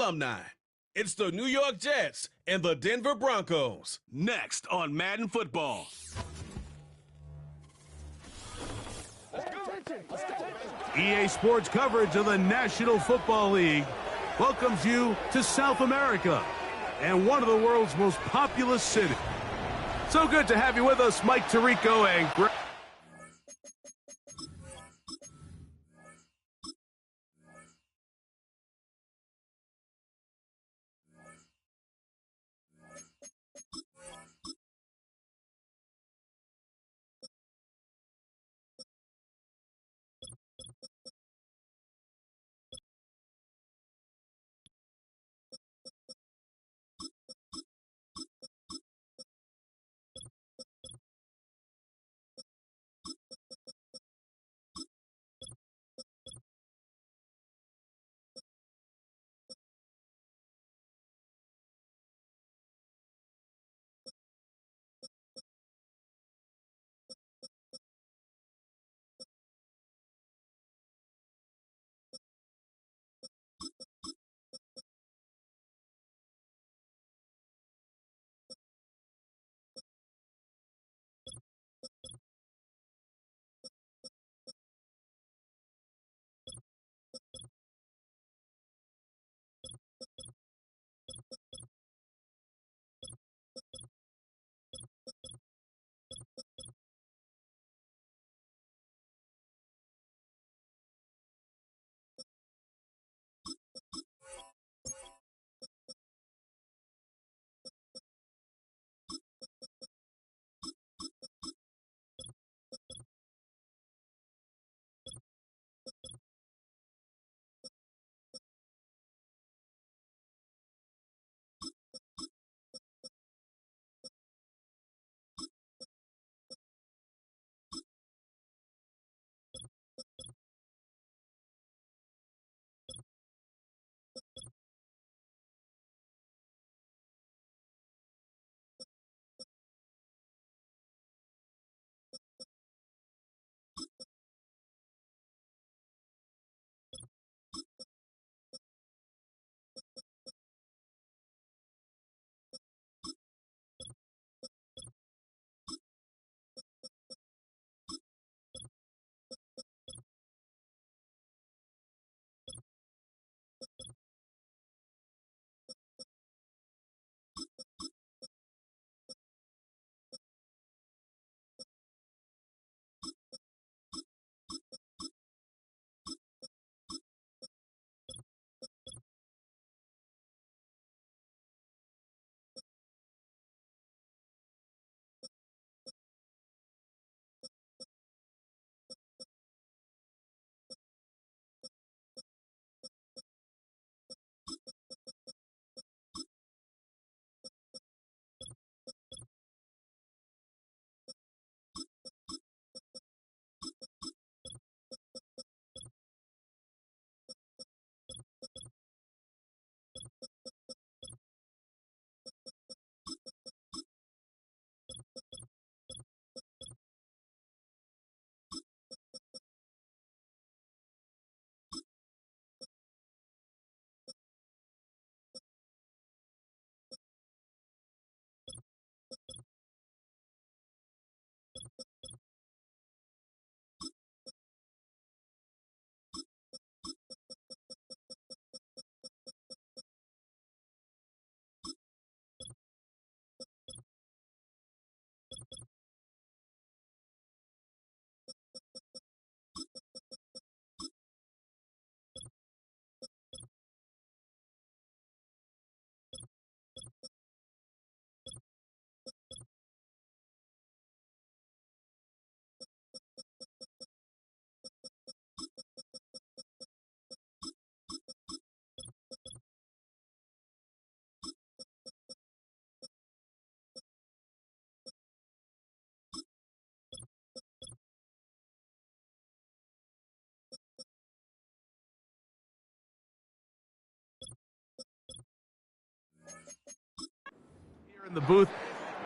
alumni. It's the New York Jets and the Denver Broncos. Next on Madden Football. EA Sports coverage of the National Football League welcomes you to South America and one of the world's most populous cities. So good to have you with us, Mike Tirico and Greg. In the booth.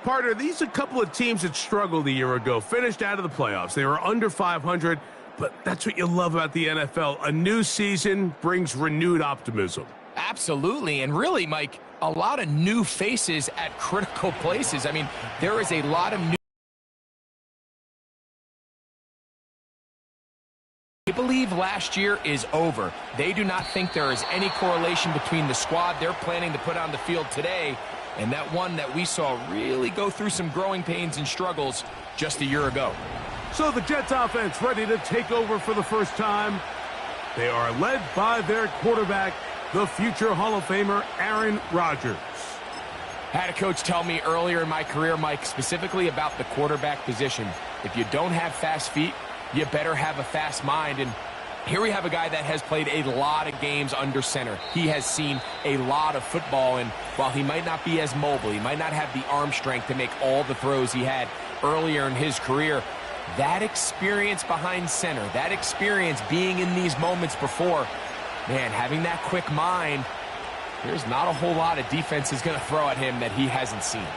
Partner, these are a couple of teams that struggled a year ago, finished out of the playoffs. They were under 500, but that's what you love about the NFL. A new season brings renewed optimism. Absolutely, and really, Mike, a lot of new faces at critical places. I mean, there is a lot of new. They believe last year is over. They do not think there is any correlation between the squad they're planning to put on the field today and that one that we saw really go through some growing pains and struggles just a year ago. So the Jets offense ready to take over for the first time. They are led by their quarterback, the future Hall of Famer, Aaron Rodgers. I had a coach tell me earlier in my career, Mike, specifically about the quarterback position. If you don't have fast feet, you better have a fast mind. And here we have a guy that has played a lot of games under center. He has seen a lot of football, and while he might not be as mobile, he might not have the arm strength to make all the throws he had earlier in his career, that experience behind center, that experience being in these moments before, man, having that quick mind, there's not a whole lot of defense is going to throw at him that he hasn't seen.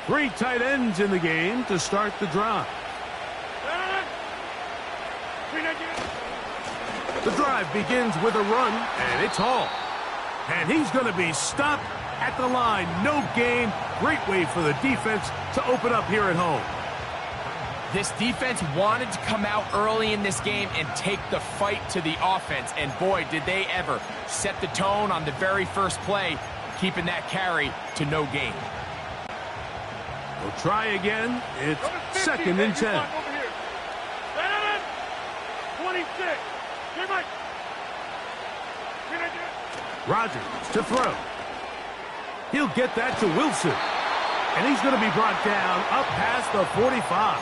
Three tight ends in the game to start the drive. The drive begins with a run, and it's Hall. And he's going to be stopped at the line. No gain. Great way for the defense to open up here at home. This defense wanted to come out early in this game and take the fight to the offense. And boy, did they ever set the tone on the very first play, keeping that carry to no gain. We'll try again. It's 2nd and 10. 26. Rodgers to throw. He'll get that to Wilson. And he's going to be brought down up past the 45.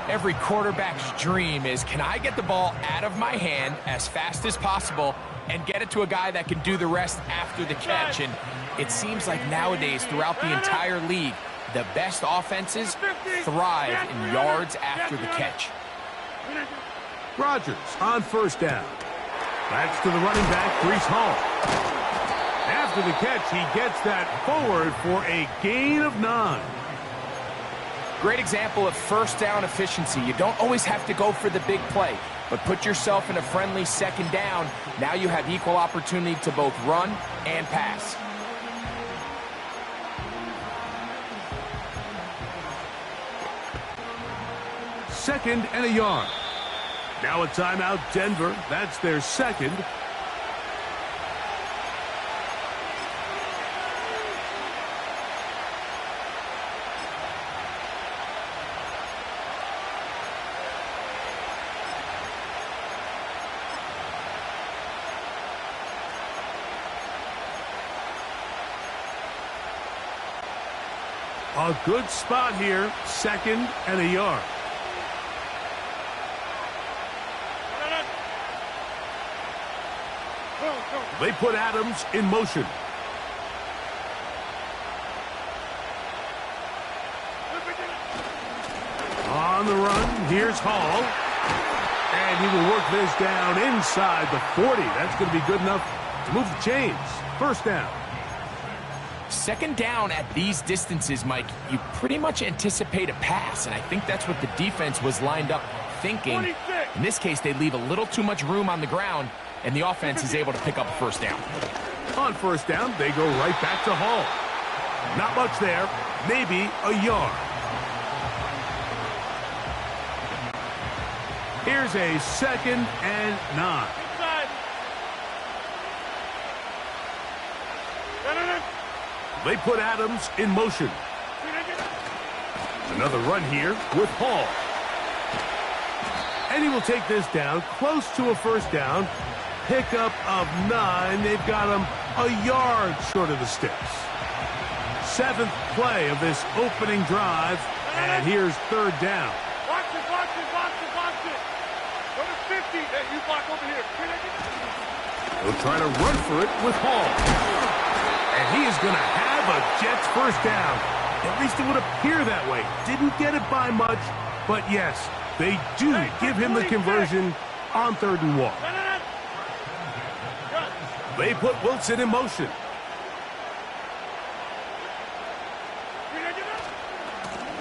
Every quarterback's dream is, can I get the ball out of my hand as fast as possible and get it to a guy that can do the rest after the catch? And it seems like nowadays throughout the entire league, the best offenses thrive in yards after the catch. Rodgers on 1st down. That's to the running back, Breece Hall. After the catch, he gets that forward for a gain of 9. Great example of 1st down efficiency. You don't always have to go for the big play, but put yourself in a friendly 2nd down. Now you have equal opportunity to both run and pass. Second and a yard. Now a timeout, Denver. That's their 2nd. A good spot here, 2nd and a yard. They put Adams in motion. On the run, here's Hall. And he will work this down inside the 40. That's going to be good enough to move the chains. 1st down. 2nd down at these distances, Mike, you pretty much anticipate a pass, and I think that's what the defense was lined up thinking. In this case, they leave a little too much room on the ground, and the offense is able to pick up a 1st down. On 1st down, they go right back to Hall. Not much there, maybe a yard. Here's a 2nd and 9. They put Adams in motion. Another run here with Hall. And he will take this down close to a 1st down. Pickup of 9. They've got him a yard short of the sticks. 7th play of this opening drive. And here's 3rd down. Box it, box it, box it, box it. Go to 50. Hey, you block over here. They'll try to run for it with Hall. And he is going to have a Jets 1st down. At least it would appear that way. Didn't get it by much, but yes, they do give him the conversion on 3rd and 1. They put Wilson in motion.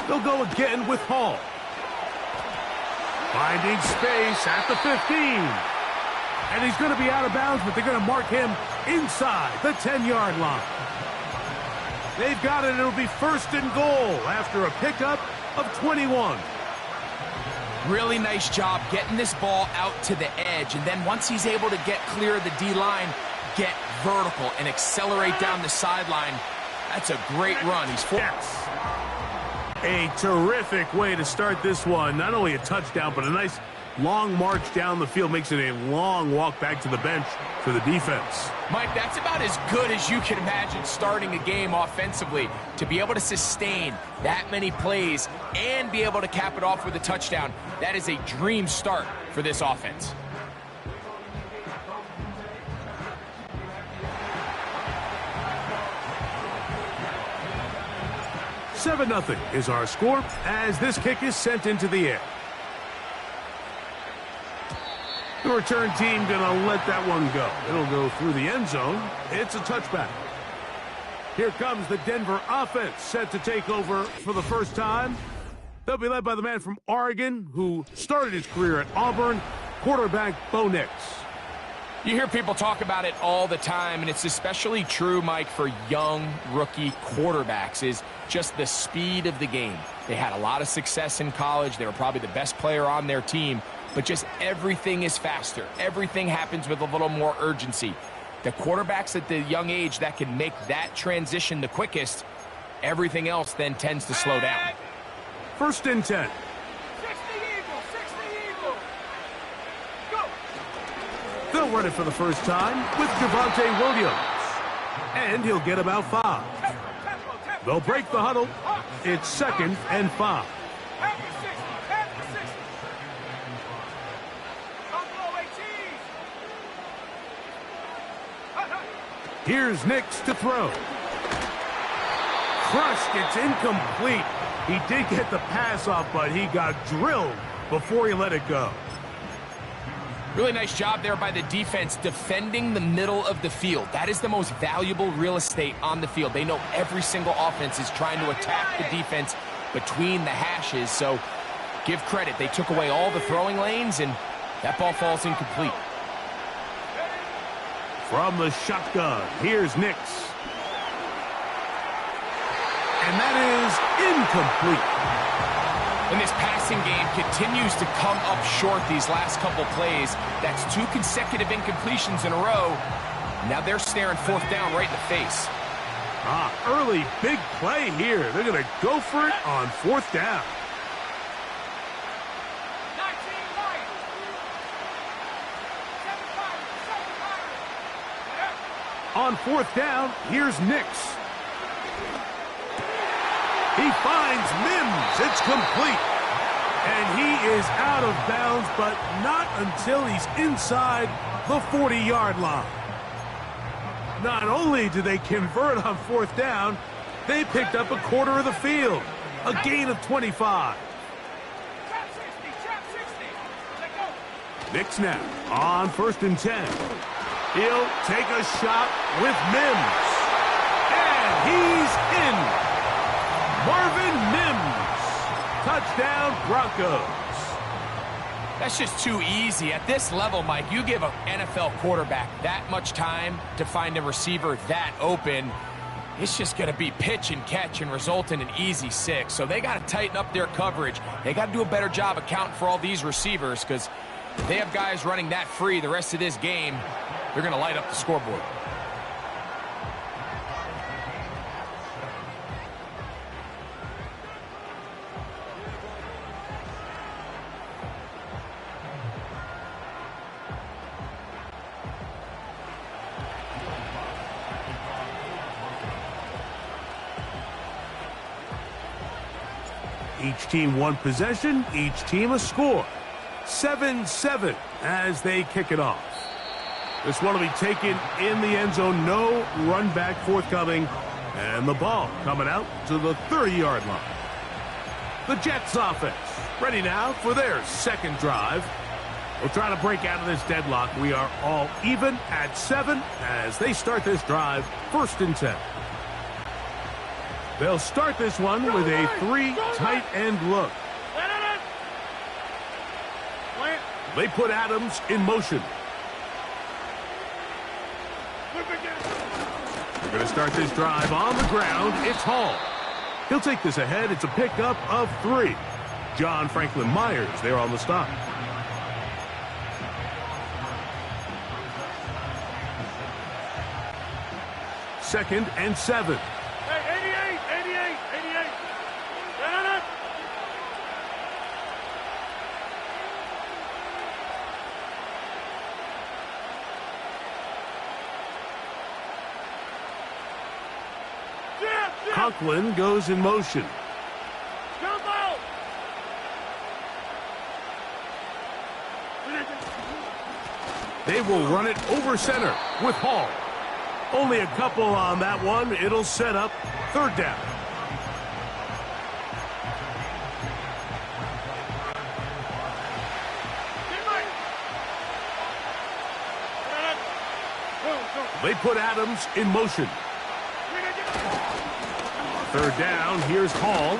They'll go again with Hall. Finding space at the 15. And he's going to be out of bounds, but they're going to mark him inside the 10-yard line. They've got it. It'll be first and goal after a pickup of 21. Really nice job getting this ball out to the edge. And then once he's able to get clear of the D-line, get vertical and accelerate down the sideline. That's a great run. He's four. Yes. A terrific way to start this one. Not only a touchdown, but a nice long march down the field. Makes it a long walk back to the bench for the defense. Mike, that's about as good as you can imagine starting a game offensively. To be able to sustain that many plays and be able to cap it off with a touchdown, that is a dream start for this offense. Nothing is our score as this kick is sent into the air. The return team gonna let that one go. It'll go through the end zone. It's a touchback. Here comes the Denver offense set to take over for the first time. They'll be led by the man from Oregon who started his career at Auburn, quarterback Bo Nix. You hear people talk about it all the time, and it's especially true, Mike, for young rookie quarterbacks, is just the speed of the game. They had a lot of success in college. They were probably the best player on their team, but just everything is faster. Everything happens with a little more urgency. The quarterbacks at the young age that can make that transition the quickest, everything else then tends to slow down. First and 10. They'll run it for the first time with Javonte Williams. And he'll get about 5. They'll break the huddle. It's 2nd and 5. Here's Nix to throw. Crushed. It's incomplete. He did get the pass off, but he got drilled before he let it go. Really nice job there by the defense defending the middle of the field. That is the most valuable real estate on the field. They know every single offense is trying to attack the defense between the hashes, so give credit. They took away all the throwing lanes, and that ball falls incomplete. From the shotgun, here's Nix. And that is incomplete. And this passing game continues to come up short these last couple plays. That's 2 consecutive incompletions in a row. Now they're staring 4th down right in the face. Early big play here. They're going to go for it on 4th down. On 4th down, here's Nix. He finds Mims. It's complete. And he is out of bounds, but not until he's inside the 40-yard line. Not only did they convert on 4th down, they picked up a quarter of the field. A gain of 25. Nix now on 1st and 10. He'll take a shot with Mims. And he's in. Marvin Mims. Touchdown, Broncos. That's just too easy. At this level, Mike, you give an NFL quarterback that much time to find a receiver that open, it's just going to be pitch and catch and result in an easy 6. So they got to tighten up their coverage. They got to do a better job accounting for all these receivers, because if they have guys running that free the rest of this game, they're going to light up the scoreboard. Each team one possession, each team a score. 7-7 as they kick it off. This one will be taken in the end zone. No run back forthcoming. And the ball coming out to the 30-yard line. The Jets offense ready now for their second drive. We'll try to break out of this deadlock. We are all even at 7 as they start this drive. 1st and 10. They'll start this one with a 3 tight end look. They put Adams in motion. They're going to start this drive on the ground. It's Hall. He'll take this ahead. It's a pickup of 3. John Franklin Myers there on the stop. Second and 7. Hey, 88. Conklin goes in motion. Jump out. They will run it over center with Hall. Only a couple on that one. It'll set up 3rd down. They put Adams in motion. 3rd down. Here's Hall.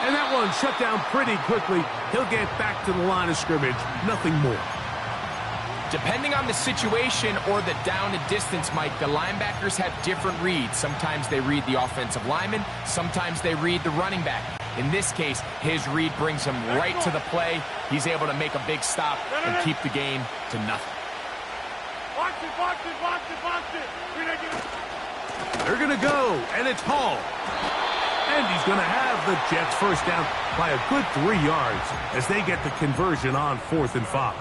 And that one shut down pretty quickly. He'll get back to the line of scrimmage. Nothing more. Depending on the situation or the down and distance, Mike, the linebackers have different reads. Sometimes they read the offensive lineman. Sometimes they read the running back. In this case, his read brings him right to the play. He's able to make a big stop and keep the game to nothing. Box it. They're going to go, and it's Hall. And he's going to have the Jets first down by a good 3 yards as they get the conversion on 4th and 5.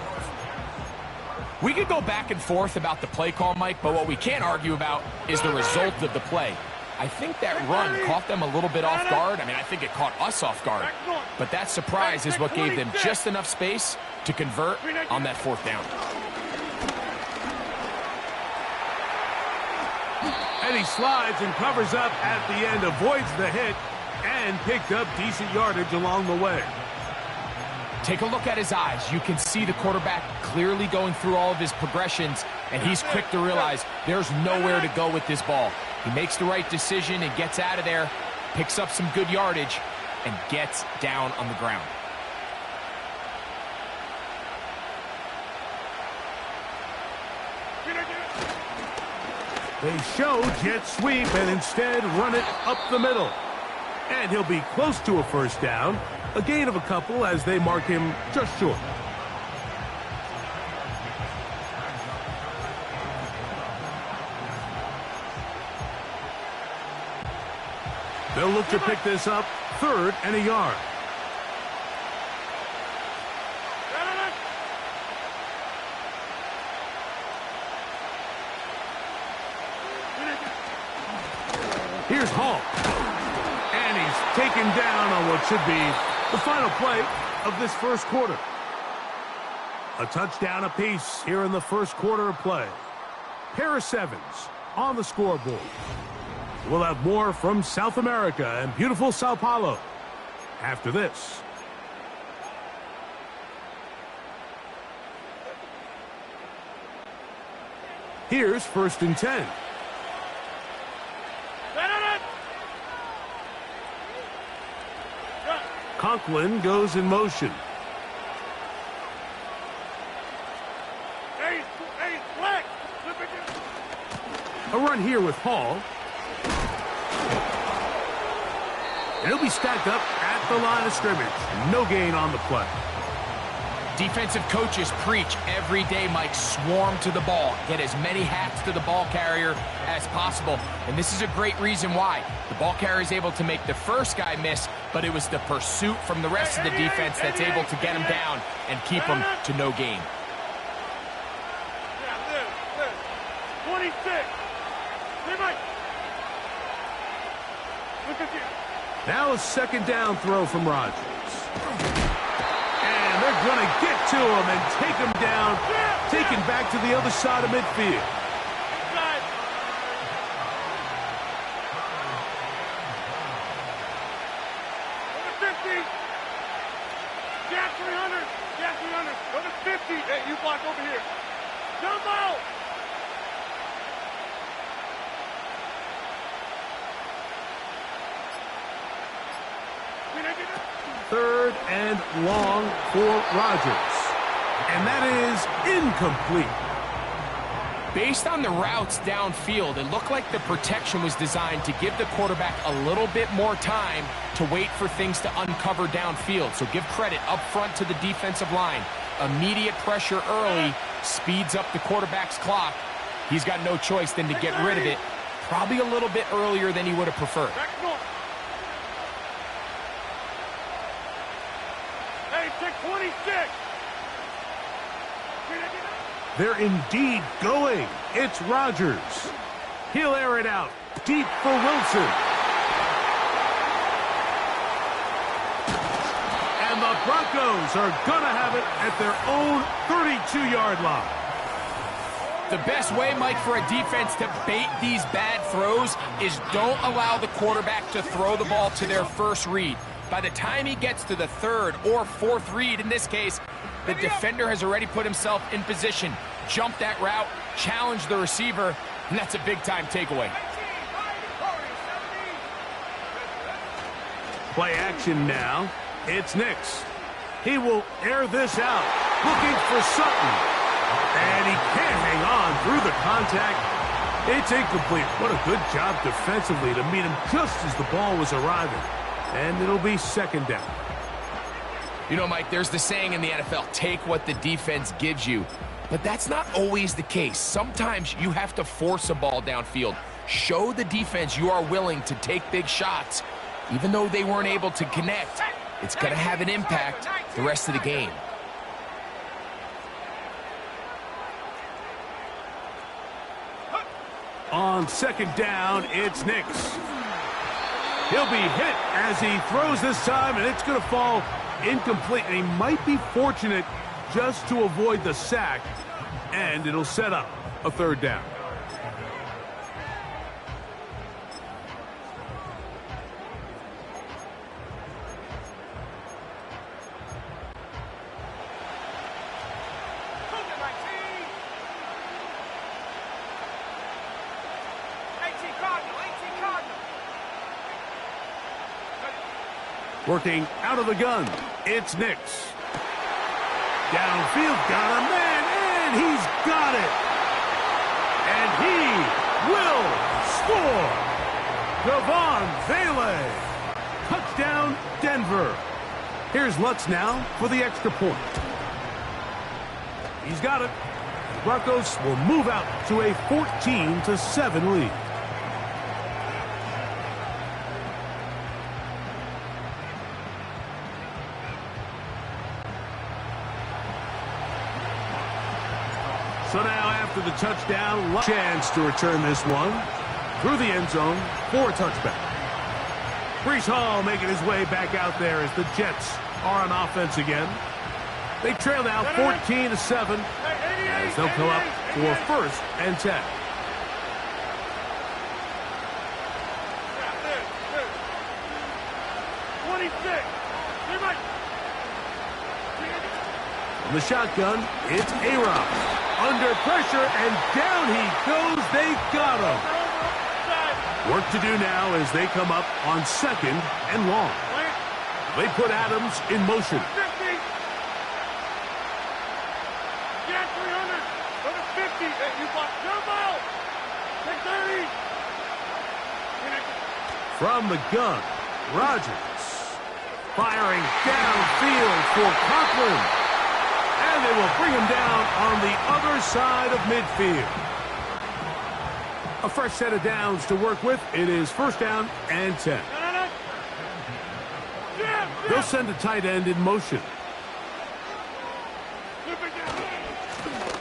We could go back and forth about the play call, Mike, but what we can't argue about is the result of the play. I think that run caught them a little bit off guard. I mean, I think it caught us off guard. But that surprise is what gave them just enough space to convert on that 4th down. And he slides and covers up at the end, avoids the hit, and picked up decent yardage along the way. Take a look at his eyes. You can see the quarterback clearly going through all of his progressions, and he's quick to realize there's nowhere to go with this ball. He makes the right decision and gets out of there, picks up some good yardage, and gets down on the ground. They show jet sweep and instead run it up the middle. And he'll be close to a first down. A gain of a couple as they mark him just short. They'll look to pick this up 3rd and a yard. Here's Hall. And he's taken down on what should be the final play of this first quarter. A touchdown apiece here in the first quarter of play. Pair of 7s on the scoreboard. We'll have more from South America and beautiful Sao Paulo after this. Here's 1st and 10. Conklin goes in motion. A run here with Hall. And he'll be stacked up at the line of scrimmage. No gain on the play. Defensive coaches preach every day, Mike, swarm to the ball. Get as many hats to the ball carrier as possible. And this is a great reason why. The ball carrier is able to make the first guy miss, but it was the pursuit from the rest of the defense that's able to get him down and keep him to no gain. 26. Now a 2nd down throw from Rodgers. And they're going to get to him and take him down, taken back to the other side of midfield. Jack 300. Go to 50. Hey, you block over here. Jump out. third and long for Rodgers. And that is incomplete. Based on the routes downfield, it looked like the protection was designed to give the quarterback a little bit more time to wait for things to uncover downfield. So give credit up front to the defensive line. Immediate pressure early speeds up the quarterback's clock. He's got no choice than to get rid of it, probably a little bit earlier than he would have preferred. Hey, take 26. They're indeed going. It's Rodgers. He'll air it out deep for Wilson. And the Broncos are going to have it at their own 32-yard line. The best way, Mike, for a defense to bait these bad throws is don't allow the quarterback to throw the ball to their first read. By the time he gets to the third or fourth read, in this case, the defender has already put himself in position, jumped that route, challenged the receiver, and that's a big-time takeaway. Play action now. It's Nix. He will air this out, looking for Sutton. And he can't hang on through the contact. It's incomplete. What a good job defensively to meet him just as the ball was arriving. And it'll be second down. You know, Mike, there's the saying in the NFL, take what the defense gives you. But that's not always the case. Sometimes you have to force a ball downfield. Show the defense you are willing to take big shots. Even though they weren't able to connect, it's going to have an impact the rest of the game. On second down, it's Nix. He'll be hit as he throws this time, and it's going to fall incomplete. And he might be fortunate just to avoid the sack, and it'll set up a third down. Working out of the gun, it's Nix. Downfield, got a man, and he's got it. And he will score. Gtowncapp. Touchdown, Denver. Here's Lutz now for the extra point. He's got it. The Broncos will move out to a 14-7 lead. So now after the touchdown, chance to return this one through the end zone for a touchback. Breece Hall making his way back out there as the Jets are on offense again. They trail now 14-7 as they'll come up for first and 10. From the shotgun, it's A-Rob. Under pressure, and down he goes. They got him. Work to do now as they come up on second and long. They put Adams in motion. Get 300. Go to 50. Hey, you block. Jump out. Take 30. From the gun, Rodgers. Firing downfield for Conklin. And they will bring him down on the other side of midfield. A fresh set of downs to work with. It is first down and 10. They'll send a tight end in motion.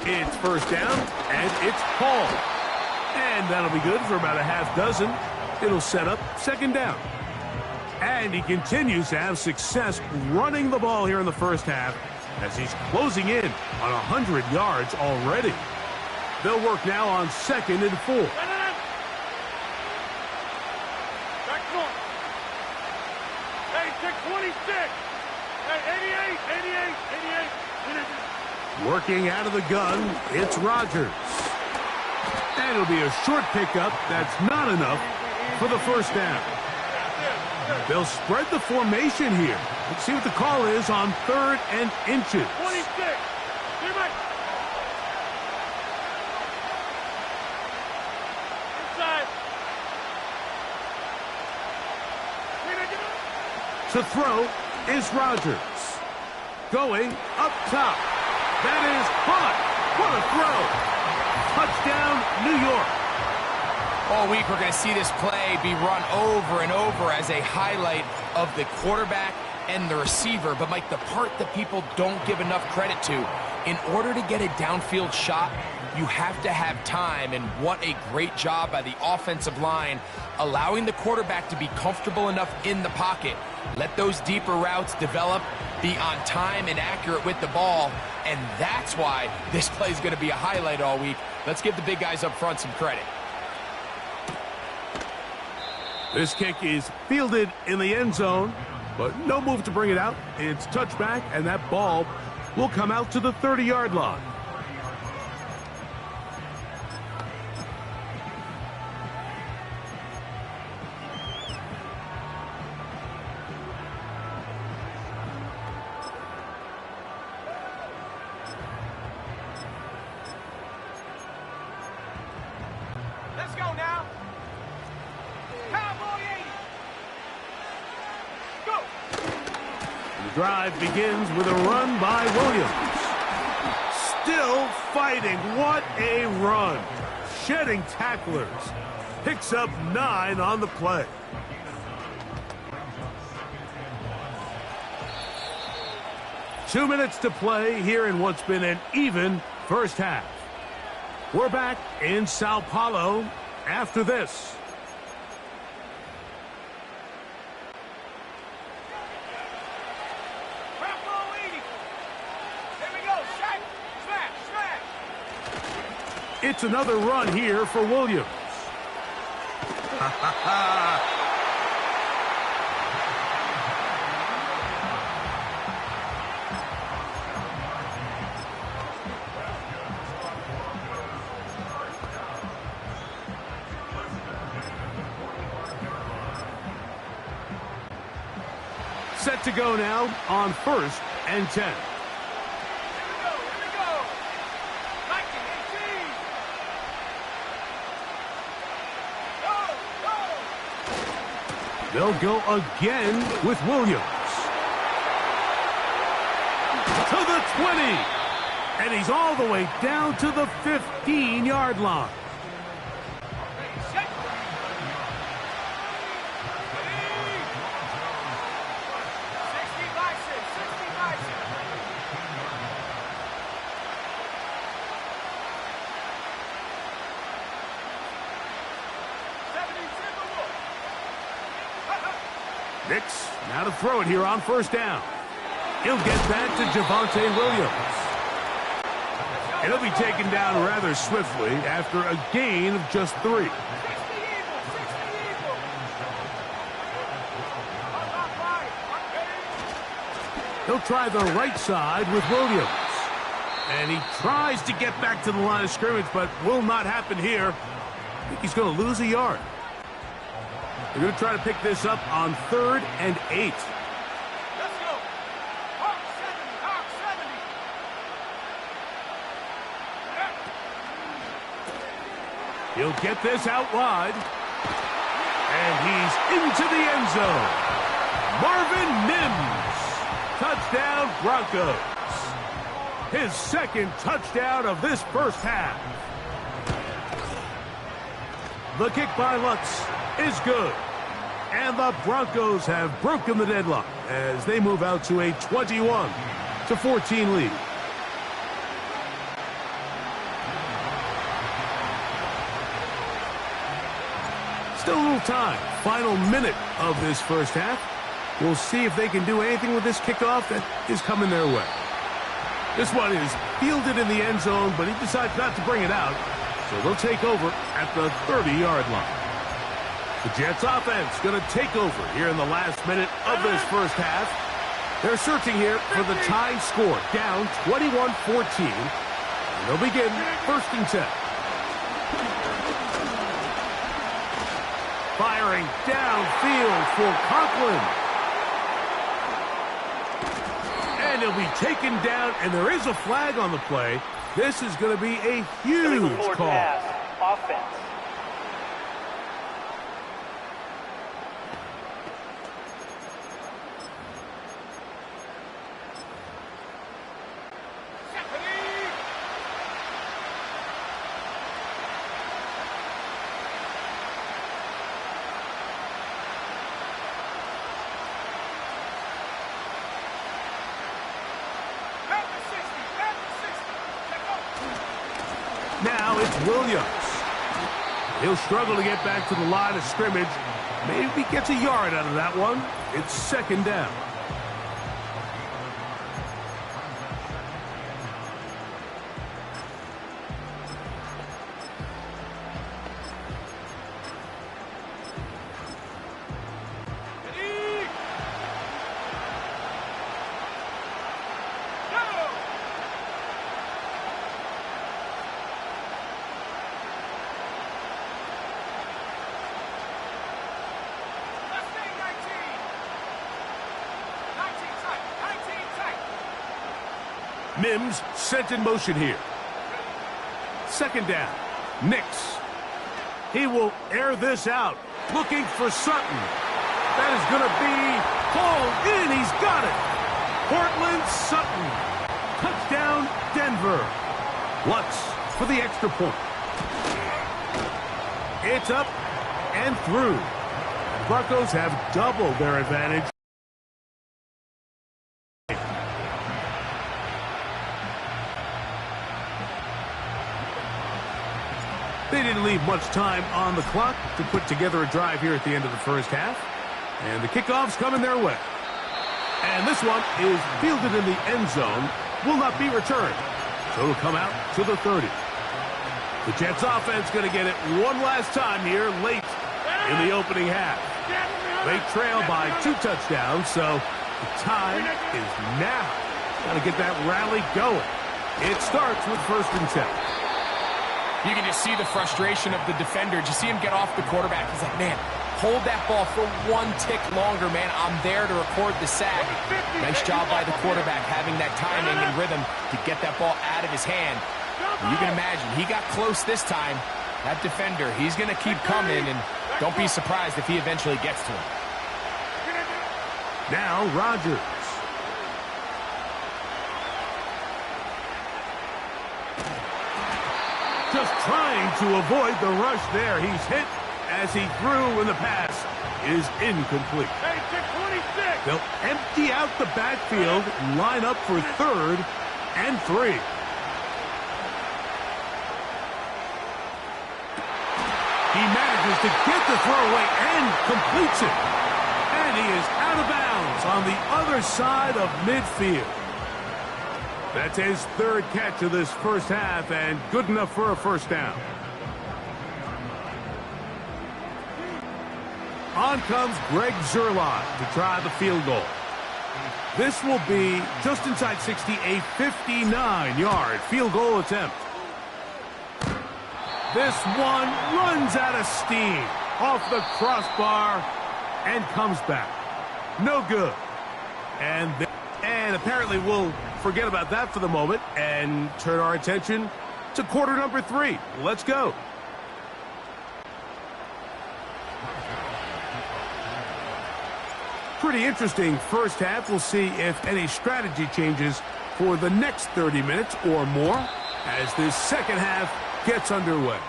It's first down, and it's Hall. And that'll be good for about a half dozen. It'll set up second down. And he continues to have success running the ball here in the first half, as he's closing in on 100 yards already. They'll work now on second and 4. Back north. Hey, take 26. Hey, 88. Working out of the gun, it's Rodgers. And it'll be a short pickup that's not enough for the first down. They'll spread the formation here. Let's see what the call is on 3rd and inches. 26. Inside. To throw is Rodgers. Going up top. That is caught. What a throw. Touchdown, New York. All week we're going to see this play be run over and over as a highlight of the quarterback and the receiver. But, Mike, the part that people don't give enough credit to, in order to get a downfield shot, you have to have time. And what a great job by the offensive line, allowing the quarterback to be comfortable enough in the pocket. Let those deeper routes develop, be on time and accurate with the ball. And that's why this play is going to be a highlight all week. Let's give the big guys up front some credit. This kick is fielded in the end zone, but no move to bring it out. It's touchback, and that ball will come out to the 30-yard line. Let's go now. The drive begins with a run by Williams. Still fighting. What a run. Shedding tacklers. Picks up 9 on the play. Two minutes to play here in what's been an even first half. We're back in Sao Paulo after this. It's another run here for Williams. Set to go now on 1st and 10. They'll go again with Williams. To the 20. And he's all the way down to the 15-yard line. Nix, now to throw it here on 1st down. He'll get that to Javonte Williams. And he'll be taken down rather swiftly after a gain of just 3. He'll try the right side with Williams. And he tries to get back to the line of scrimmage, but will not happen here. I think he's going to lose a yard. They're going to try to pick this up on 3rd and 8. Let's go. Hawk 70, Hawk 70. He'll get this out wide. And he's into the end zone. Marvin Mims. Touchdown, Broncos. His 2nd touchdown of this first half. The kick by Lutz is good. And the Broncos have broken the deadlock as they move out to a 21-14 lead. Still a little time. Final minute of this first half. We'll see if they can do anything with this kickoff that is coming their way. This one is fielded in the end zone, but he decides not to bring it out. So they'll take over at the 30-yard line. The Jets offense going to take over here in the last minute of this first half. They're searching here for the tying score, down 21-14. And they'll begin 1st and 10. Fire firing downfield for Conklin. And he'll be taken down, and there is a flag on the play. This is going to be a huge call. Pass. Offense. Now it's Williams. He'll struggle to get back to the line of scrimmage. Maybe gets a yard out of that one. It's second down. Mims sent in motion here. Second down. Nix. He will air this out. Looking for Sutton. That is going to be hauled in. He's got it. Portland Sutton. Touchdown, Denver. Lutz for the extra point. It's up and through. Broncos have doubled their advantage. They didn't leave much time on the clock to put together a drive here at the end of the first half. And the kickoff's coming their way. And this one is fielded in the end zone. Will not be returned. So it'll come out to the 30. The Jets offense going to get it one last time here late in the opening half. They trail by 2 touchdowns, so the time is now. Got to get that rally going. It starts with 1st and 10. You can just see the frustration of the defender. Just see him get off the quarterback. He's like, man, hold that ball for 1 tick longer, man. I'm there to record the sack. Nice job by the quarterback having that timing and rhythm to get that ball out of his hand. You can imagine, he got close this time. That defender, he's going to keep coming, and don't be surprised if he eventually gets to him. Now Rodgers. Just trying to avoid the rush there. He's hit as he threw, and the pass is incomplete. They'll empty out the backfield, line up for 3rd and 3. He manages to get the throw away and completes it. And he is out of bounds on the other side of midfield. That's his 3rd catch of this first half, and good enough for a first down. On comes Greg Zuerlein to try the field goal. This will be just inside 60, a 59-yard field goal attempt. This one runs out of steam off the crossbar and comes back. No good. And apparently we'll forget about that for the moment and turn our attention to quarter number 3. Let's go. Pretty interesting first half. We'll see if any strategy changes for the next 30 minutes or more as this second half gets underway.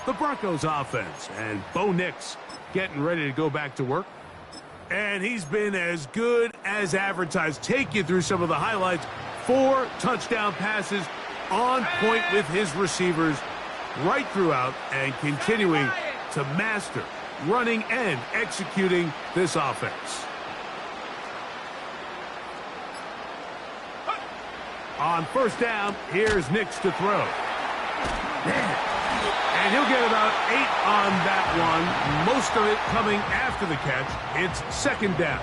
The Broncos offense and Bo Nix getting ready to go back to work. And he's been as good as advertised. Take you through some of the highlights. 4 touchdown passes on point with his receivers right throughout and continuing to master running and executing this offense. On first down, here's Nix to throw. And he'll get about 8 on that one. Most of it coming after the catch. It's second down.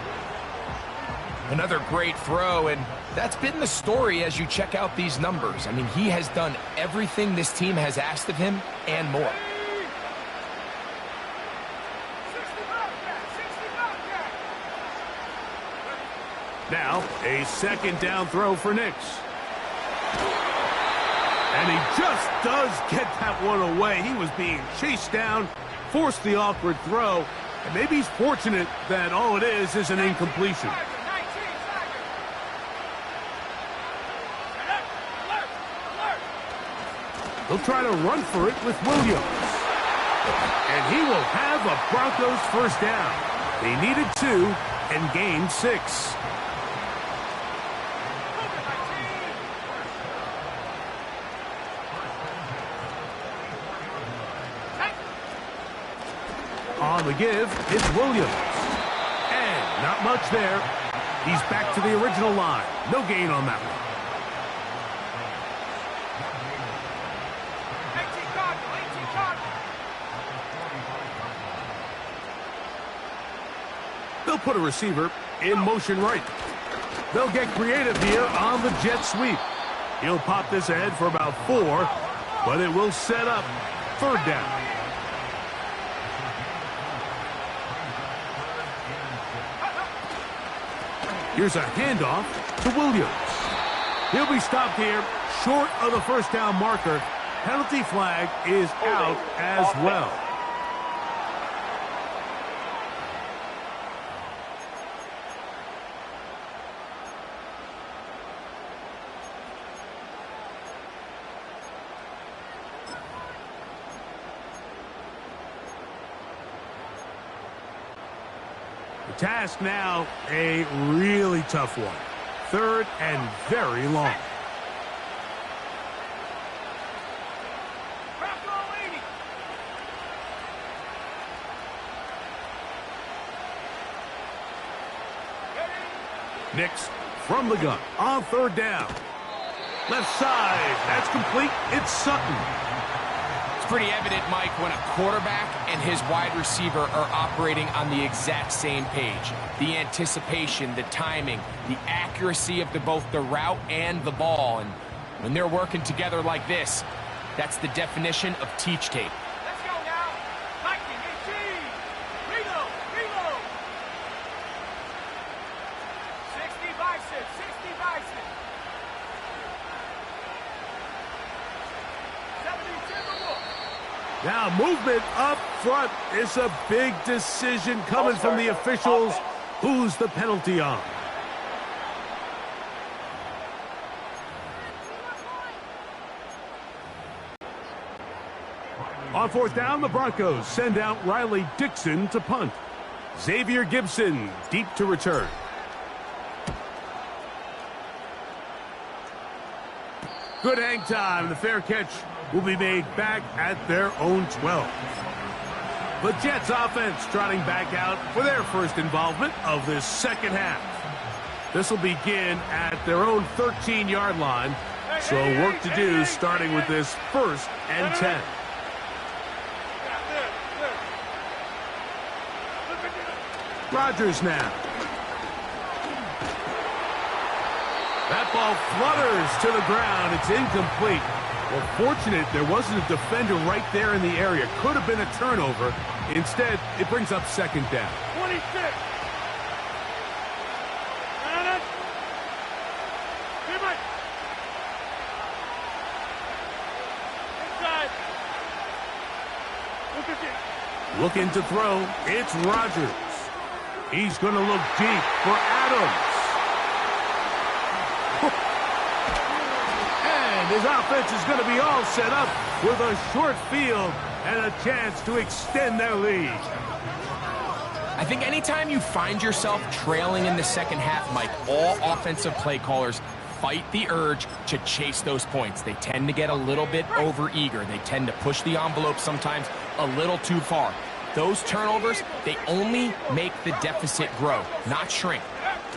Another great throw, and that's been the story as you check out these numbers. I mean, he has done everything this team has asked of him and more. A second down throw for Nix. And he just does get that one away. He was being chased down, forced the awkward throw, and maybe he's fortunate that all it is an incompletion. He'll try to run for it with Williams. And he will have a Broncos first down. They needed 2 and gained 6. On the give, it's Williams. And not much there. He's back to the original line. No gain on that one. They'll put a receiver in motion right. They'll get creative here on the jet sweep. He'll pop this ahead for about 4, but it will set up 3rd down. Here's a handoff to Williams. He'll be stopped here short of the first down marker. Penalty flag is out as well. Task now, a really tough one. 3rd and very long. Nix from the gun on 3rd down. Left side, that's complete. It's Sutton. It's pretty evident, Mike, when a quarterback and his wide receiver are operating on the exact same page. The anticipation, the timing, the accuracy of both the route and the ball. And when they're working together like this, that's the definition of teach tape. Let's go now. Viking and cheese. Reload, reload. 60 bison, 60 bison. 70 Timberwolves. Now movement up front. It's a big decision coming from the officials. Who's the penalty on? On 4th down, the Broncos send out Riley Dixon to punt. Xavier Gibson deep to return. Good hang time. The fair catch will be made back at their own 12. The Jets offense trotting back out for their first involvement of this second half. This will begin at their own 13-yard line. So work to do starting with this 1st and 10. Rodgers now. That ball flutters to the ground. It's incomplete. Well, fortunate there wasn't a defender right there in the area. Could have been a turnover. Instead, it brings up 2nd down. 26. Inside. Looking to throw. It's Rodgers. He's going to look deep for Adams. And his offense is going to be all set up with a short field and a chance to extend their lead. I think anytime you find yourself trailing in the second half, Mike, all offensive play callers fight the urge to chase those points. They tend to get a little bit overeager. They tend to push the envelope sometimes a little too far. Those turnovers, they only make the deficit grow, not shrink.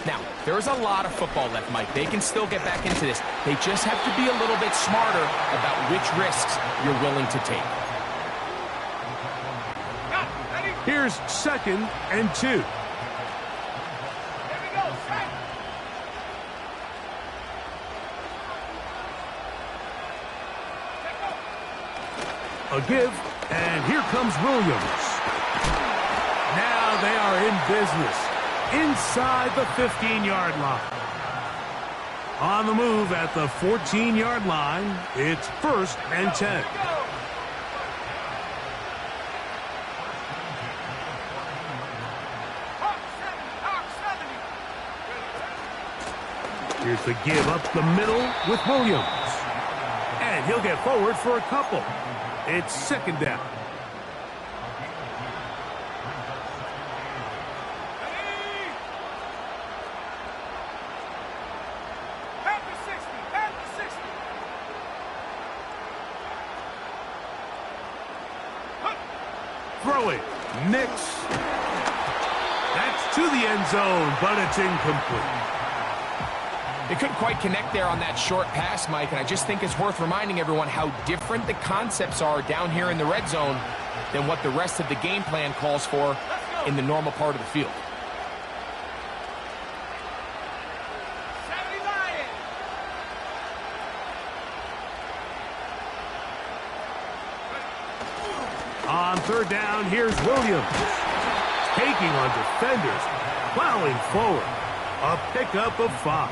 Now, there's a lot of football left, Mike. They can still get back into this. They just have to be a little bit smarter about which risks you're willing to take. Here's 2nd and 2. A give, and here comes Williams. Now they are in business inside the 15-yard line. On the move at the 14-yard line, it's 1st and 10. Here's the give up the middle with Williams. And he'll get forward for a couple. It's 2nd down. Throwing. Nix. That's to the end zone, but it's incomplete. They couldn't quite connect there on that short pass, Mike, and I just think it's worth reminding everyone how different the concepts are down here in the red zone than what the rest of the game plan calls for in the normal part of the field. On 3rd down, here's Williams. Taking on defenders, plowing forward. A pickup of 5.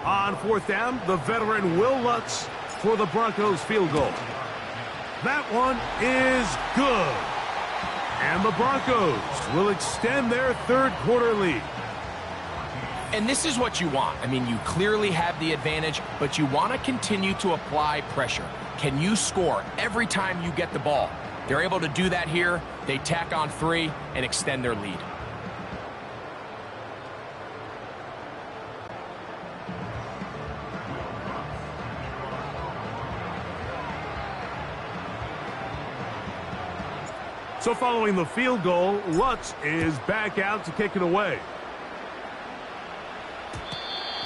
On 4th down, the veteran Will Lutz for the Broncos field goal. That one is good. And the Broncos will extend their 3rd quarter lead. And this is what you want. I mean, you clearly have the advantage, but you want to continue to apply pressure. Can you score every time you get the ball? They're able to do that here. They tack on 3 and extend their lead. So following the field goal, Lutz is back out to kick it away.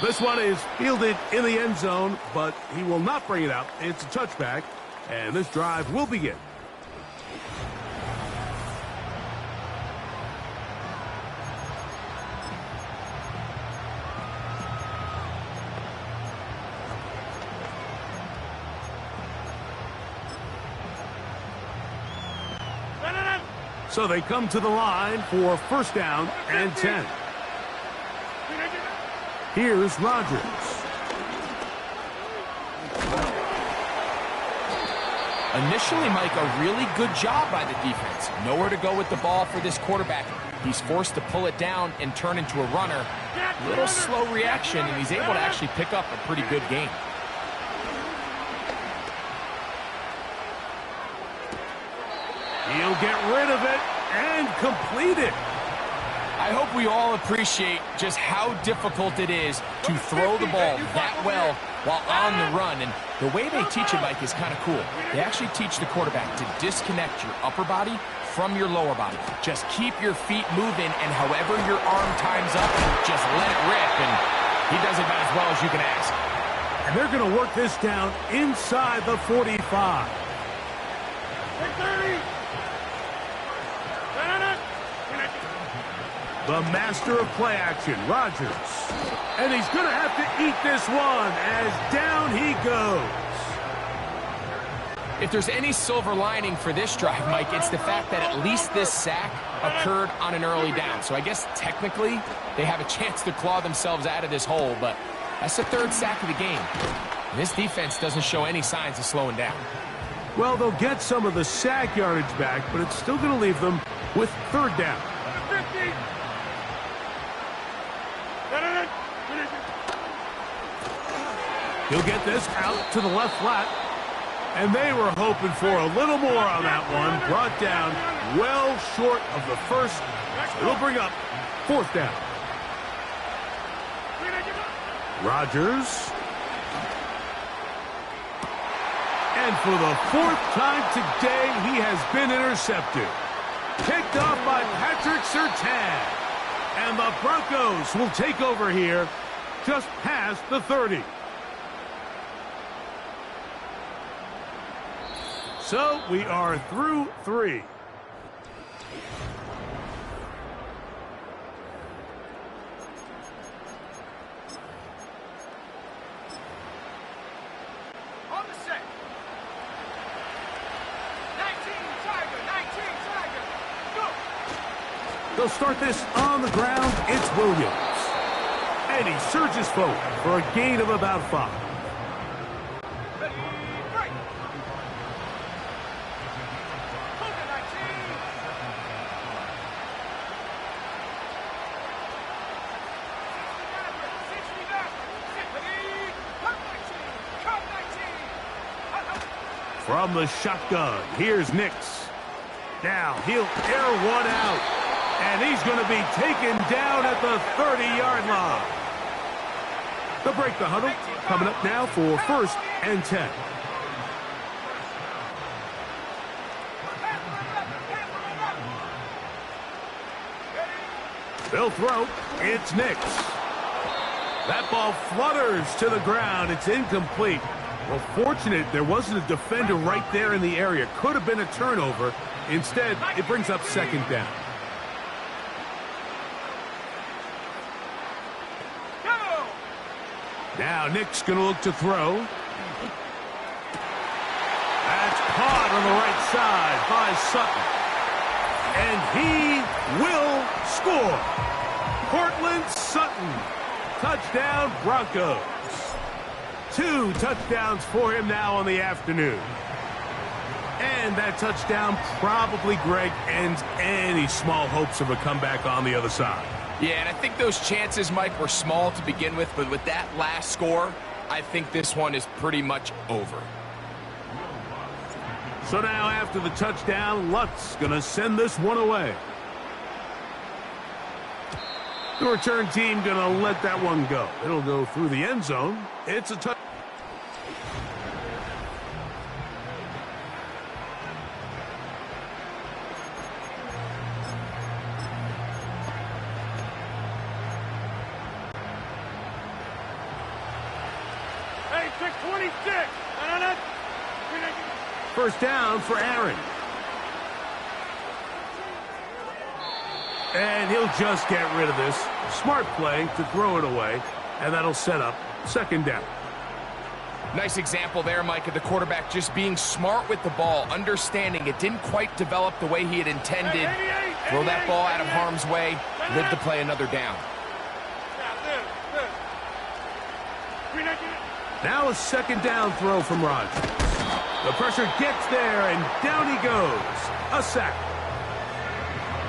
This one is fielded in the end zone, but he will not bring it out. It's a touchback, and this drive will begin. So they come to the line for 1st down and 10. Here's Rodgers. Initially, Mike, a really good job by the defense. Nowhere to go with the ball for this quarterback. He's forced to pull it down and turn into a runner. A little slow reaction, and he's able to actually pick up a pretty good game. He'll get rid of it and complete it. I hope we all appreciate just how difficult it is to throw the ball that well while on the run. And the way they teach it, Mike, is kind of cool. They actually teach the quarterback to disconnect your upper body from your lower body. Just keep your feet moving, and however your arm times up, just let it rip. And he does it about as well as you can ask. And they're going to work this down inside the 45. 30. The master of play action, Rodgers. And he's going to have to eat this one as down he goes. If there's any silver lining for this drive, Mike, it's the fact that at least this sack occurred on an early down. So I guess technically they have a chance to claw themselves out of this hole, but that's the 3rd sack of the game. This defense doesn't show any signs of slowing down. Well, they'll get some of the sack yardage back, but it's still going to leave them with 3rd down. 50. He'll get this out to the left flat. And they were hoping for a little more on that one. Brought down well short of the 1st. So it'll bring up 4th down. Rodgers. And for the 4th time today, he has been intercepted. Picked off by Patrick Surtain. And the Broncos will take over here just past the 30. So we are through 3. They'll start this on the ground. It's Williams. And he surges forward for a gain of about 5. From the shotgun, here's Nix. Now he'll air one out, and he's going to be taken down at the 30-yard line. They'll break the huddle. Coming up now for 1st and 10. They'll throw. It's Nix. That ball flutters to the ground. It's incomplete. Well, fortunate there wasn't a defender right there in the area. Could have been a turnover. Instead, it brings up 2nd down. Now Nick's going to look to throw. That's caught on the right side by Sutton. And he will score. Cortland Sutton. Touchdown, Broncos. 2 touchdowns for him now on the afternoon. And that touchdown probably, Greg, ends any small hopes of a comeback on the other side. Yeah, and I think those chances, Mike, were small to begin with, but with that last score, I think this one is pretty much over. So now after the touchdown, Lutz going to send this one away. The return team going to let that one go. It'll go through the end zone. It's a touchdown. Hey, 626. No. 1st down for Aaron. And he'll just get rid of this. Smart play to throw it away, and that'll set up 2nd down. Nice example there, Mike, of the quarterback just being smart with the ball, understanding it didn't quite develop the way he had intended. Throw that ball out of harm's way, live to play another down. Now a 2nd down throw from Rodgers. The pressure gets there, and down he goes. A sack.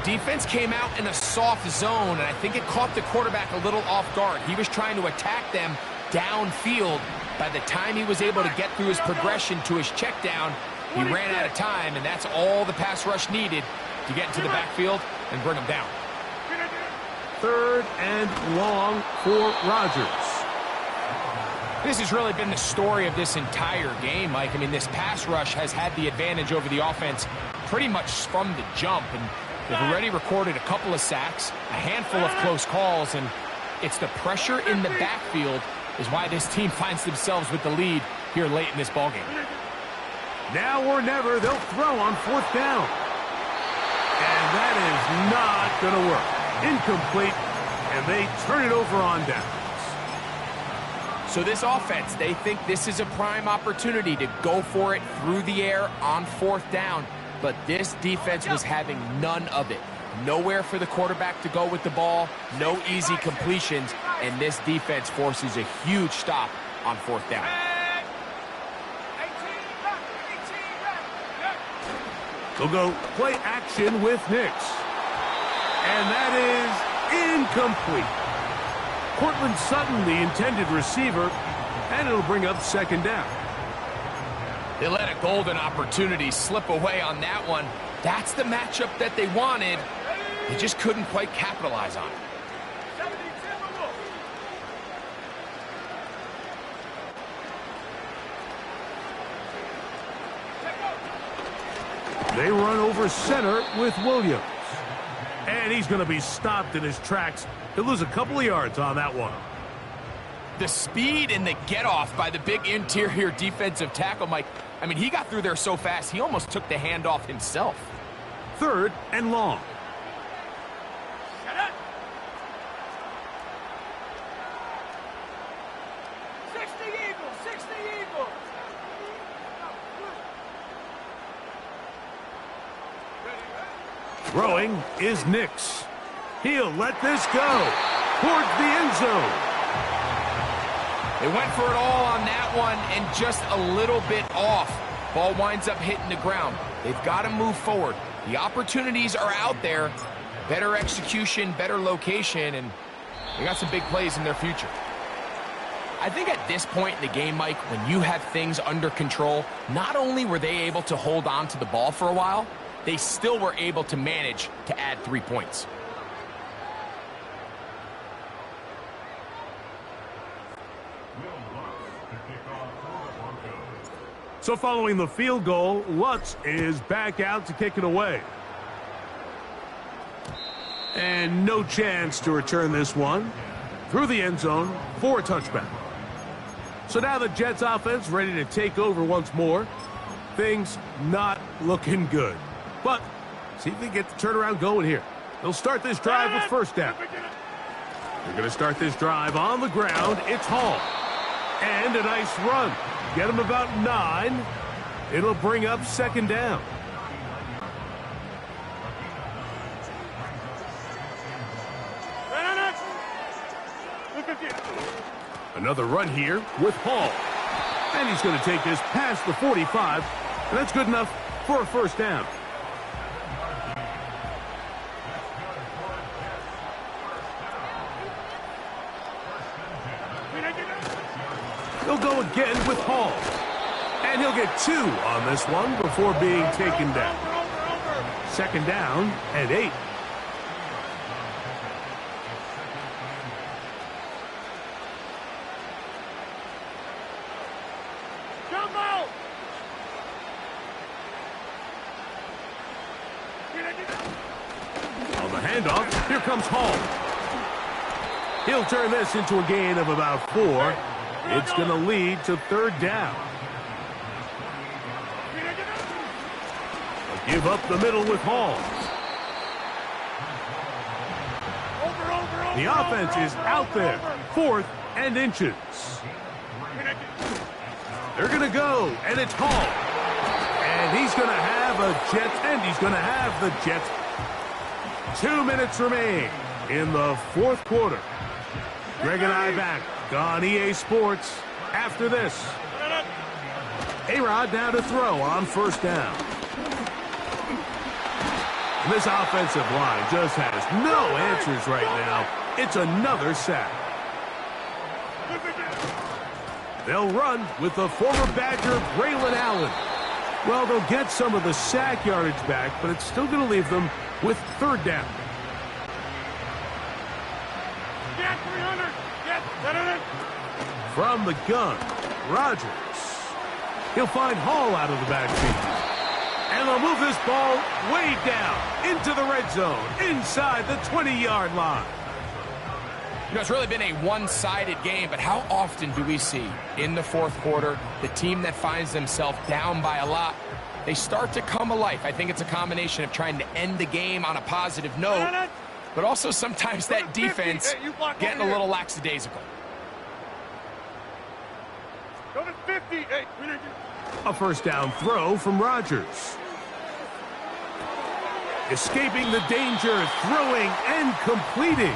Defense came out in a soft zone, and I think it caught the quarterback a little off guard. He was trying to attack them downfield. By the time he was able to get through his progression to his check down, he ran out of time, and that's all the pass rush needed to get into the backfield and bring him down. 3rd and long for Rodgers. This has really been the story of this entire game, Mike. I mean, this pass rush has had the advantage over the offense pretty much from the jump, and they've already recorded a couple of sacks, a handful of close calls, and it's the pressure in the backfield is why this team finds themselves with the lead here late in this ballgame. Now or never, they'll throw on 4th down. And that is not going to work. Incomplete, and they turn it over on downs. So this offense, they think this is a prime opportunity to go for it through the air on 4th down, but this defense was having none of it. Nowhere for the quarterback to go with the ball, no easy completions, and this defense forces a huge stop on 4th down. They'll go play action with Nix. And that is incomplete. Cortland Sutton, the intended receiver, and it'll bring up 2nd down. They let a golden opportunity slip away on that one. That's the matchup that they wanted. They just couldn't quite capitalize on it. They run over center with Williams. And he's going to be stopped in his tracks. He'll lose a couple of yards on that one. The speed and the get-off by the big interior defensive tackle, Mike. I mean, he got through there so fast, he almost took the handoff himself. 3rd and long. Throwing is Nix. He'll let this go towards the end zone. They went for it all on that one and just a little bit off. Ball winds up hitting the ground. They've got to move forward. The opportunities are out there. Better execution, better location, and they got some big plays in their future. I think at this point in the game, Mike, when you have things under control, not only were they able to hold on to the ball for a while, they still were able to manage to add 3 points. So following the field goal, Lutz is back out to kick it away. And no chance to return this one through the end zone for a touchback. So now the Jets offense ready to take over once more. Things not looking good. But see if they get the turnaround going here. They'll start this drive with first down. They're going to start this drive on the ground. It's Hall. And a nice run. Get him about 9. It'll bring up second down. Another run here with Hall. And he's going to take this past the 45. And that's good enough for a first down. He'll go again with Hall. And he'll get 2 on this one before being taken down. Second down and 8. Jump out! On the handoff, here comes Hall. He'll turn this into a gain of about 4. It's going to lead to third down. A give up the middle with Hall. The offense is out there. 4th and inches. They're going to go, and it's Hall. And he's going to have a Jets, and he's going to have the Jets. 2 minutes remain in the 4th quarter. Greg and I back on EA Sports after this. A-Rod now to throw on first down. And this offensive line just has no answers right now. It's another sack. They'll run with the former Badger, Braylon Allen. Well, they'll get some of the sack yardage back, but it's still going to leave them with third down. From the gun, Rodgers. He'll find Hall out of the backfield. And they'll move this ball way down into the red zone, inside the 20-yard line. You know, it's really been a one-sided game, but how often do we see in the 4th quarter the team that finds themselves down by a lot, they start to come alive? I think it's a combination of trying to end the game on a positive note, but also sometimes that defense getting a little lackadaisical. Go to 50. Hey, a first down throw from Rodgers. Escaping the danger, throwing and completing.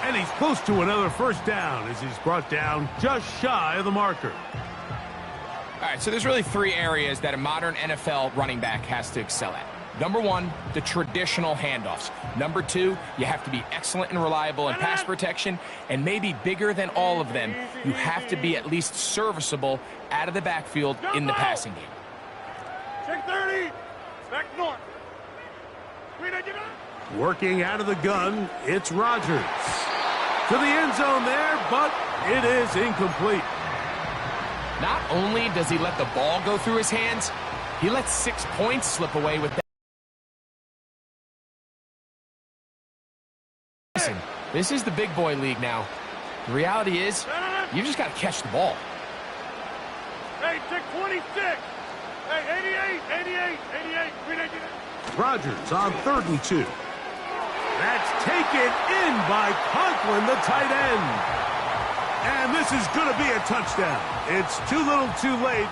And he's close to another first down as he's brought down just shy of the marker. All right, so there's really 3 areas that a modern NFL running back has to excel at. Number 1, the traditional handoffs. Number 2, you have to be excellent and reliable in pass protection. And maybe bigger than all of them, you have to be at least serviceable out of the backfield in the passing game. Check 30. Back north. Working out of the gun, it's Rodgers. To the end zone there, but it is incomplete. Not only does he let the ball go through his hands, he lets 6 points slip away with that. Listen, this is the big boy league now. The reality is, you just got to catch the ball. Hey, check 26. Hey, 88. Rodgers on 3rd and 2. That's taken in by Conklin, the tight end. And this is going to be a touchdown. It's too little too late.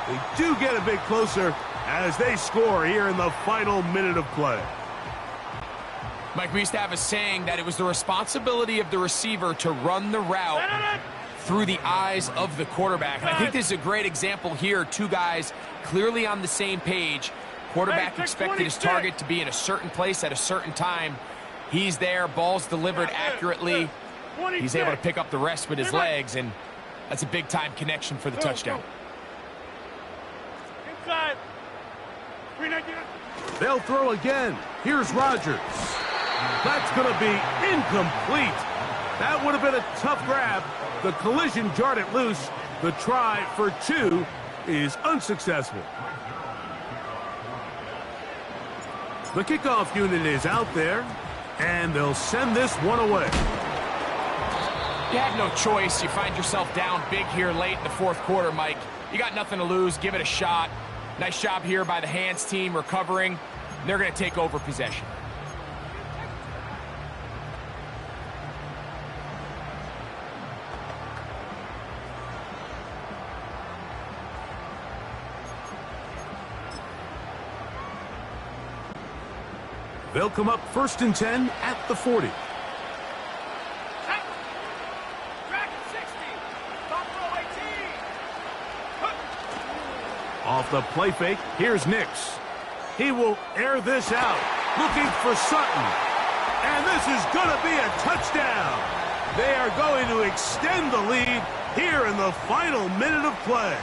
They do get a bit closer as they score here in the final minute of play. Mike, we used to have a saying that it was the responsibility of the receiver to run the route through the eyes of the quarterback. And I think this is a great example here. Two guys clearly on the same page. Quarterback expected his target to be in a certain place at a certain time. He's there, ball's delivered accurately. He's able to pick up the rest with his legs, and that's a big-time connection for the touchdown. Inside. They'll throw again. Here's Rodgers. That's going to be incomplete. That would have been a tough grab. The collision jarred it loose. The try for 2 is unsuccessful. The kickoff unit is out there, and they'll send this one away. You have no choice. You find yourself down big here late in the fourth quarter, Mike. You got nothing to lose. Give it a shot. Nice job here by the hands team recovering. They're going to take over possession. They'll come up 1st and 10 at the 40. Off the play fake, here's Nix. He will air this out, looking for Sutton. And this is going to be a touchdown. They are going to extend the lead here in the final minute of play.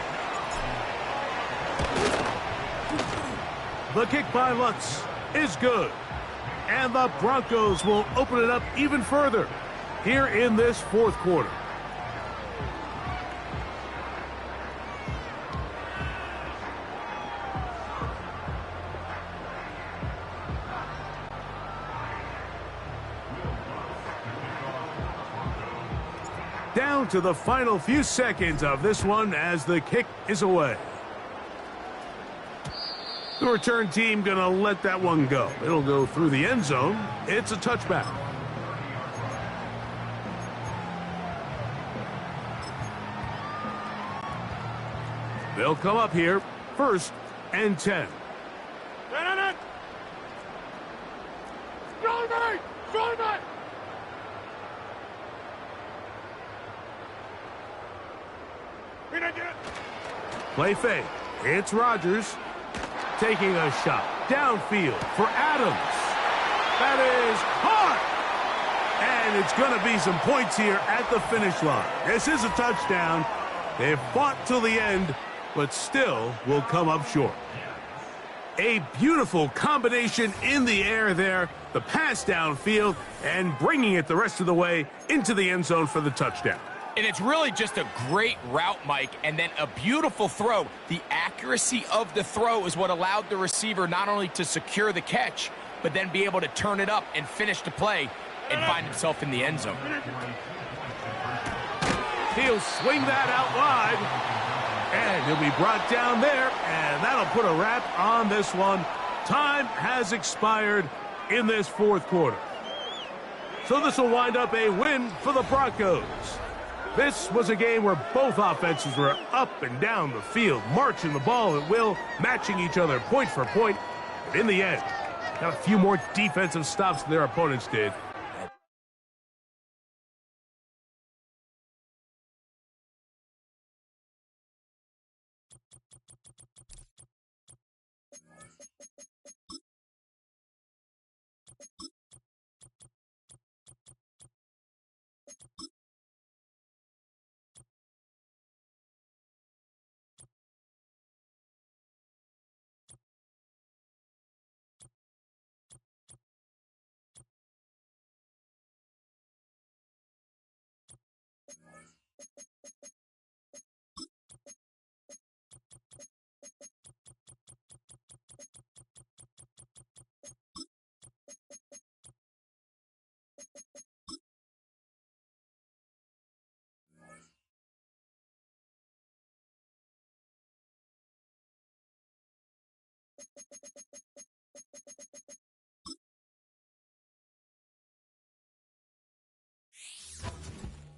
The kick by Lutz is good. And the Broncos will open it up even further here in this fourth quarter. Down to the final few seconds of this one as the kick is away. The return team going to let that one go. It'll go through the end zone. It's a touchback. They'll come up here, 1st and 10. Play fake. It's Rodgers. Taking a shot downfield for Adams. That is hard. And it's going to be some points here at the finish line. This is a touchdown. They've fought till the end, but still will come up short. A beautiful combination in the air there. The pass downfield and bringing it the rest of the way into the end zone for the touchdown. And it's really just a great route, Mike, and then a beautiful throw. The accuracy of the throw is what allowed the receiver not only to secure the catch, but then be able to turn it up and finish the play and find himself in the end zone. He'll swing that out wide, and he'll be brought down there, and that'll put a wrap on this one. Time has expired in this fourth quarter. So this will wind up a win for the Broncos. This was a game where both offenses were up and down the field, marching the ball at will, matching each other point for point. But in the end, got a few more defensive stops than their opponents did.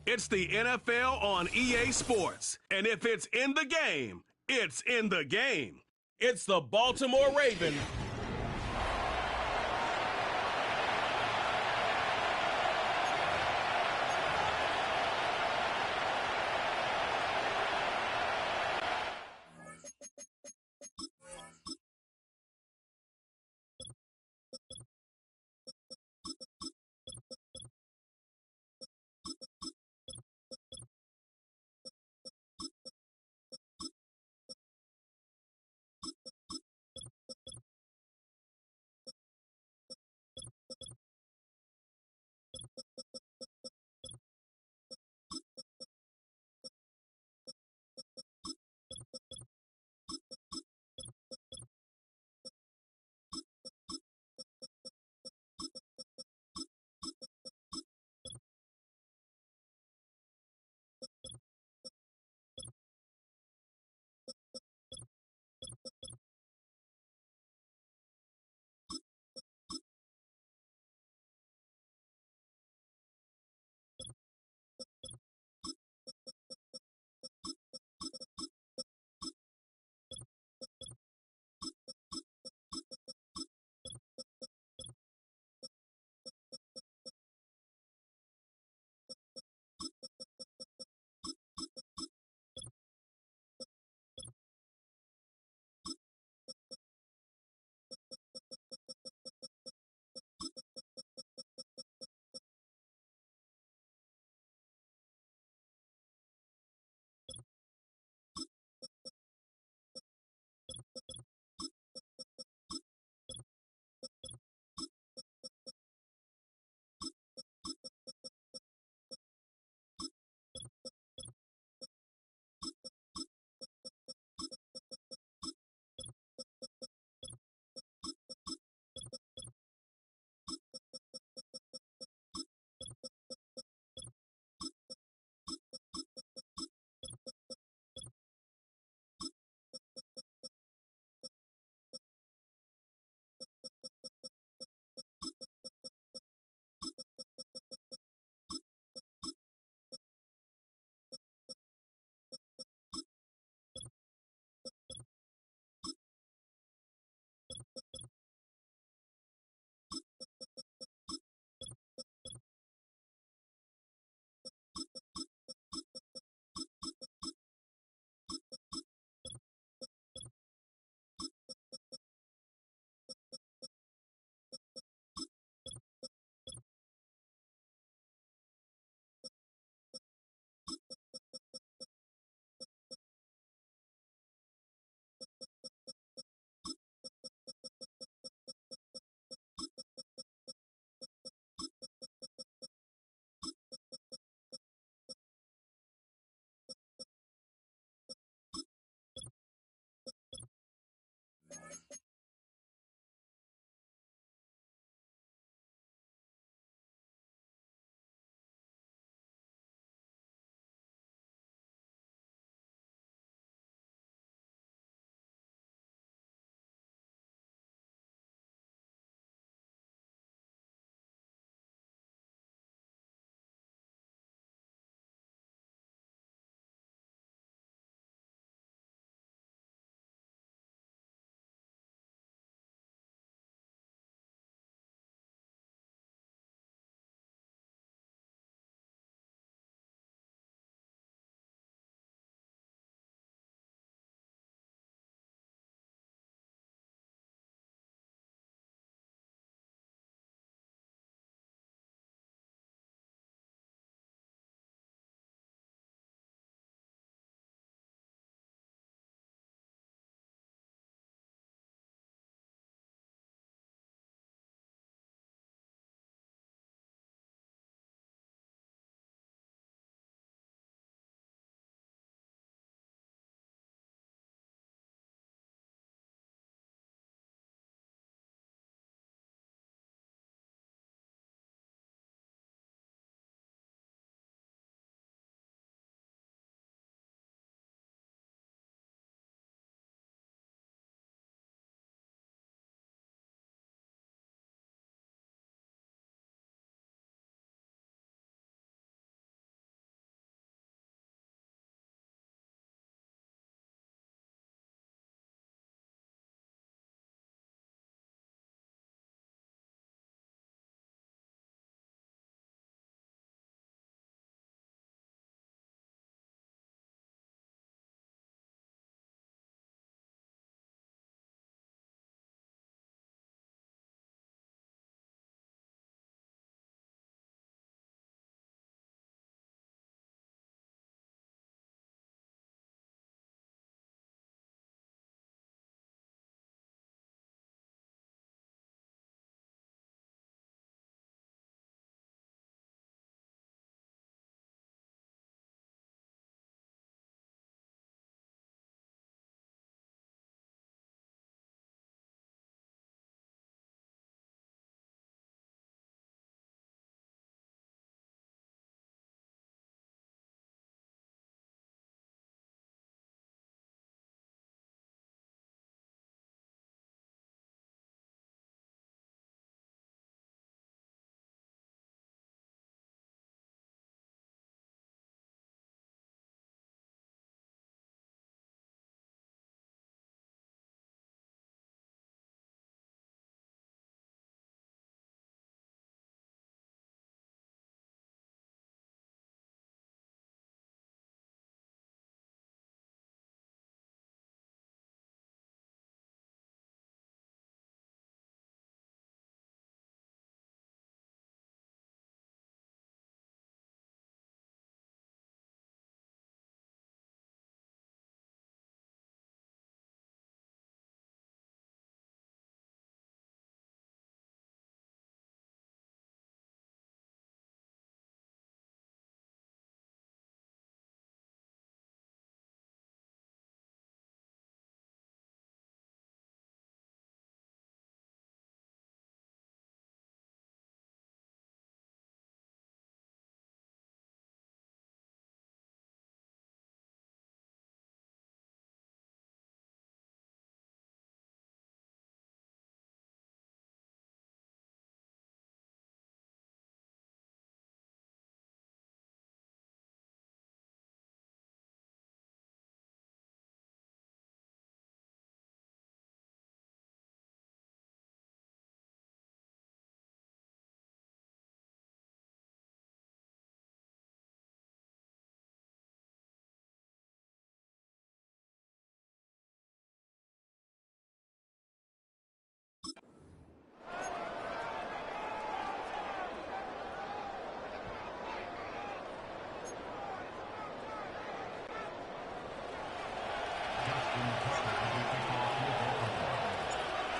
It's the NFL on EA Sports. And if it's in the game, it's in the game. It's the Baltimore Ravens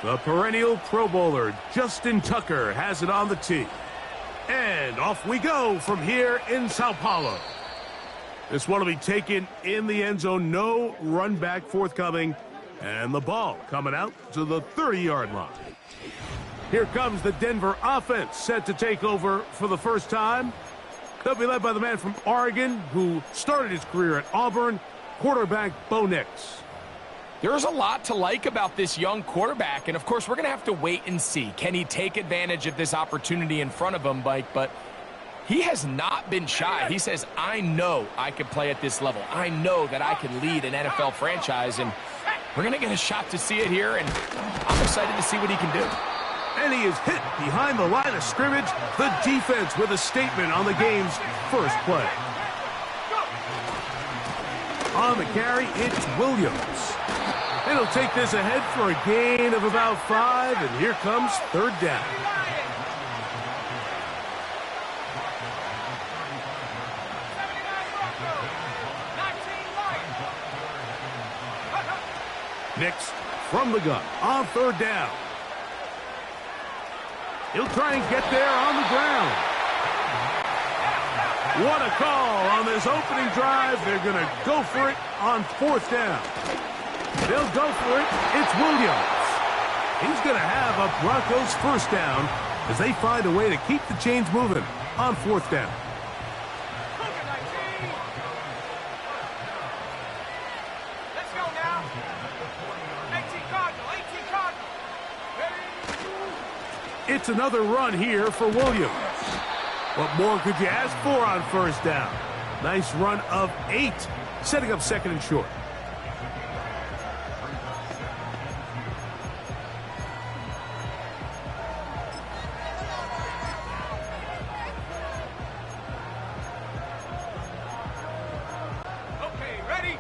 The perennial Pro Bowler, Justin Tucker, has it on the tee. And off we go from here in Sao Paulo. This one will be taken in the end zone. No run back forthcoming. And the ball coming out to the 30-yard line. Here comes the Denver offense, set to take over for the first time. They'll be led by the man from Oregon who started his career at Auburn, quarterback Bo Nix. There's a lot to like about this young quarterback, and of course we're going to have to wait and see. Can he take advantage of this opportunity in front of him, Mike? But he has not been shy. He says, I know I can play at this level. I know that I can lead an NFL franchise, and we're going to get a shot to see it here, and I'm excited to see what he can do. And he is hit behind the line of scrimmage. The defense with a statement on the game's first play. On the carry, it's Williams. And he'll take this ahead for a gain of about 5, and here comes third down. Nix from the gun on third down. He'll try and get there on the ground. What a call on this opening drive. They're going to go for it on fourth down. They'll go for it. It's Williams. He's going to have a Broncos first down as they find a way to keep the chains moving on fourth down. Let's go now. 18 Cardinal, 18 Cardinal. It's another run here for Williams. What more could you ask for on first down? Nice run of 8, setting up second and short. Okay, ready?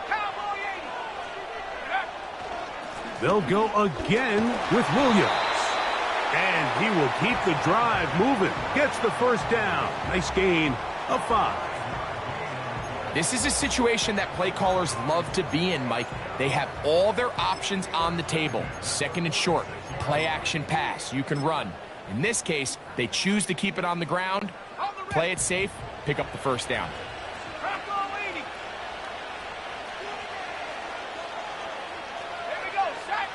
Cowboy 80. They'll go again with Williams. And he will keep the drive moving. Gets the first down. Nice gain of 5. This is a situation that play callers love to be in, Mike. They have all their options on the table. Second and short, play action pass. You can run. In this case, they choose to keep it on the ground, play it safe, pick up the first down. Cowboy 80. Here we go, set.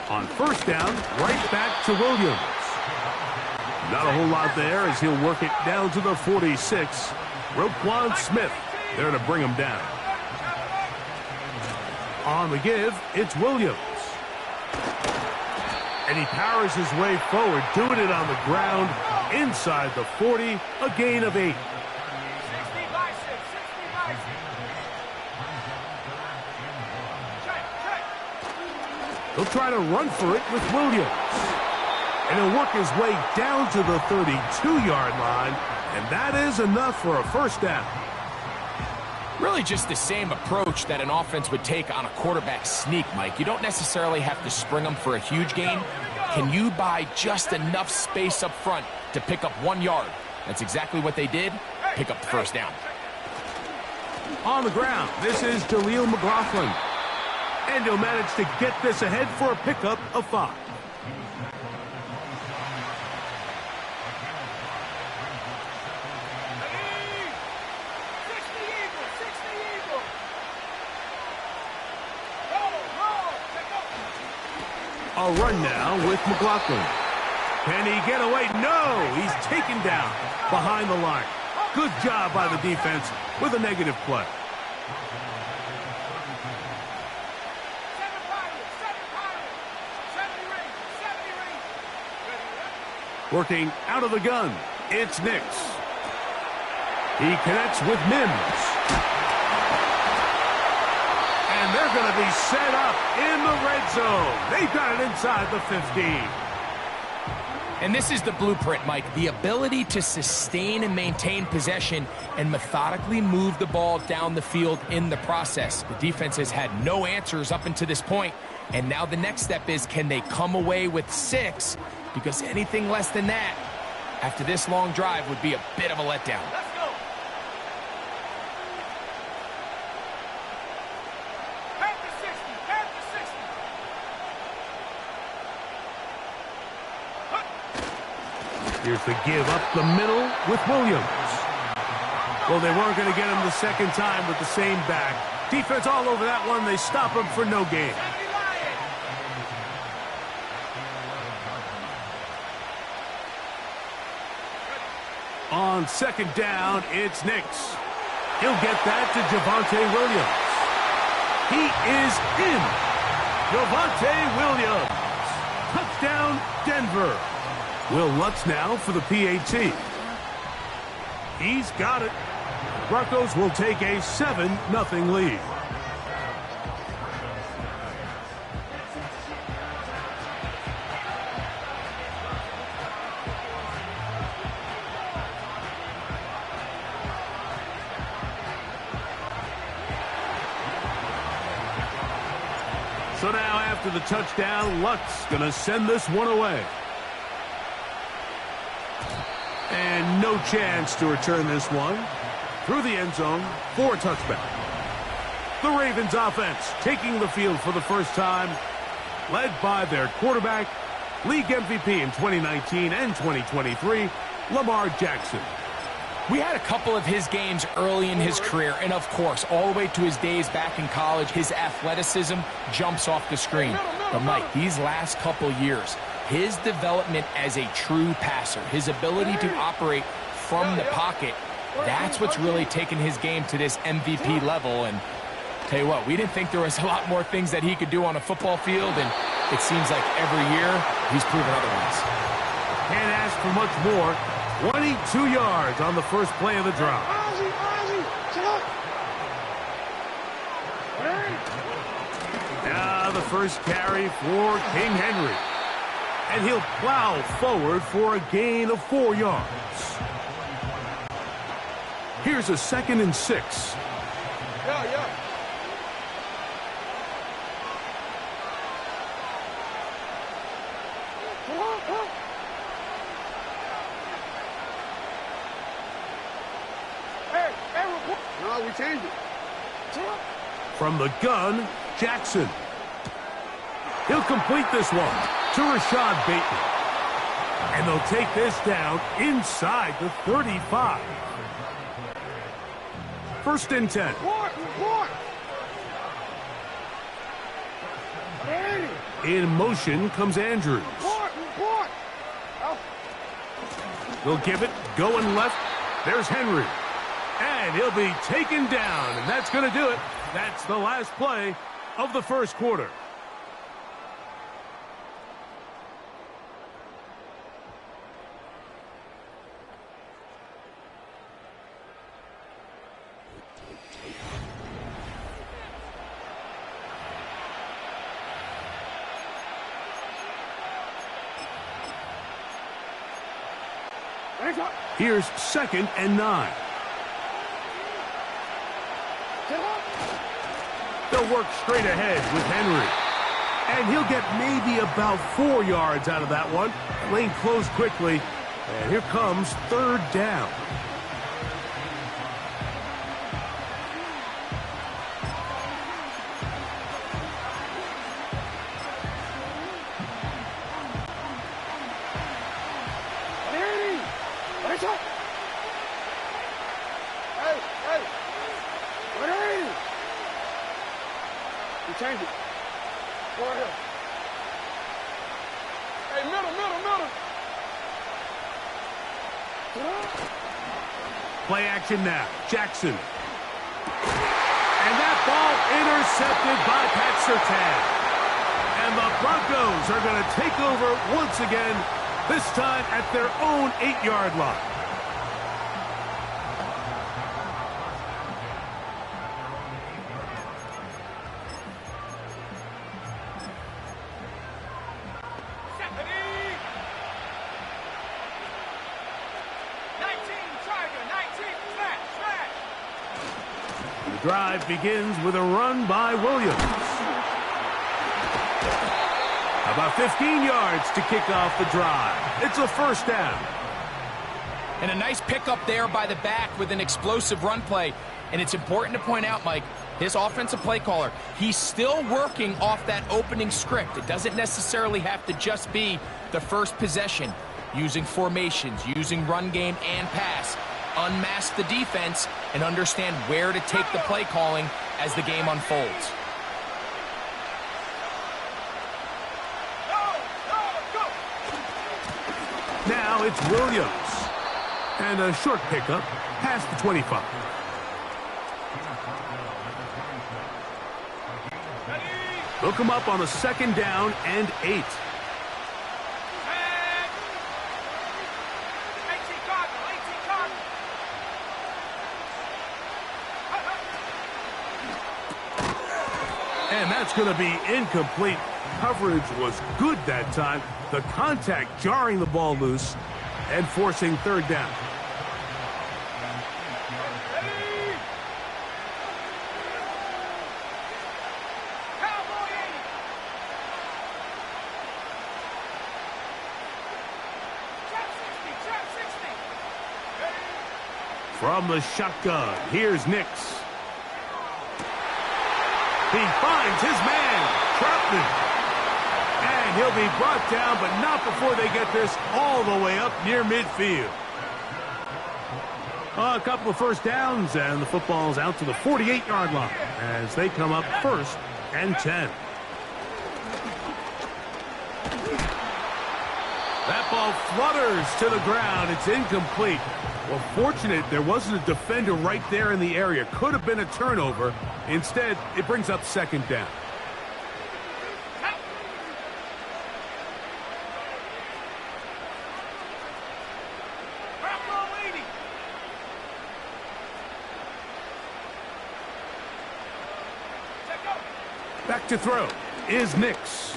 On first down, right back to Williams. Not a whole lot there as he'll work it down to the 46. Roquan Smith there to bring him down. On the give, it's Williams. And he powers his way forward, doing it on the ground inside the 40, a gain of 8. 60 by 6, 60 by 6. Check. He'll try to run for it with Williams. And he'll work his way down to the 32-yard line. And that is enough for a first down. Really just the same approach that an offense would take on a quarterback sneak, Mike. You don't necessarily have to spring them for a huge gain. Can you buy just enough space up front to pick up 1 yard? That's exactly what they did. Pick up the first down. On the ground, this is Jaleel McLaughlin. And he'll manage to get this ahead for a pickup of 5. A run now with McLaughlin. Can he get away? No, he's taken down behind the line. Good job by the defense with a negative play. Working out of the gun, it's Nix. He connects with Mims. And they're going to be set up in the red zone. They've got it inside the 15. And this is the blueprint, Mike. The ability to sustain and maintain possession and methodically move the ball down the field in the process. The defense has had no answers up until this point. And now the next step is, can they come away with 6? Because anything less than that, after this long drive, would be a bit of a letdown. Let's go. Here's the give up the middle with Williams. Well, they weren't going to get him the second time with the same back. Defense all over that one. They stop him for no gain. On second down, it's Nix. He'll get that to Javonte Williams. He is in. Javonte Williams. Touchdown, Denver. Will Lutz now for the PAT. He's got it. Broncos will take a 7-0 lead. So now after the touchdown, Lutz going to send this one away. And no chance to return this one through the end zone for a touchback. The Ravens offense taking the field for the first time, led by their quarterback, league MVP in 2019 and 2023, Lamar Jackson. We had a couple of his games early in his career, and of course, all the way to his days back in college, his athleticism jumps off the screen. But Mike, these last couple years, his development as a true passer, his ability to operate from the pocket, that's what's really taken his game to this MVP level. And tell you what, we didn't think there was a lot more things that he could do on a football field, and it seems like every year he's proven otherwise. Can't ask for much more. 22 yards on the first play of the drive. Now the first carry for King Henry. And he'll plow forward for a gain of 4 yards. Here's a 2nd and 6. No, we changed it. From the gun, Jackson. He'll complete this one to Rashad Bateman. And they'll take this down inside the 35. 1st and 10. In motion comes Andrews. They'll give it, going left. There's Henry. And he'll be taken down, and that's going to do it. That's the last play of the first quarter. Here's 2nd and 9. They'll work straight ahead with Henry. And he'll get maybe about 4 yards out of that one. Lane closed quickly. And here comes 3rd down. Change it. Go ahead. Hey, middle. Play action now. Jackson. And that ball intercepted by Pat Surtain. And the Broncos are going to take over once again, this time at their own 8-yard line. Drive begins with a run by Williams. About 15 yards to kick off the drive. It's a 1st down. And a nice pickup there by the back with an explosive run play. And it's important to point out, Mike, his offensive play caller, he's still working off that opening script. It doesn't necessarily have to just be the first possession. using formations, using run game and pass. Unmask the defense and understand where to take the play calling as the game unfolds. Now it's Williams. And a short pickup past the 25. They'll come up on a 2nd down and 8. And that's going to be incomplete. Coverage was good that time. The contact jarring the ball loose and forcing 3rd down. From the shotgun, here's Nix. He finds his man, Troutman. And he'll be brought down, but not before they get this all the way up near midfield. A couple of 1st downs, and the football's out to the 48-yard line as they come up 1st and 10. That ball flutters to the ground. It's incomplete. Well, fortunate there wasn't a defender right there in the area. Could have been a turnover. Instead, it brings up 2nd down. Back to throw is Nix.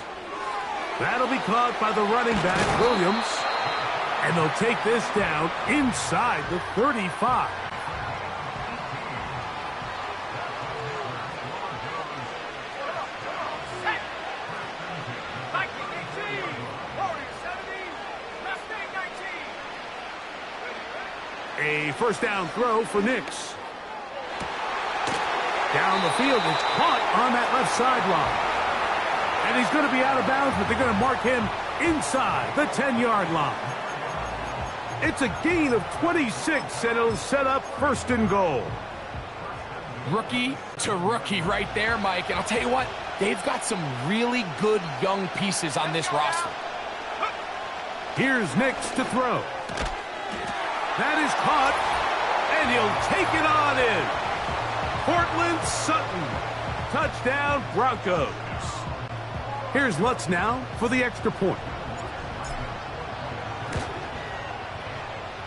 That'll be caught by the running back, Williams. And they'll take this down inside the 35. A 1st down throw for Nix. Down the field, it's caught on that left sideline. And he's going to be out of bounds, but they're going to mark him inside the 10-yard line. It's a gain of 26, and it'll set up 1st and goal. Rookie to rookie right there, Mike. And I'll tell you what, they've got some really good young pieces on this roster. Here's Nix to throw. That is caught, and he'll take it on in. Portland Sutton. Touchdown, Broncos. Here's Lutz now for the extra point.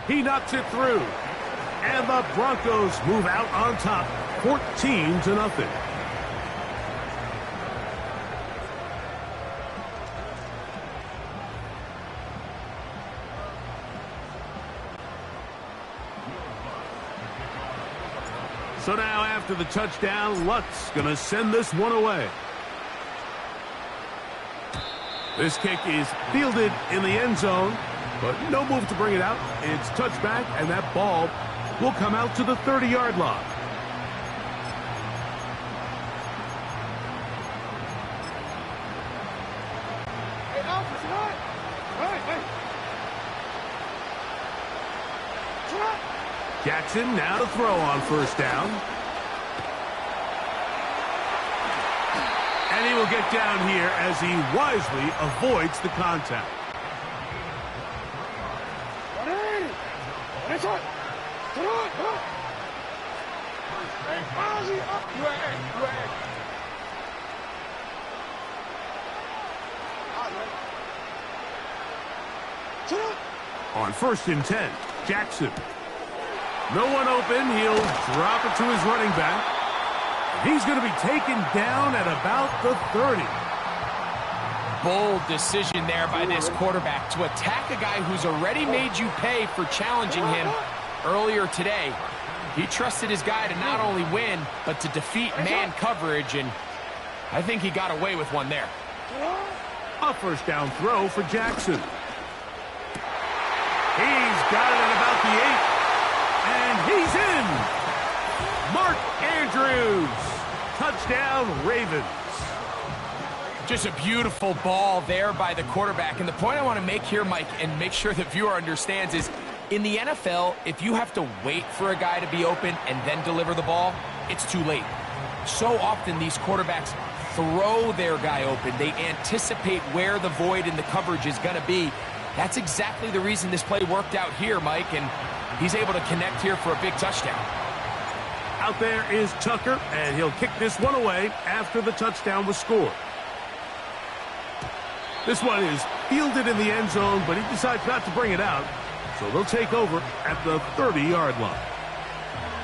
He knocks it through. And the Broncos move out on top, 14-0. So now after the touchdown, Lutz going to send this one away. This kick is fielded in the end zone, but no move to bring it out. It's touchback, and that ball will come out to the 30-yard line. Jackson now to throw on 1st down. And he will get down here as he wisely avoids the contact. On 1st and 10, Jackson. No one open. He'll drop it to his running back. He's going to be taken down at about the 30. Bold decision there by this quarterback to attack a guy who's already made you pay for challenging him earlier today. He trusted his guy to not only win, but to defeat man coverage, and I think he got away with one there. A 1st down throw for Jackson. He's got it at about the 8. And he's in. Mark Andrews. Touchdown, Ravens. Just a beautiful ball there by the quarterback. And the point I want to make here, Mike, and make sure the viewer understands is, in the NFL, if you have to wait for a guy to be open and then deliver the ball, it's too late. So often these quarterbacks throw their guy open. They anticipate where the void in the coverage is going to be. That's exactly the reason this play worked out here, Mike, and he's able to connect here for a big touchdown. Out there is Tucker, and he'll kick this one away after the touchdown was scored. This one is fielded in the end zone, but he decides not to bring it out, so they'll take over at the 30-yard line.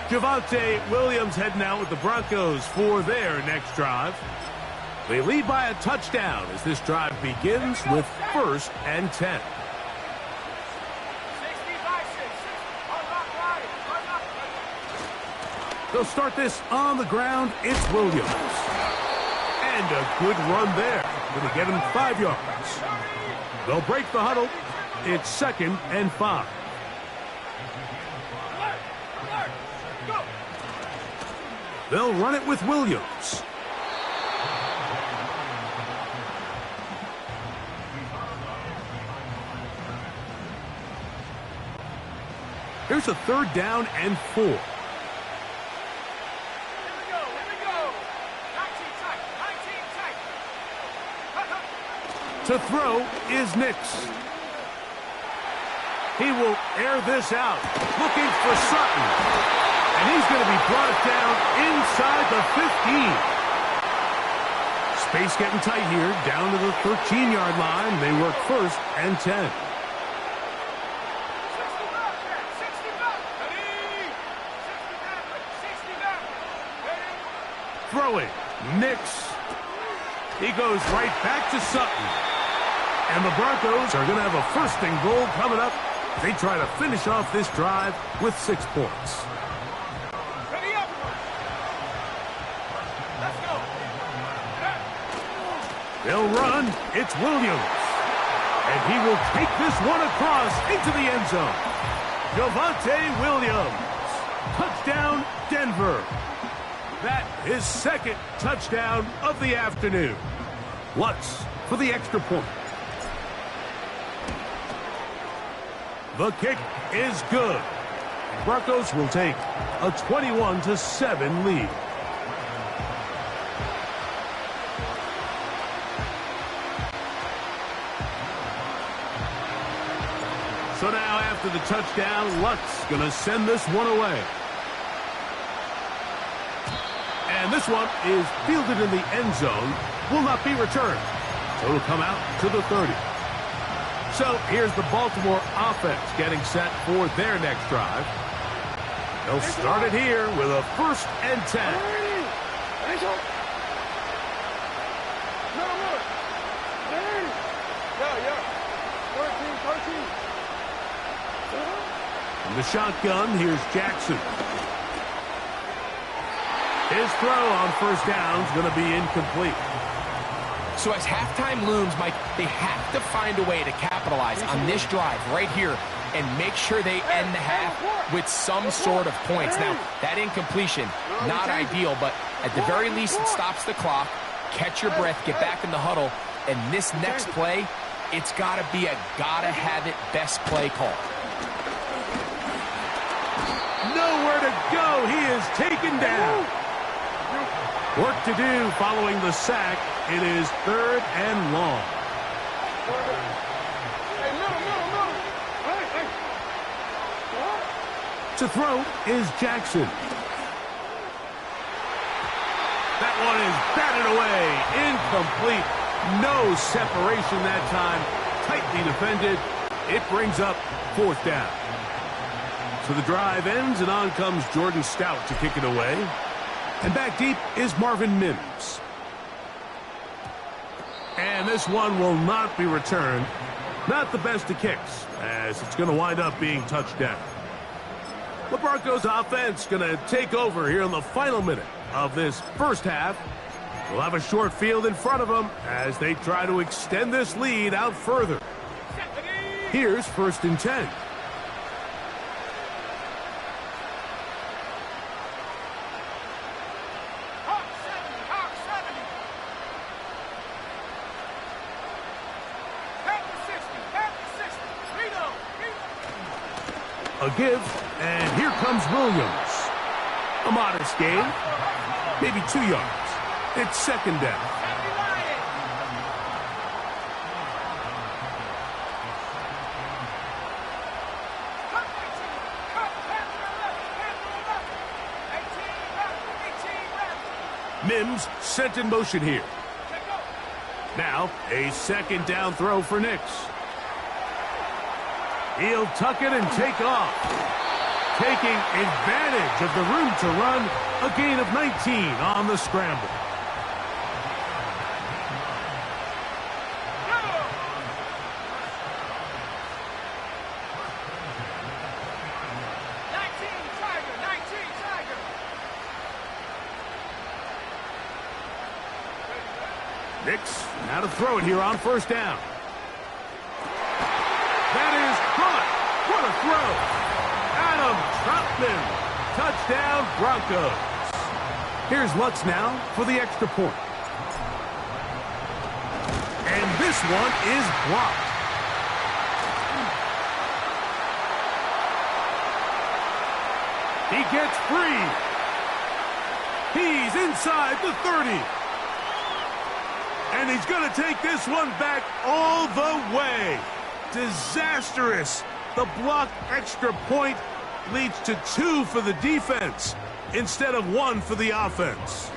Javonte Williams heading out with the Broncos for their next drive. They lead by a touchdown as this drive begins with 1st and 10. They'll start this on the ground. It's Williams. And a good run there. Going to get him 5 yards. They'll break the huddle. It's 2nd and 5. They'll run it with Williams. Here's a 3rd down and 4. Here we go. 19 tight. To throw is Nix. He will air this out, looking for Sutton. And he's going to be brought down inside the 15. Space getting tight here, down to the 13-yard line. They work 1st and 10. Throwing, Nix. He goes right back to Sutton. And the Broncos are going to have a 1st and goal coming up. They try to finish off this drive with 6 points. They'll run. It's Williams. And he will take this one across into the end zone. Javonte Williams. Touchdown, Denver. That is 2nd touchdown of the afternoon. Lutz for the extra point. The kick is good. Broncos will take a 21-7 lead. So now after the touchdown, Lutz going to send this one away. And this one is fielded in the end zone, will not be returned. So it'll come out to the 30. So here's the Baltimore offense getting set for their next drive. They'll start it here with a 1st and 10. From the shotgun, here's Jackson. His throw on 1st down is going to be incomplete. So as halftime looms, Mike, they have to find a way to capitalize on this drive right here and make sure they end the half with some sort of points. Now, that incompletion, not ideal, but at the very least, it stops the clock. Catch your breath, get back in the huddle, and this next play, it's got to be a gotta-have-it best play call. Nowhere to go. He is taken down. Work to do following the sack. It is 3rd and long. To throw is Jackson. That one is batted away. Incomplete. No separation that time. Tightly defended. It brings up 4th down. So the drive ends, and on comes Jordan Stout to kick it away. And back deep is Marvin Mims. And this one will not be returned. Not the best of kicks, as it's going to wind up being touchdown. The Broncos offense going to take over here in the final minute of this 1st half. We'll have a short field in front of them as they try to extend this lead out further. Here's 1st and 10. A give, and here comes Williams. A modest gain, maybe 2 yards. It's second down. Mims sent in motion here. Now, a second down throw for Nix. He'll tuck it and take off. Taking advantage of the room to run, a gain of 19 on the scramble. Nix, now to throw it here on first down. That is caught. What a throw. Adam Troutman. Touchdown, Broncos. Here's Lutz now for the extra point. And this one is blocked. He gets free. He's inside the 30. And he's going to take this one back all the way. Disastrous. The blocked extra point leads to 2 for the defense instead of 1 for the offense.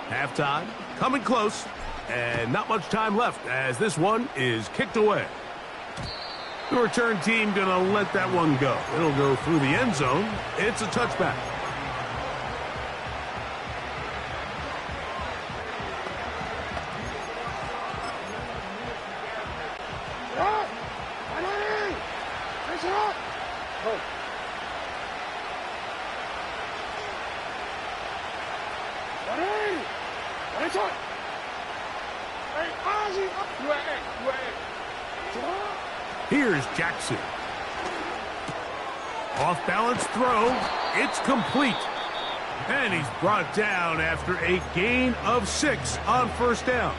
Halftime coming close, and not much time left as this one is kicked away. The return team going to let that one go. It'll go through the end zone. It's a touchback. Here's Jackson. Off-balance throw. It's complete. And he's brought down after a gain of 6 on first down.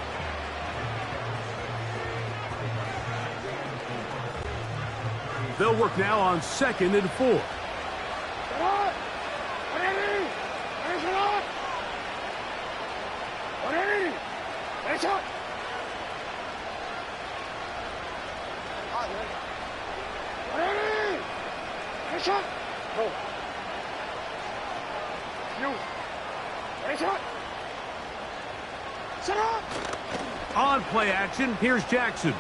They'll work now on 2nd and 4. On play action, here's Jackson.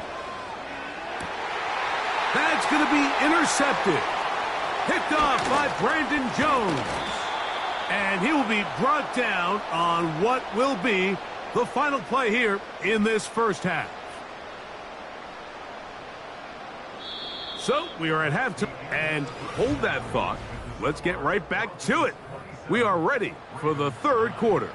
That's going to be intercepted. Picked off by Brandon Jones. And he will be brought down on what will be the final play here in this first half. So we are at halftime. And hold that thought. Let's get right back to it. We are ready for the third quarter.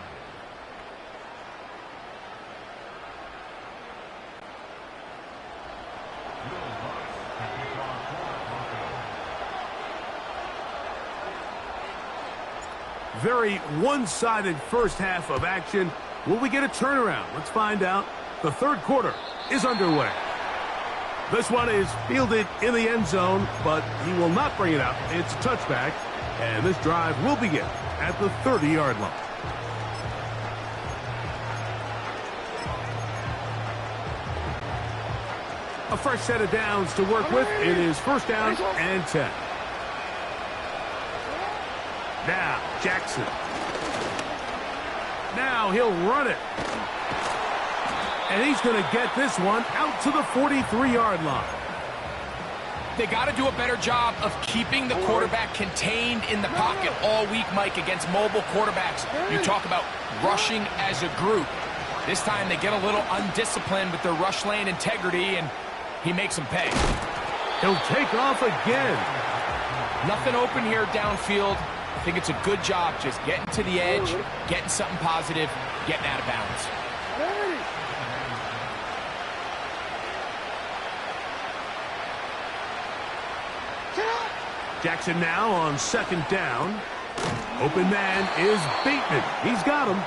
Very one-sided first half of action. Will we get a turnaround? Let's find out. The third quarter is underway. This one is fielded in the end zone, but he will not bring it out. It's a touchback, and this drive will begin at the 30-yard line. A fresh set of downs to work with. It is first down and 10. Now, Jackson. Now he'll run it. And he's going to get this one out to the 43-yard line. They got to do a better job of keeping the quarterback contained in the pocket all week, Mike, against mobile quarterbacks. You talk about rushing as a group. This time they get a little undisciplined with their rush lane integrity, and he makes them pay. He'll take off again. Nothing open here downfield. I think it's a good job just getting to the edge, getting something positive, getting out of bounds. Jackson now on second down. Open man is Bateman. He's got him.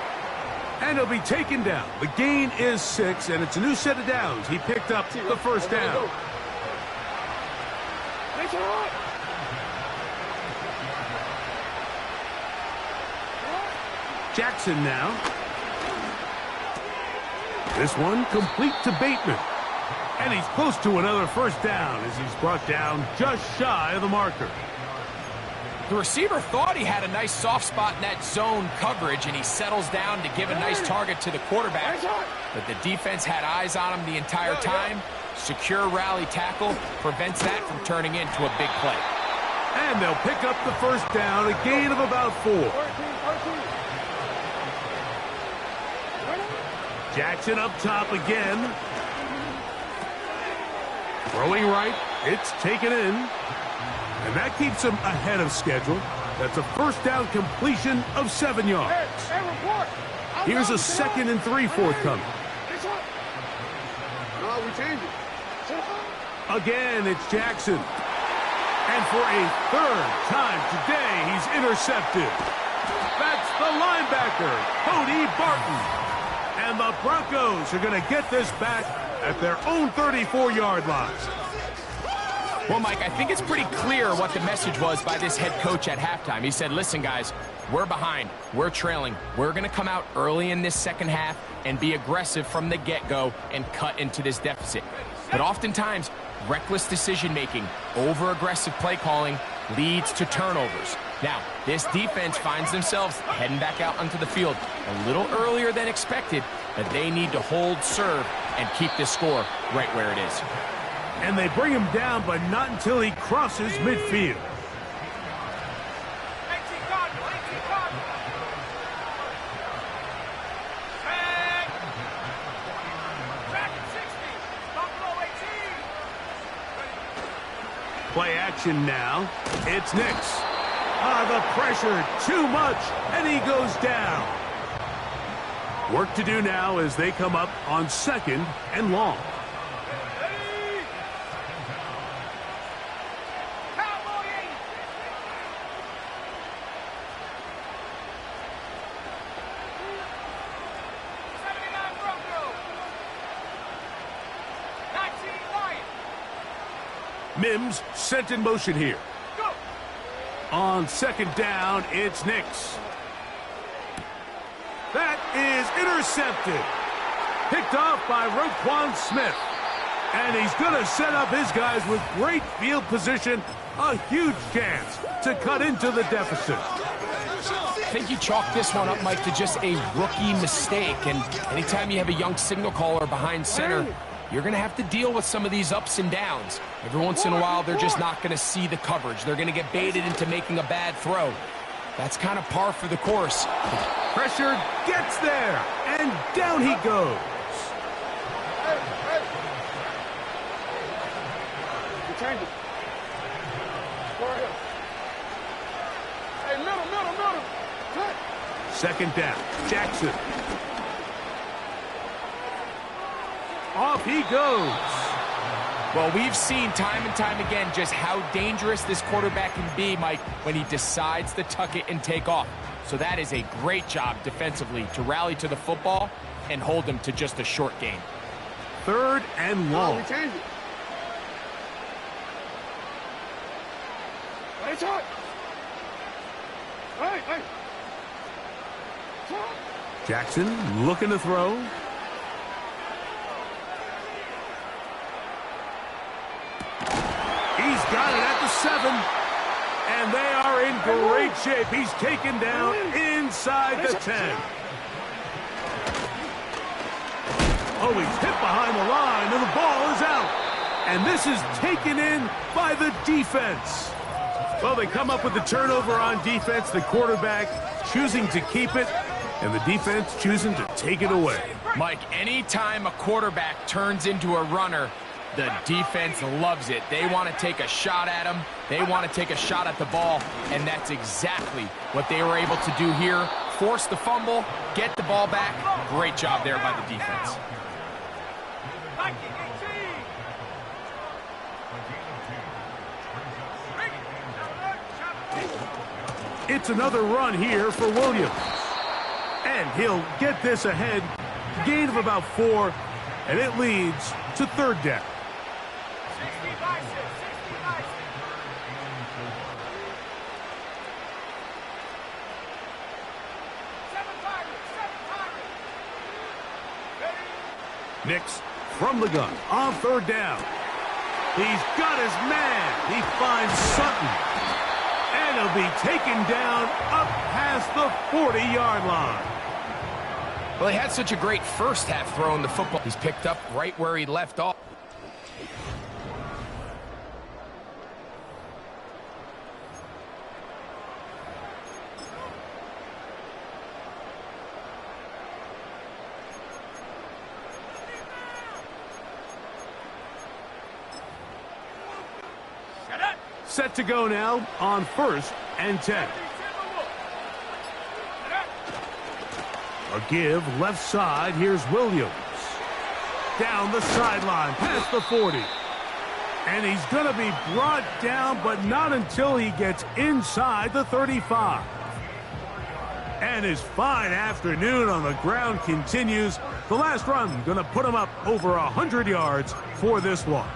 And he'll be taken down. The gain is 6, and it's a new set of downs. He picked up the first down. Jackson now. This one complete to Bateman. And he's close to another first down as he's brought down just shy of the marker. The receiver thought he had a nice soft spot in that zone coverage, and he settles down to give a nice target to the quarterback. But the defense had eyes on him the entire time. Secure rally tackle prevents that from turning into a big play. And they'll pick up the first down, a gain of about 4. Jackson up top again. Throwing right, it's taken in. And that keeps him ahead of schedule. That's a first down completion of 7 yards. Here's a 2nd and 3 forthcoming. Again, it's Jackson. And for a 3rd time today, he's intercepted. That's the linebacker, Cody Barton. And the Broncos are going to get this back at their own 34-yard line. Well, Mike, I think it's pretty clear what the message was by this head coach at halftime. He said, listen, guys, we're behind. We're trailing. We're going to come out early in this second half and be aggressive from the get-go and cut into this deficit. But oftentimes, reckless decision-making, over-aggressive play calling leads to turnovers. Now, this defense finds themselves heading back out onto the field a little earlier than expected, but they need to hold serve and keep this score right where it is. And they bring him down, but not until he crosses midfield. Play action now. It's Nix. The pressure, too much, and he goes down. Work to do now as they come up on 2nd and long. Mims sent in motion here. Go. On 2nd down, it's Nix. That is intercepted. Picked off by Roquan Smith. And he's going to set up his guys with great field position. A huge chance to cut into the deficit. I think you chalk this one up, Mike, to just a rookie mistake. And anytime you have a young signal caller behind center, you're going to have to deal with some of these ups and downs. Every once in a while, they're just not going to see the coverage. They're going to get baited into making a bad throw. That's kind of par for the course. Pressure gets there, and down he goes. Hey, middle. 2nd down, Jackson. Off he goes. Well, we've seen time and time again just how dangerous this quarterback can be, Mike, when he decides to tuck it and take off. So that is a great job defensively to rally to the football and hold him to just a short gain. 3rd and long. Jackson looking to throw. He's got it at the 7. And they are in great shape. He's taken down inside the 10. Oh, he's hit behind the line, and the ball is out. And this is taken in by the defense. Well, they come up with the turnover on defense. The quarterback choosing to keep it, and the defense choosing to take it away. Mike, anytime a quarterback turns into a runner, the defense loves it. They want to take a shot at him. They want to take a shot at the ball, and that's exactly what they were able to do here. Force the fumble, get the ball back. Great job there by the defense. It's another run here for Williams. And he'll get this ahead. Gain of about 4, and it leads to 3rd down. Nix from the gun on third down. He's got his man. He finds Sutton. And he'll be taken down up past the 40-yard line. Well, he had such a great first half throwing the football. He's picked up right where he left off. Set to go now on 1st and 10. A give left side. Here's Williams. Down the sideline past the 40. And he's going to be brought down, but not until he gets inside the 35. And his fine afternoon on the ground continues. The last run going to put him up over 100 yards for this one.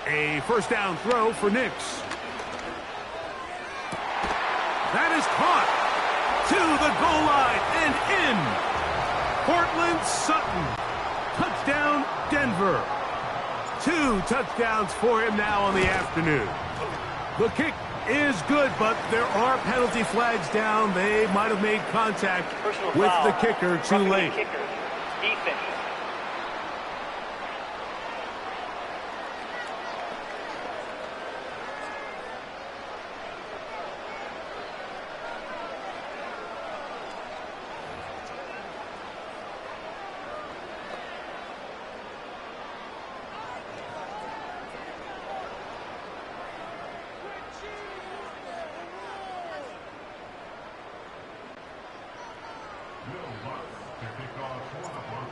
A first down throw for Nix. That is caught to the goal line and in. Cortland Sutton. Touchdown, Denver. 2 touchdowns for him now on the afternoon. The kick is good, but there are penalty flags down. They might have made contact with the kicker too late. Defense.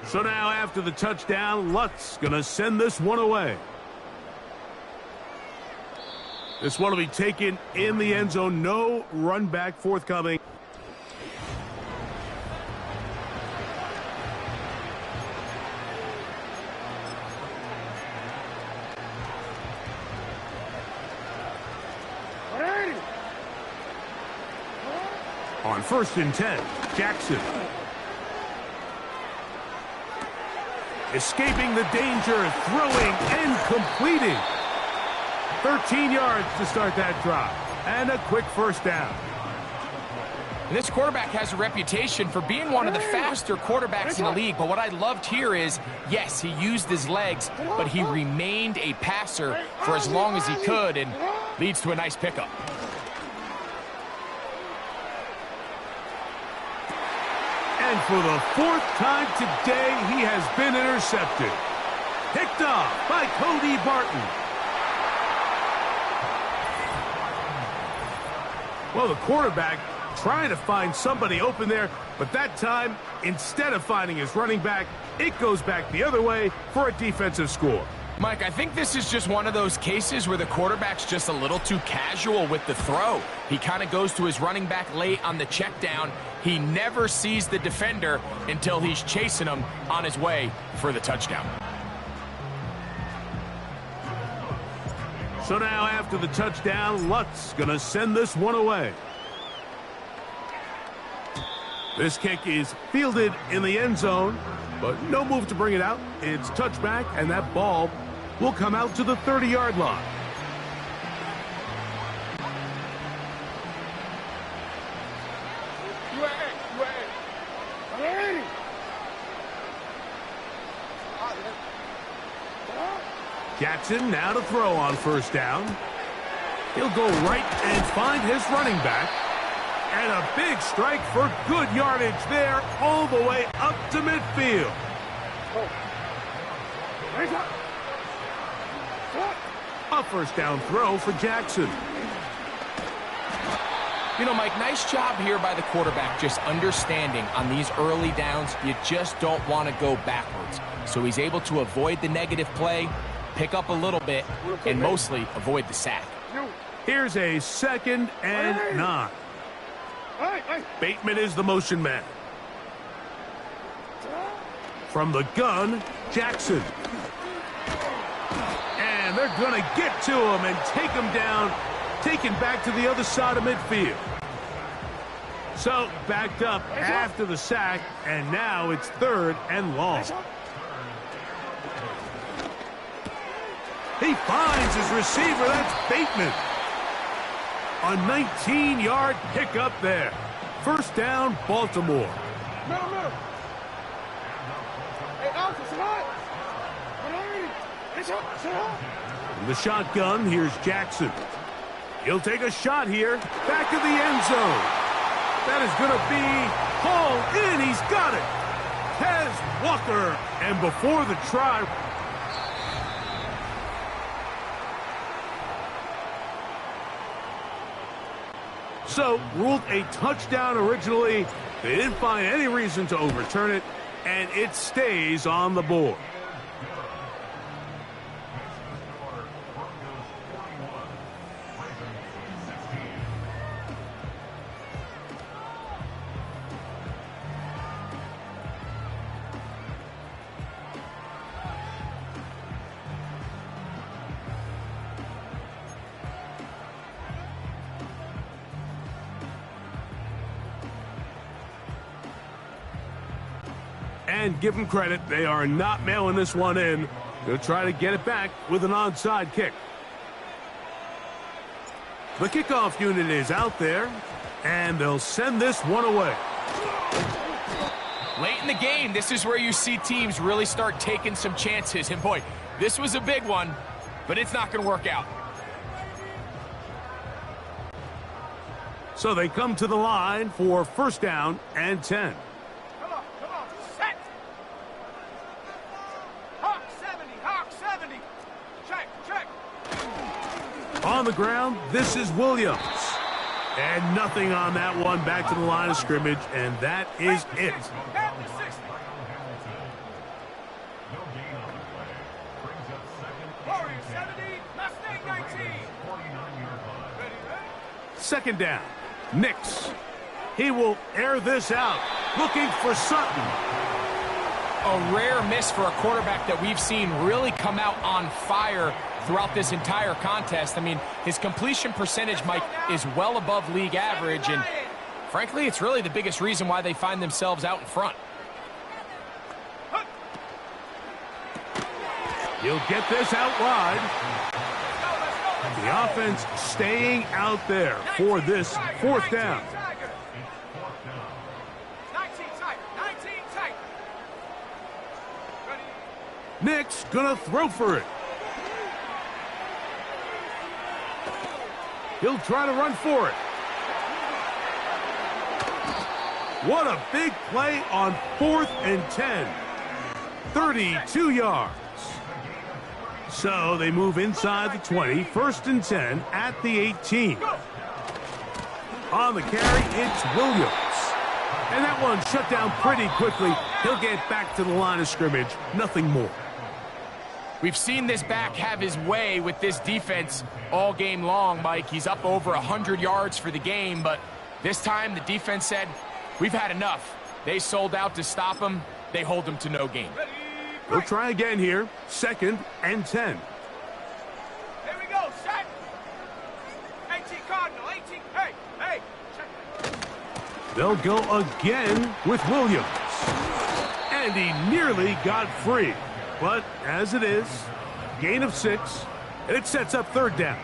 So now after the touchdown, Lutz going to send this one away. This one will be taken in the end zone. No run back forthcoming. On 1st and 10, Jackson. Escaping the danger, throwing and completing. 13 yards to start that drive. And a quick first down. This quarterback has a reputation for being one of the faster quarterbacks in the league. But what I loved here is, yes, he used his legs, but he remained a passer for as long as he could and leads to a nice pickup. And for the 4th time today, he has been intercepted. Picked off by Cody Barton. Well, the quarterback trying to find somebody open there, but that time, instead of finding his running back, it goes back the other way for a defensive score. Mike, I think this is just one of those cases where the quarterback's just a little too casual with the throw. He kind of goes to his running back late on the check down. He never sees the defender until he's chasing him on his way for the touchdown. So now after the touchdown, Lutz going to send this one away. This kick is fielded in the end zone, but no move to bring it out. It's touchback, and that ball will come out to the 30-yard line. Jackson now to throw on 1st down. He'll go right and find his running back. And a big strike for good yardage there all the way up to midfield. A 1st down throw for Jackson. You know, Mike, nice job here by the quarterback, just understanding on these early downs, you just don't want to go backwards. So he's able to avoid the negative play, pick up a little bit, and mostly avoid the sack. Here's a 2nd and 9. Bateman is the motion man. From the gun, Jackson. And they're going to get to him and take him down, taken back to the other side of midfield. So backed up after the sack, and now it's 3rd and long. He finds his receiver. That's Bateman. A 19-yard pickup there. 1st down, Baltimore. From the shotgun, here's Jackson. He'll take a shot here. Back of the end zone. That is going to be hauled in. He's got it. Tez Walker. And before the try, so ruled a touchdown originally. They didn't find any reason to overturn it, and it stays on the board. And give them credit, they are not mailing this one in. They'll try to get it back with an onside kick. The kickoff unit is out there, and they'll send this one away. Late in the game, this is where you see teams really start taking some chances. And boy, this was a big one, but it's not going to work out. So they come to the line for 1st down and 10. On the ground, this is Williams. And nothing on that one. Back to the line of scrimmage, and that is it. Second down. Nix. He will air this out. Looking for Sutton. A rare miss for a quarterback that we've seen really come out on fire throughout this entire contest. I mean, his completion percentage, Mike, is well above league average, and frankly, it's really the biggest reason why they find themselves out in front. He'll get this out wide. The offense staying out there for this 4th down. Nix gonna throw for it. He'll try to run for it. What a big play on 4th and 10. 32 yards. So they move inside the 20. 1st and 10 at the 18. On the carry, it's Williams. And that one shut down pretty quickly. He'll get back to the line of scrimmage. Nothing more. We've seen this back have his way with this defense all game long, Mike. He's up over 100 yards for the game, but this time the defense said, we've had enough. They sold out to stop him. They hold him to no gain. We'll try again here. 2nd and 10. Here we go, set. 18 Cardinal, 18. Hey, check. They'll go again with Williams. And he nearly got free. But as it is, gain of 6, and it sets up 3rd down.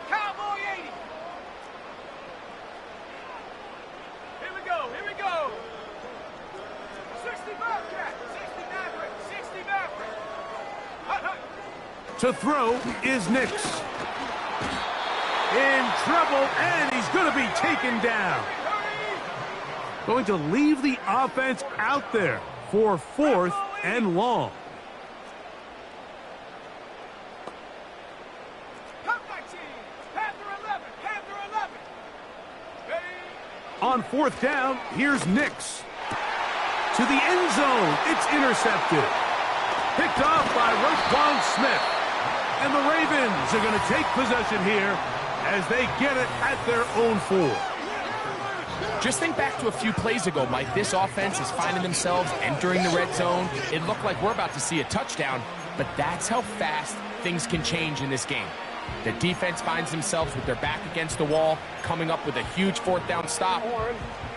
Cowboy 80. Here we go. 60 Bobcat, 60 Maverick, 60 Maverick. To throw is Nix. In trouble, and he's going to be taken down. Going to leave the offense out there for 4th and long. On fourth down, here's Nix. To the end zone, it's intercepted. Picked off by Roquan Smith. And the Ravens are going to take possession here as they get it at their own 4. Just think back to a few plays ago, Mike. This offense is finding themselves entering the red zone. It looked like we're about to see a touchdown, but that's how fast things can change in this game. The defense finds themselves with their back against the wall, coming up with a huge fourth down stop.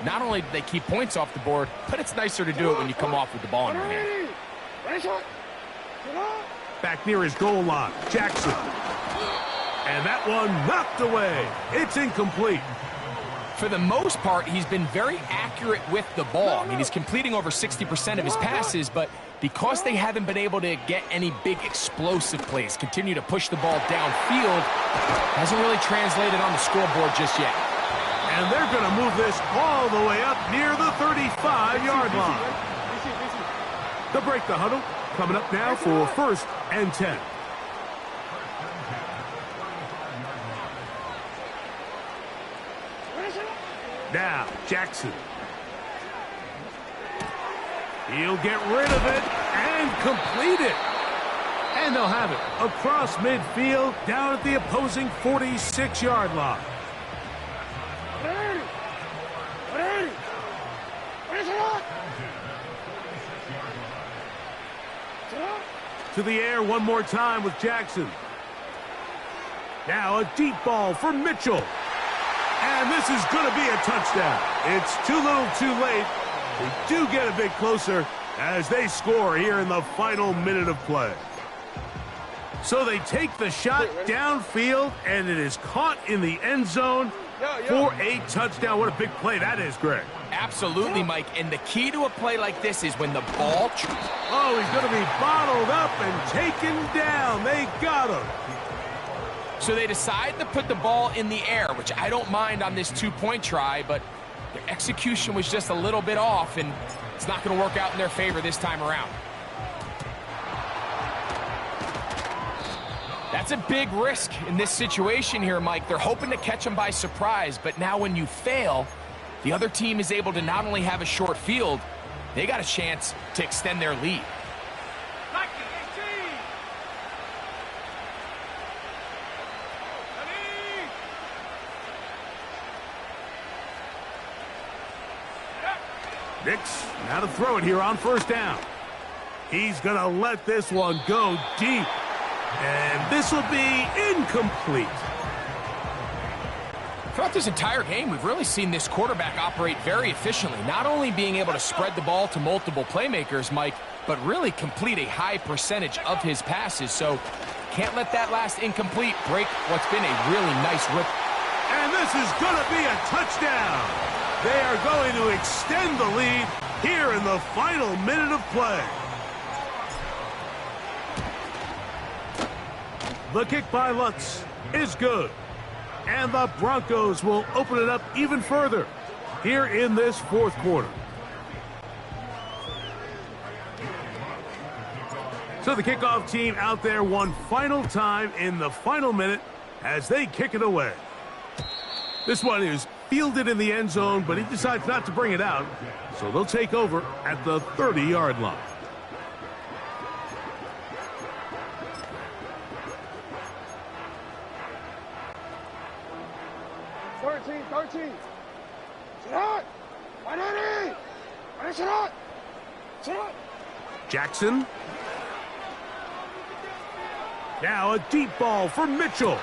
Not only do they keep points off the board, but it's nicer to do it when you come off with the ball in your hand. Back near his goal line, Jackson. And that one knocked away. It's incomplete. For the most part, he's been very accurate with the ball. I mean, he's completing over 60% of his passes, but because they haven't been able to get any big explosive plays, continue to push the ball downfield, hasn't really translated on the scoreboard just yet. And they're going to move this all the way up near the 35-yard line. They'll break the huddle. Coming up now for 1st and 10. Now, Jackson. He'll get rid of it and complete it. And they'll have it across midfield down at the opposing 46-yard line. To the air one more time with Jackson. Now a deep ball for Mitchell. And this is going to be a touchdown. It's too little too late. They do get a bit closer as they score here in the final minute of play. So they take the shot downfield, and it is caught in the end zone for a touchdown. What a big play that is, Greg. Absolutely, Mike. And the key to a play like this is when the ball... Oh, he's going to be bottled up and taken down. They got him. So they decide to put the ball in the air, which I don't mind on this two-point try, but their execution was just a little bit off, and it's not going to work out in their favor this time around. That's a big risk in this situation here, Mike. They're hoping to catch them by surprise, but now when you fail, the other team is able to not only have a short field, they got a chance to extend their lead. Nix, now to throw it here on 1st down. He's going to let this one go deep. And this will be incomplete. Throughout this entire game, we've really seen this quarterback operate very efficiently, not only being able to spread the ball to multiple playmakers, Mike, but really complete a high percentage of his passes. So can't let that last incomplete break what's been a really nice rip. And this is going to be a touchdown. They are going to extend the lead here in the final minute of play. The kick by Lutz is good. And the Broncos will open it up even further here in this 4th quarter. So the kickoff team out there one final time in the final minute as they kick it away. This one is fielded in the end zone, but he decides not to bring it out. So they'll take over at the 30-yard line. Jackson. Now a deep ball for Mitchell.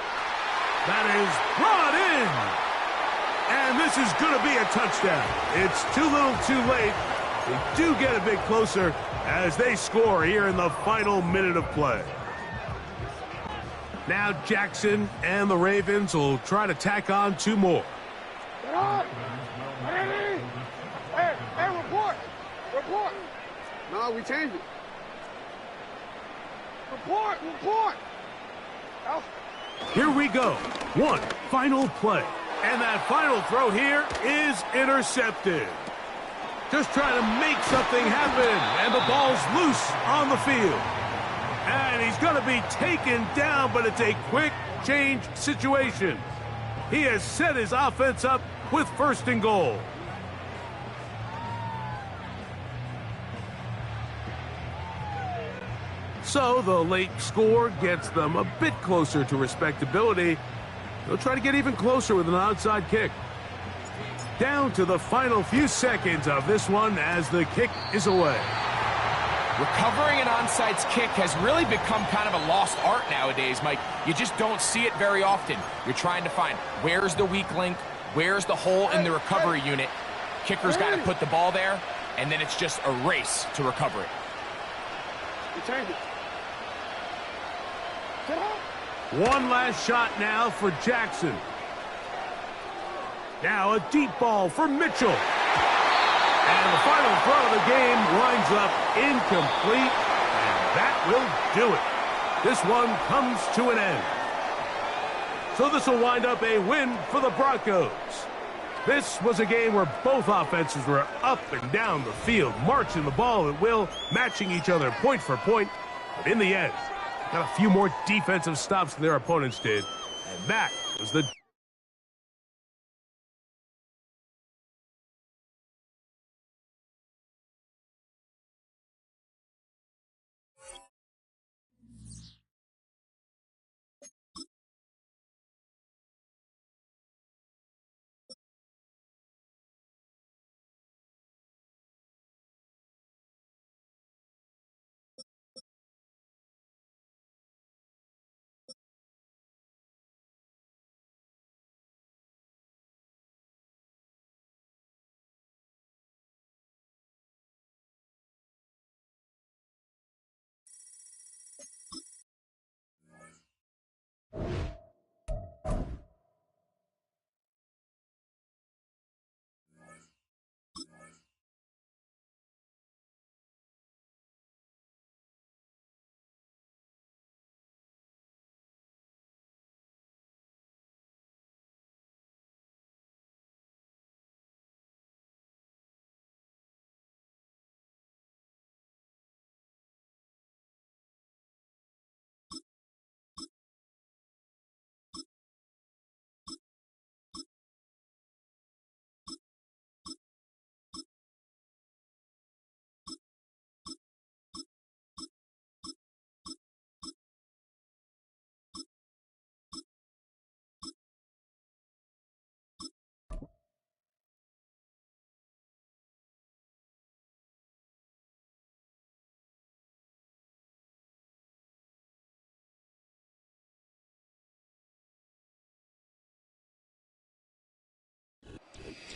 That is brought in. And this is going to be a touchdown. It's too little too late. They do get a bit closer as they score here in the final minute of play. Now Jackson and the Ravens will try to tack on 2 more. Hey, report. No, we changed it. Report. Here we go. One final play. And that final throw here is intercepted. Just trying to make something happen. And the ball's loose on the field. And he's going to be taken down, but it's a quick change situation. He has set his offense up with 1st and goal. So the late score gets them a bit closer to respectability. They'll try to get even closer with an outside kick. Down to the final few seconds of this one as the kick is away. Recovering an onside kick has really become kind of a lost art nowadays, Mike. You just don't see it very often. You're trying to find where's the weak link, where's the hole in the recovery unit. Kicker's got to put the ball there, and then it's just a race to recover it. One last shot now for Jackson. Now a deep ball for Mitchell. And the final throw of the game winds up incomplete, and that will do it. This one comes to an end. So this will wind up a win for the Broncos. This was a game where both offenses were up and down the field, marching the ball at will, matching each other point for point. But in the end, got a few more defensive stops than their opponents did, and that was the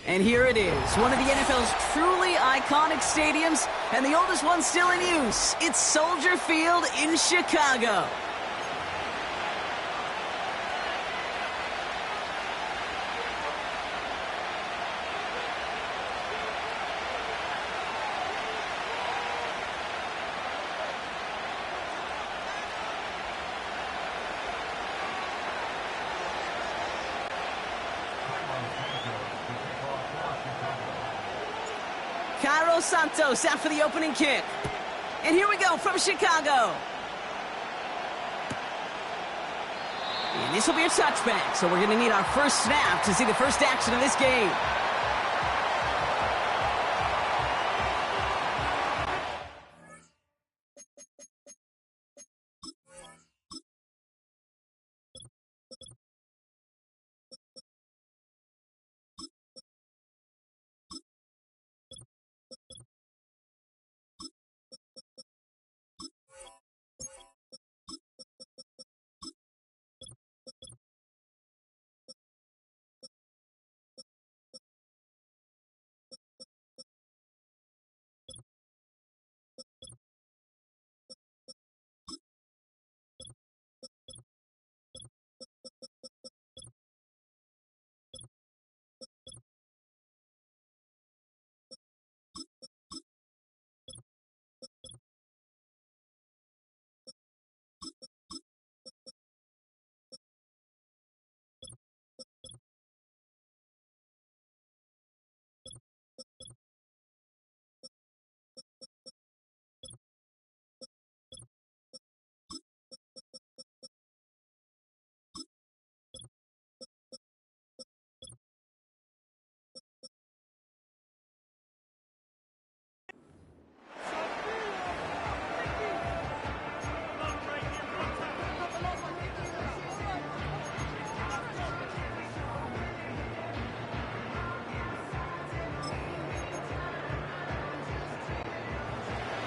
And here it is, one of the NFL's truly iconic stadiums, and the oldest one still in use. It's Soldier Field in Chicago. Cairo Santos out for the opening kick. And here we go from Chicago. And this will be a touchback, so we're going to need our first snap to see the first action of this game.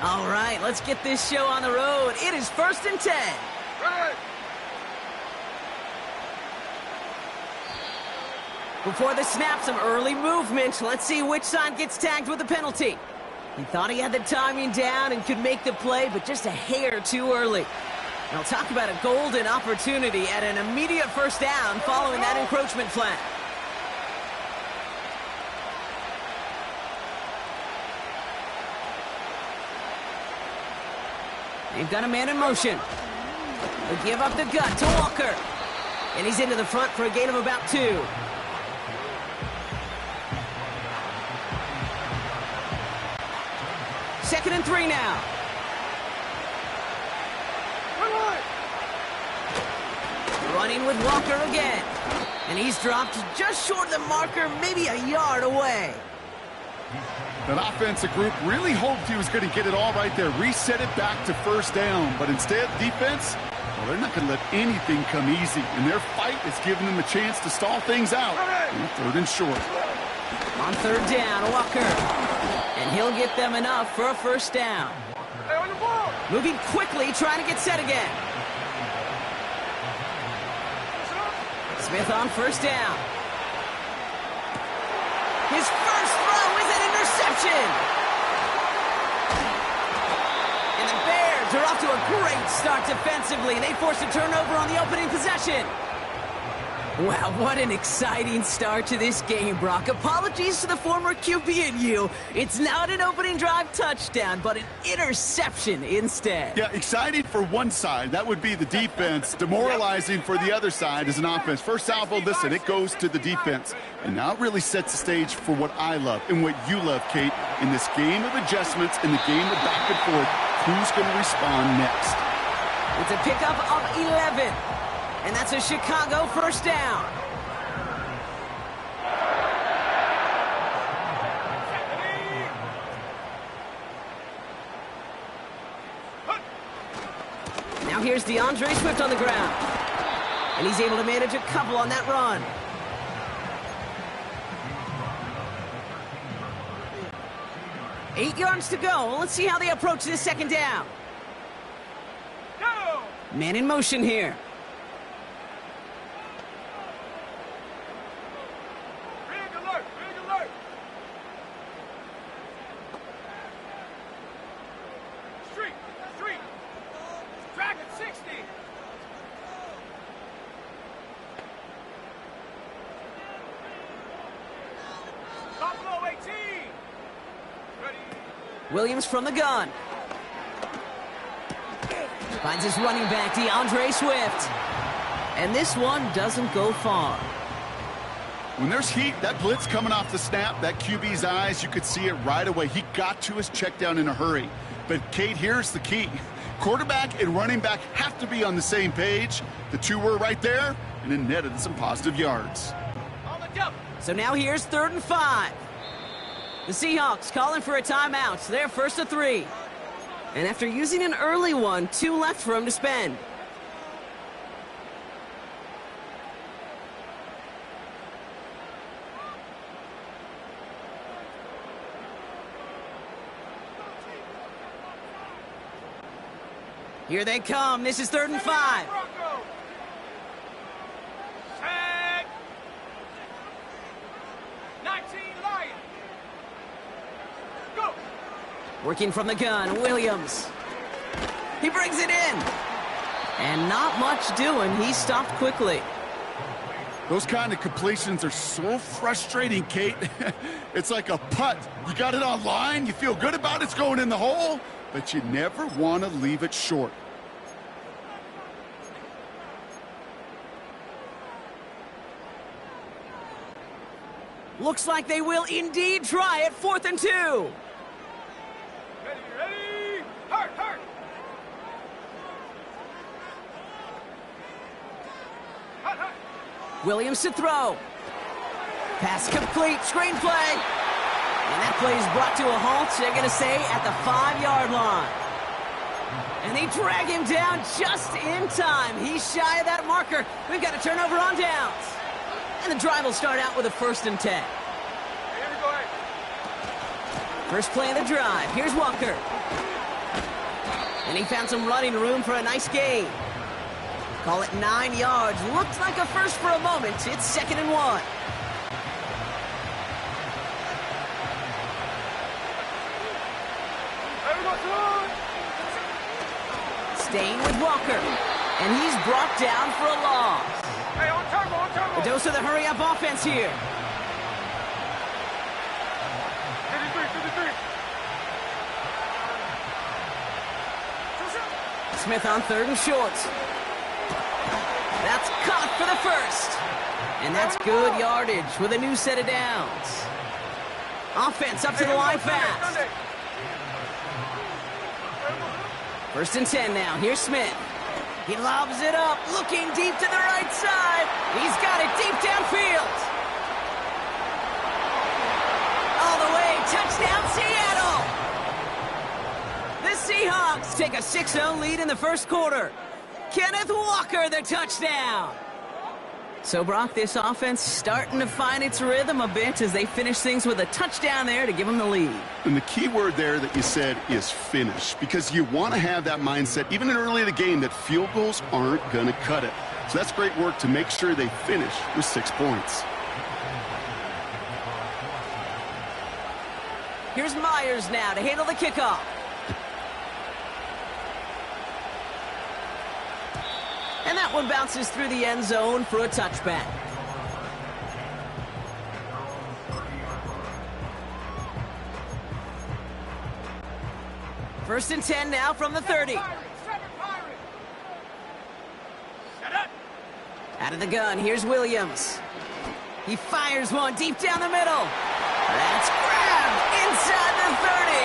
All right, let's get this show on the road. It is 1st and 10. Ready. Before the snap, some early movement. Let's see which side gets tagged with a penalty. He thought he had the timing down and could make the play, but just a hair too early. And I'll talk about a golden opportunity at an immediate first down following that encroachment flag. They've got a man in motion. They give up the gut to Walker. And he's into the front for a gain of about 2. Second and 3 now. Running with Walker again. And he's dropped just short of the marker, maybe a yard away. That offensive group really hoped he was going to get it all right there, reset it back to first down. But instead, defense, well, they're not going to let anything come easy. And their fight is giving them a chance to stall things out. And 3rd and short. On 3rd down, Walker. And he'll get them enough for a first down. Hey, on the ball. Moving quickly, trying to get set again. Smith on first down. His first throw is an interception. And the Bears are off to a great start defensively. They force a turnover on the opening possession. Wow, what an exciting start to this game, Brock. Apologies to the former QB and you. It's not an opening drive touchdown, but an interception instead. Yeah, exciting for one side. That would be the defense. Demoralizing for the other side as an offense. First salvo, listen, it goes to the defense. And now it really sets the stage for what I love and what you love, Kate, in this game of adjustments, in the game of back and forth. Who's going to respond next? It's a pickup of 11. And that's a Chicago first down. Now here's DeAndre Swift on the ground. And he's able to manage a couple on that run. Eight yards to go. Let's see how they approach this second down. Go. Man in motion here. Big alert. Big alert. Street. Street. Track at 60. Buffalo 18. Ready. Williams from the gun. Finds his running back, DeAndre Swift. And this one doesn't go far. When there's heat, that blitz coming off the snap, that QB's eyes, you could see it right away. He got to his check down in a hurry. But, Kate, here's the key. Quarterback and running back have to be on the same page. The two were right there, and it netted some positive yards. On the jump. So now here's 3rd and 5. The Seahawks calling for a timeout. So they're 1st and 3. And after using an early one, 2 left for him to spend. Here they come. This is 3rd and 5. Bronco. Tag. 19 Lions. Go. Working from the gun, Williams. He brings it in. And not much doing. He stopped quickly. Those kind of completions are so frustrating, Kate. It's like a putt. You got it on line, you feel good about it's going in the hole, but you never want to leave it short. Looks like they will indeed try it. 4th and 2. Ready, ready. Hurt, hurt. Hut, hut. Williams to throw. Pass complete. Screen play. And that play is brought to a halt, they're going to say, at the 5-yard line. And they drag him down just in time. He's shy of that marker. We've got a turnover on downs. And the drive will start out with a 1st and 10. Here we go. First play of the drive. Here's Walker. And he found some running room for a nice gain. Call it 9 yards. Looked like a first for a moment. It's 2nd and 1. Staying with Walker. And he's brought down for a loss. Hey, on turbo, on turbo. A dose of the hurry-up offense here. 53. Smith on 3rd and short. That's caught for the first. And that's good yardage with a new set of downs. Offense up to the line fast. 1st and 10 now. Here's Smith. He lobs it up, looking deep to the right side. He's got it deep downfield. All the way, touchdown Seattle. The Seahawks take a 6-0 lead in the first quarter. Kenneth Walker, the touchdown. So, Brock, this offense starting to find its rhythm a bit as they finish things with a touchdown there to give them the lead. And the key word there that you said is finish, because you want to have that mindset, even in early in the game, that field goals aren't going to cut it. So that's great work to make sure they finish with 6 points. Here's Myers now to handle the kickoff. And that one bounces through the end zone for a touchback. First and 10 now from the 30. Out of the gun, here's Williams. He fires one deep down the middle. That's grabbed inside the 30.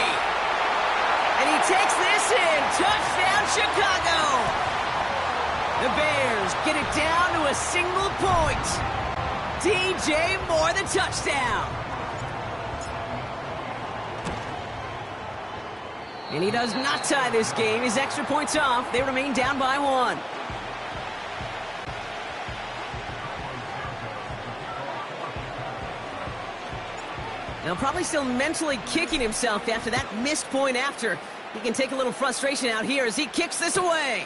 And he takes this in. Touchdown, Chicago. The Bears get it down to a single point. DJ Moore, the touchdown. And he does not tie this game. His extra points off. They remain down by 1. Now, probably still mentally kicking himself after that missed point after. He can take a little frustration out here as he kicks this away.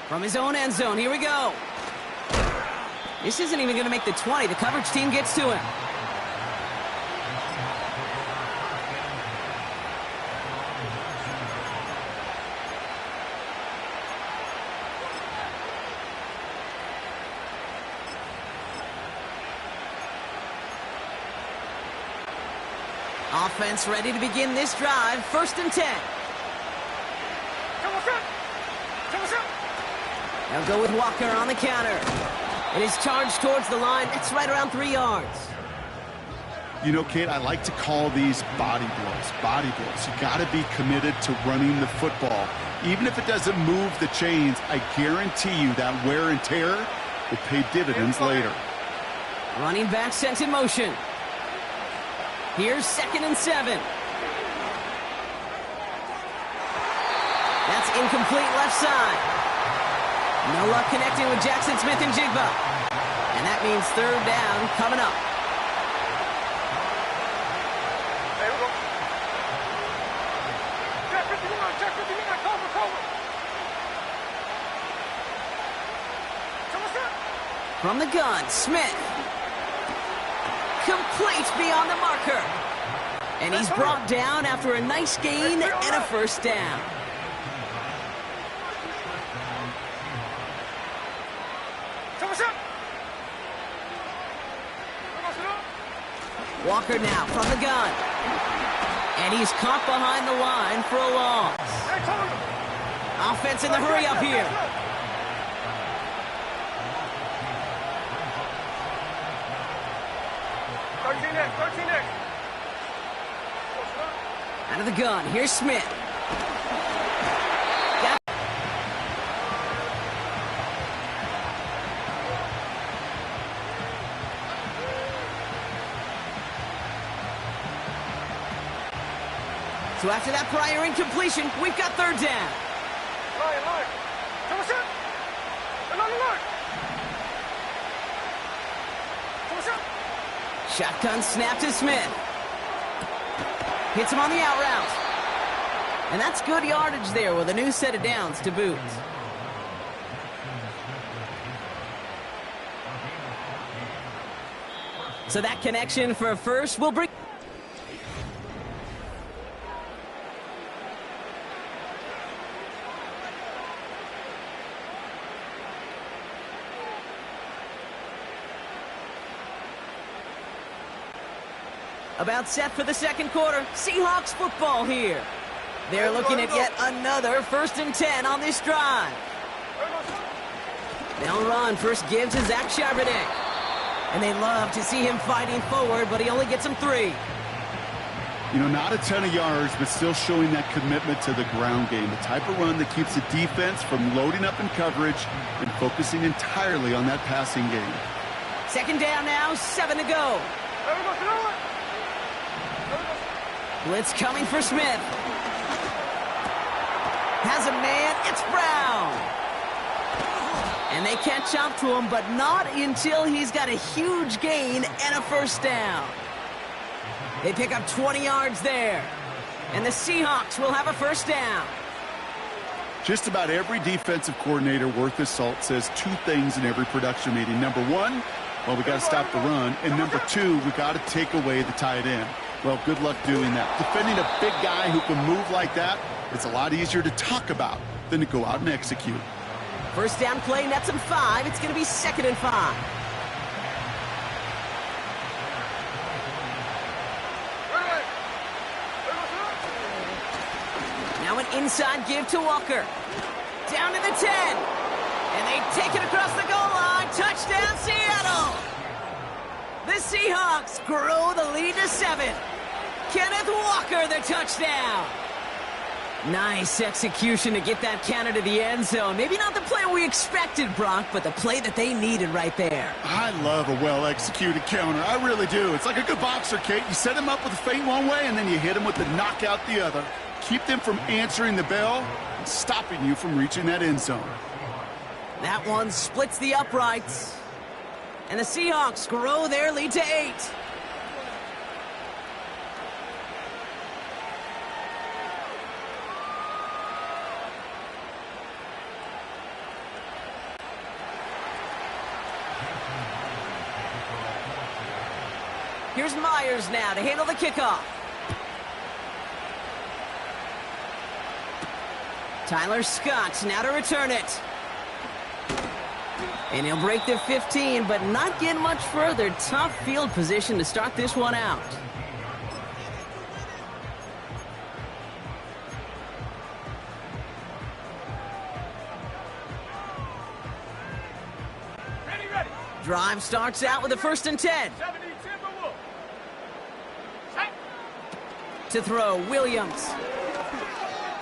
From his own end zone, here we go. This isn't even going to make the 20. The coverage team gets to him. Offense ready to begin this drive. 1st and 10. They'll go with Walker on the counter. And his charge towards the line, it's right around 3 yards. You know, Kate, I like to call these body blows. Body blows. You got to be committed to running the football. Even if it doesn't move the chains, I guarantee you that wear and tear will pay dividends later. Running back sent in motion. Here's 2nd and 7. That's incomplete left side. No luck connecting with Jackson Smith and Jigba. And that means 3rd down coming up. Hey, we go. Check 51, check 51, cover. From the gun, Smith. Complete beyond the marker. And he's brought down after a nice gain and a 1st down. Walker now from the gun. And he's caught behind the line for a loss. Offense in the hurry up here. Out of the gun, here's Smith. So after that prior incompletion, we've got 3rd down. Shotgun snap to Smith. Hits him on the out route. And that's good yardage there with a new set of downs to boot. So that connection for a first will bring... About set for the second quarter. Seahawks football here. They're looking at yet another 1st and 10 on this drive. They'll run. First give to Zach Charbonnet. And they love to see him fighting forward, but he only gets him 3. You know, not a ton of yards, but still showing that commitment to the ground game. The type of run that keeps the defense from loading up in coverage and focusing entirely on that passing game. Second down now, 7 to go. Blitz coming for Smith. Has a man, it's Brown. And they catch up to him, but not until he's got a huge gain and a first down. They pick up 20 yards there. And the Seahawks will have a first down. Just about every defensive coordinator worth his salt says 2 things in every production meeting. Number 1, well, we got to stop the run. And number 2, we got to take away the tight end. Well, good luck doing that. Defending a big guy who can move like that, it's a lot easier to talk about than to go out and execute. First down play, nets him 5. It's going to be 2nd and 5. Now an inside give to Walker. Down to the 10. And they take it across the goal line. Touchdown, Seattle. The Seahawks grow the lead to 7. Kenneth Walker, the touchdown. Nice execution to get that counter to the end zone. Maybe not the play we expected, Brock, but the play that they needed right there. I love a well-executed counter. I really do. It's like a good boxer, Kate. You set him up with a feint one way, and then you hit him with the knockout the other. Keep them from answering the bell and stopping you from reaching that end zone. That one splits the uprights. And the Seahawks grow their lead to 8. Here's Myers now to handle the kickoff. Tyler Scott now to return it. And he'll break the 15, but not get much further. Tough field position to start this one out. Ready. Drive starts out with a 1st and 10. To throw, Williams.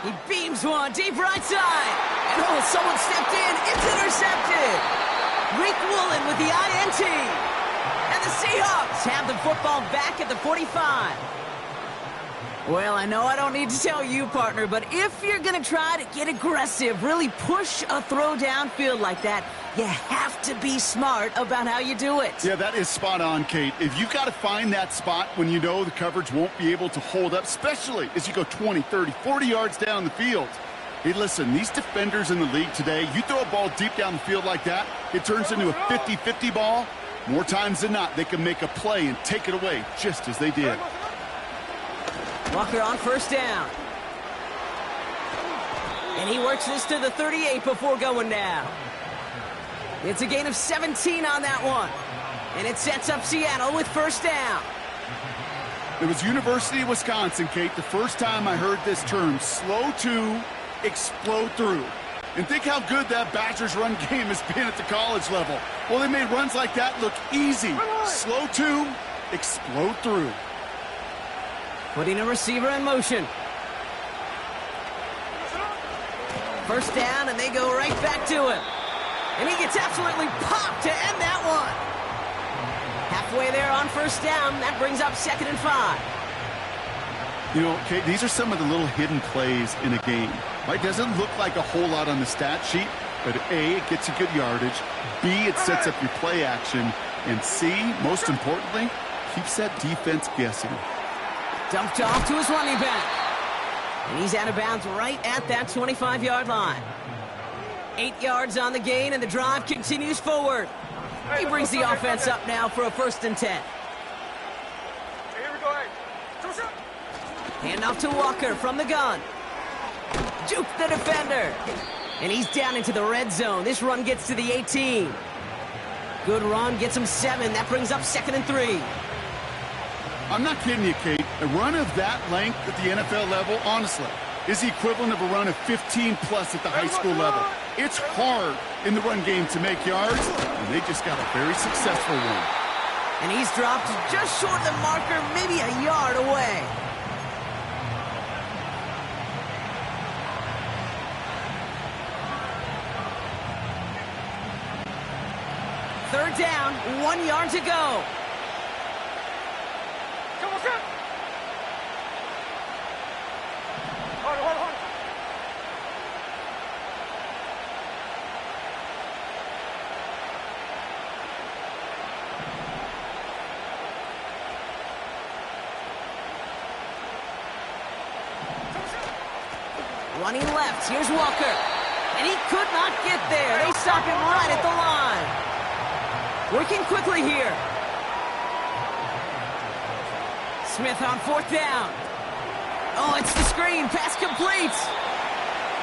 He beams one deep right side. And oh, someone stepped in. It's intercepted. Rick Woolen with the INT. And the Seahawks have the football back at the 45. Well, I know I don't need to tell you, partner, but if you're going to try to get aggressive, really push a throw downfield like that, you have to be smart about how you do it. Yeah, that is spot on, Kate. If you've got to find that spot when you know the coverage won't be able to hold up, especially as you go 20, 30, 40 yards down the field. Hey, listen, these defenders in the league today, you throw a ball deep down the field like that, it turns into a 50-50 ball. More times than not, they can make a play and take it away, just as they did. Walker on 1st down. And he works this to the 38 before going down. It's a gain of 17 on that one. And it sets up Seattle with 1st down. It was University of Wisconsin, Kate, the first time I heard this term, slow to explode through. And think how good that Badgers run game has been at the college level. Well, they made runs like that look easy. Slow to explode through. Putting a receiver in motion. 1st down, and they go right back to him. And he gets absolutely popped to end that one. Halfway there on 1st down. That brings up 2nd and 5. You know, Kate, these are some of the little hidden plays in a game. Right? Doesn't look like a whole lot on the stat sheet, but A, it gets you good yardage. B, it sets up your play action. And C, most importantly, keeps that defense guessing. Dumped off to his running back. And he's out of bounds right at that 25-yard line. 8 yards on the gain, and the drive continues forward. He brings the offense up now for a 1st and 10. Here we go, Hand off to Walker from the gun. Juke the defender. And he's down into the red zone. This run gets to the 18. Good run, gets him 7. That brings up 2nd and 3. I'm not kidding you, Kate. A run of that length at the NFL level, honestly, is the equivalent of a run of 15-plus at the high school level. It's hard in the run game to make yards, and they just got a very successful one. And he's dropped just short of the marker, maybe a yard away. Third down, 1 yard to go. Come on, come. Hold on. Running left, here's Walker. And he could not get there. They stop him right at the line. Working quickly here. Smith on 4th down. Oh, it's the screen. Pass complete.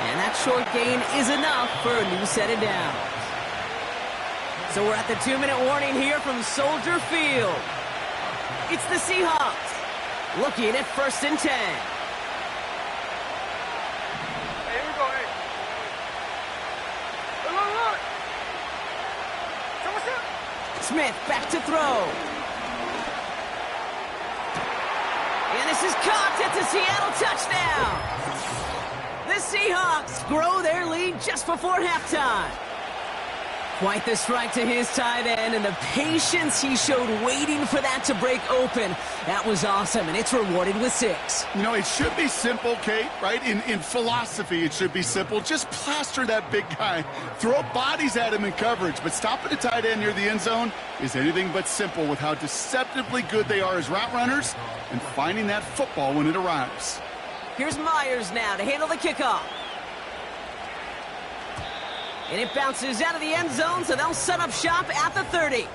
And that short gain is enough for a new set of downs. So we're at the 2-minute warning here from Soldier Field. It's the Seahawks looking at 1st and 10. Here we go, Look. Smith back to throw. And this is caught at the Seattle touchdown. The Seahawks grow their lead just before halftime. Quite the strike to his tight end, and the patience he showed waiting for that to break open. That was awesome, and it's rewarded with 6. You know, it should be simple, Kate, right? In philosophy, it should be simple. Just plaster that big guy. Throw bodies at him in coverage, but stopping a tight end near the end zone is anything but simple with how deceptively good they are as route runners and finding that football when it arrives. Here's Myers now to handle the kickoff. And it bounces out of the end zone, so they'll set up shop at the 30.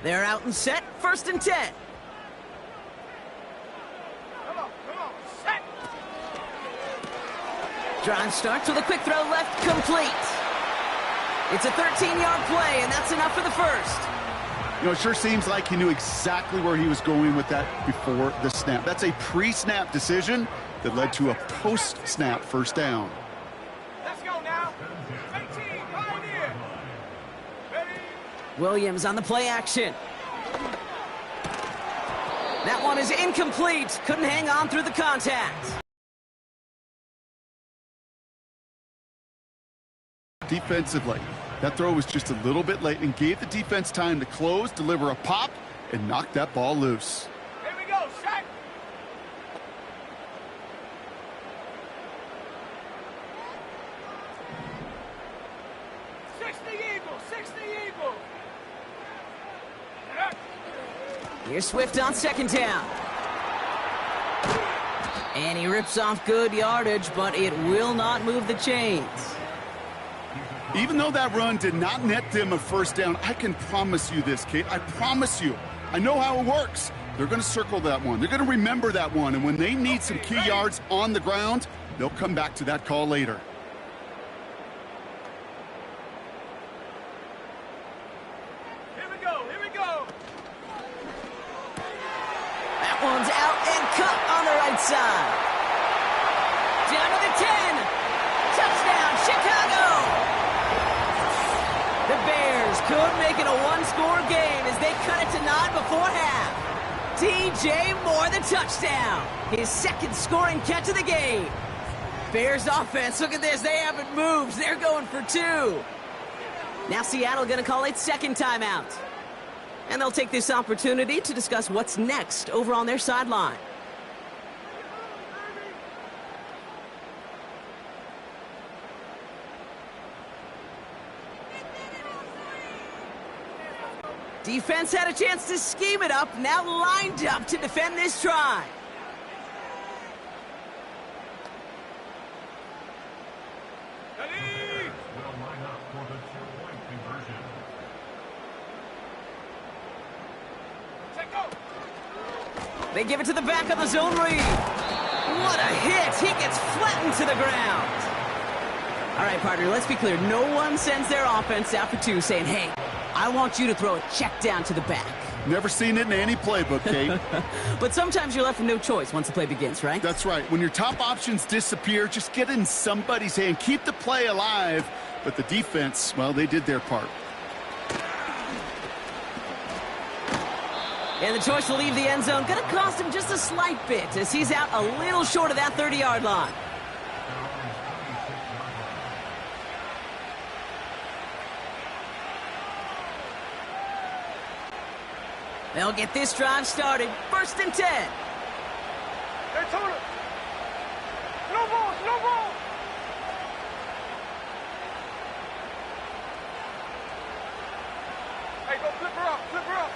They're out and set, 1st and 10. Set. Drive starts with a quick throw left, complete. It's a 13-yard play, and that's enough for the 1st. You know, it sure seems like he knew exactly where he was going with that before the snap. That's a pre-snap decision that led to a post-snap 1st down. Let's go now. 18, right here. Ready? Williams on the play action. That one is incomplete. Couldn't hang on through the contact. Defensively, that throw was just a little bit late and gave the defense time to close, deliver a pop, and knock that ball loose. Here we go, set. Six the Eagle. Here's Swift on 2nd down. And he rips off good yardage, but it will not move the chains. Even though that run did not net them a 1st down, I can promise you this, Kate. I promise you. I know how it works. They're going to circle that one. They're going to remember that one. And when they need some key yards on the ground, they'll come back to that call later. Here we go. That one's out and cut on the right side. Down to the 10. Touchdown, Chicago. The Bears could make it a 1-score game as they cut it to 9 before half. DJ Moore, the touchdown. His 2nd scoring catch of the game. Bears offense, look at this. They haven't moved. They're going for 2. Now Seattle going to call its 2nd timeout. And they'll take this opportunity to discuss what's next over on their sideline. Defense had a chance to scheme it up, now lined up to defend this try. They give it to the back of the zone read. What a hit! He gets flattened to the ground. All right, partner, let's be clear. No one sends their offense out for two saying, hey, I want you to throw a check down to the back. Never seen it in any playbook, Kate. But sometimes you're left with no choice once the play begins, right? That's right. When your top options disappear, just get in somebody's hand. Keep the play alive. But the defense, well, they did their part. And the choice to leave the end zone going to cost him just a slight bit as he's out a little short of that 30-yard line. They'll get this drive started. 1st and 10. Hey, Tony. No balls, no balls. Hey, go flip her up, flip her up.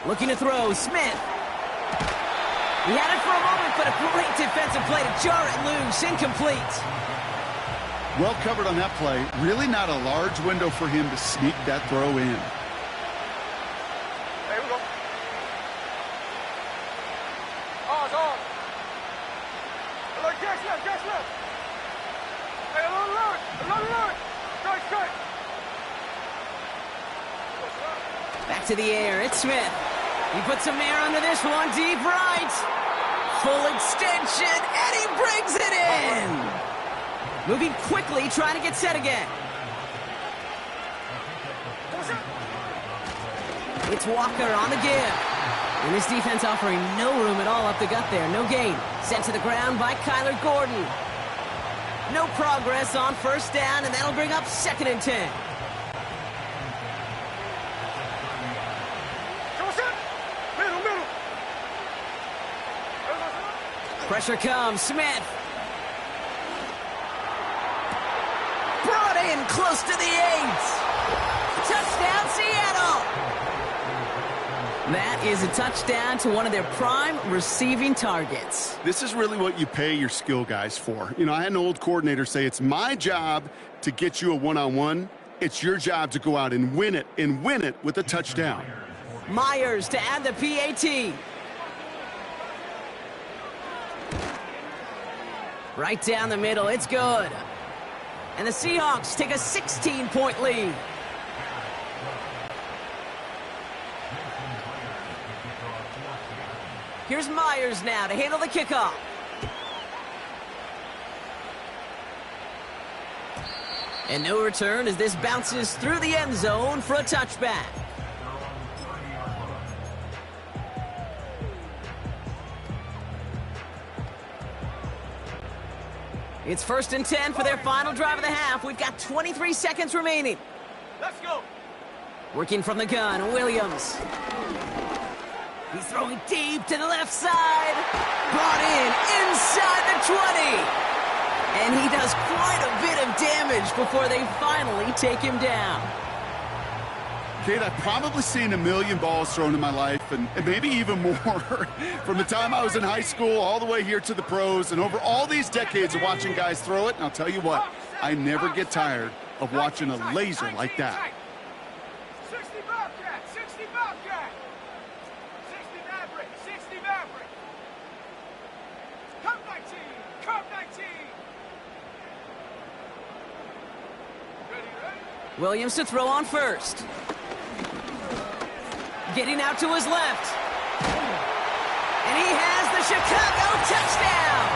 Looking to throw, Smith. He had it for a moment, but a great defensive play to jar it loose. Incomplete. Well covered on that play. Really not a large window for him to sneak that throw in. Hey, we go. Ours, ours. Look, catch left, catch left. Hey, a little look, Strike, strike. Back to the air, it's Smith. He puts some air under this one, deep right. Full extension, and he brings it in. Moving quickly, trying to get set again. It's Walker on the give. And this defense offering no room at all up the gut there. No gain. Sent to the ground by Kyler Gordon. No progress on 1st down, and that'll bring up 2nd and 10. Pressure comes, Smith. Brought in close to the 8. Touchdown, Seattle. That is a touchdown to one of their prime receiving targets. This is really what you pay your skill guys for. You know, I had an old coordinator say, it's my job to get you a one-on-one. It's your job to go out and win it with a touchdown. Myers to add the PAT. Right down the middle, it's good. And the Seahawks take a 16-point lead. Here's Myers now to handle the kickoff. And no return as this bounces through the end zone for a touchback. It's 1st and 10 for their final drive of the half. We've got 23 seconds remaining. Let's go. Working from the gun, Williams. He's throwing deep to the left side. Brought in inside the 20. And he does quite a bit of damage before they finally take him down. Kate, I've probably seen 1 million balls thrown in my life, and maybe even more, from the time I was in high school all the way here to the pros, and over all these decades of watching guys throw it. And I'll tell you what, I never get tired of watching a laser like that. 60 Bobcat, 60 Bobcat. 60 Maverick, 60 Maverick. Cup 19, Cup 19. Ready? Williams to throw on 1st. Getting out to his left. And he has the Chicago touchdown.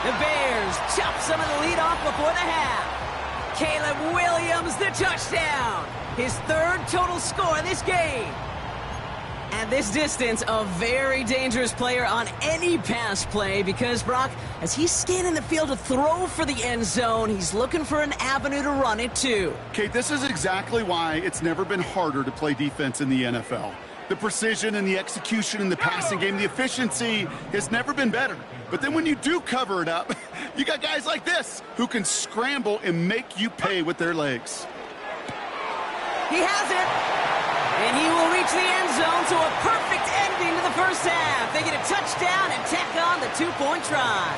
The Bears chop some of the lead off before the half. Caleb Williams, the touchdown. His 3rd total score this game. At this distance, a very dangerous player on any pass play because, Brock, as he's scanning the field to throw for the end zone, he's looking for an avenue to run it too. Kate, this is exactly why it's never been harder to play defense in the NFL. The precision and the execution in the passing game, the efficiency has never been better. But then when you do cover it up, You got guys like this who can scramble and make you pay with their legs. He has it. And he will reach the end zone, so a perfect ending to the first half. They get a touchdown and tack on the 2-point try.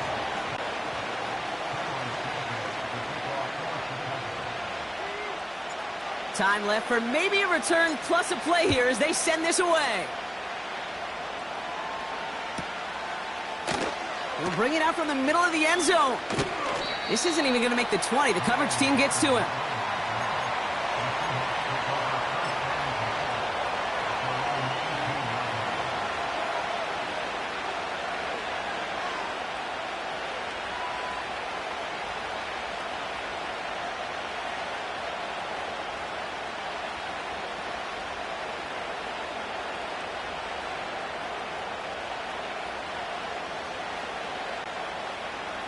Time left for maybe a return plus a play here as they send this away. We'll bring it out from the middle of the end zone. This isn't even going to make the 20. The coverage team gets to him.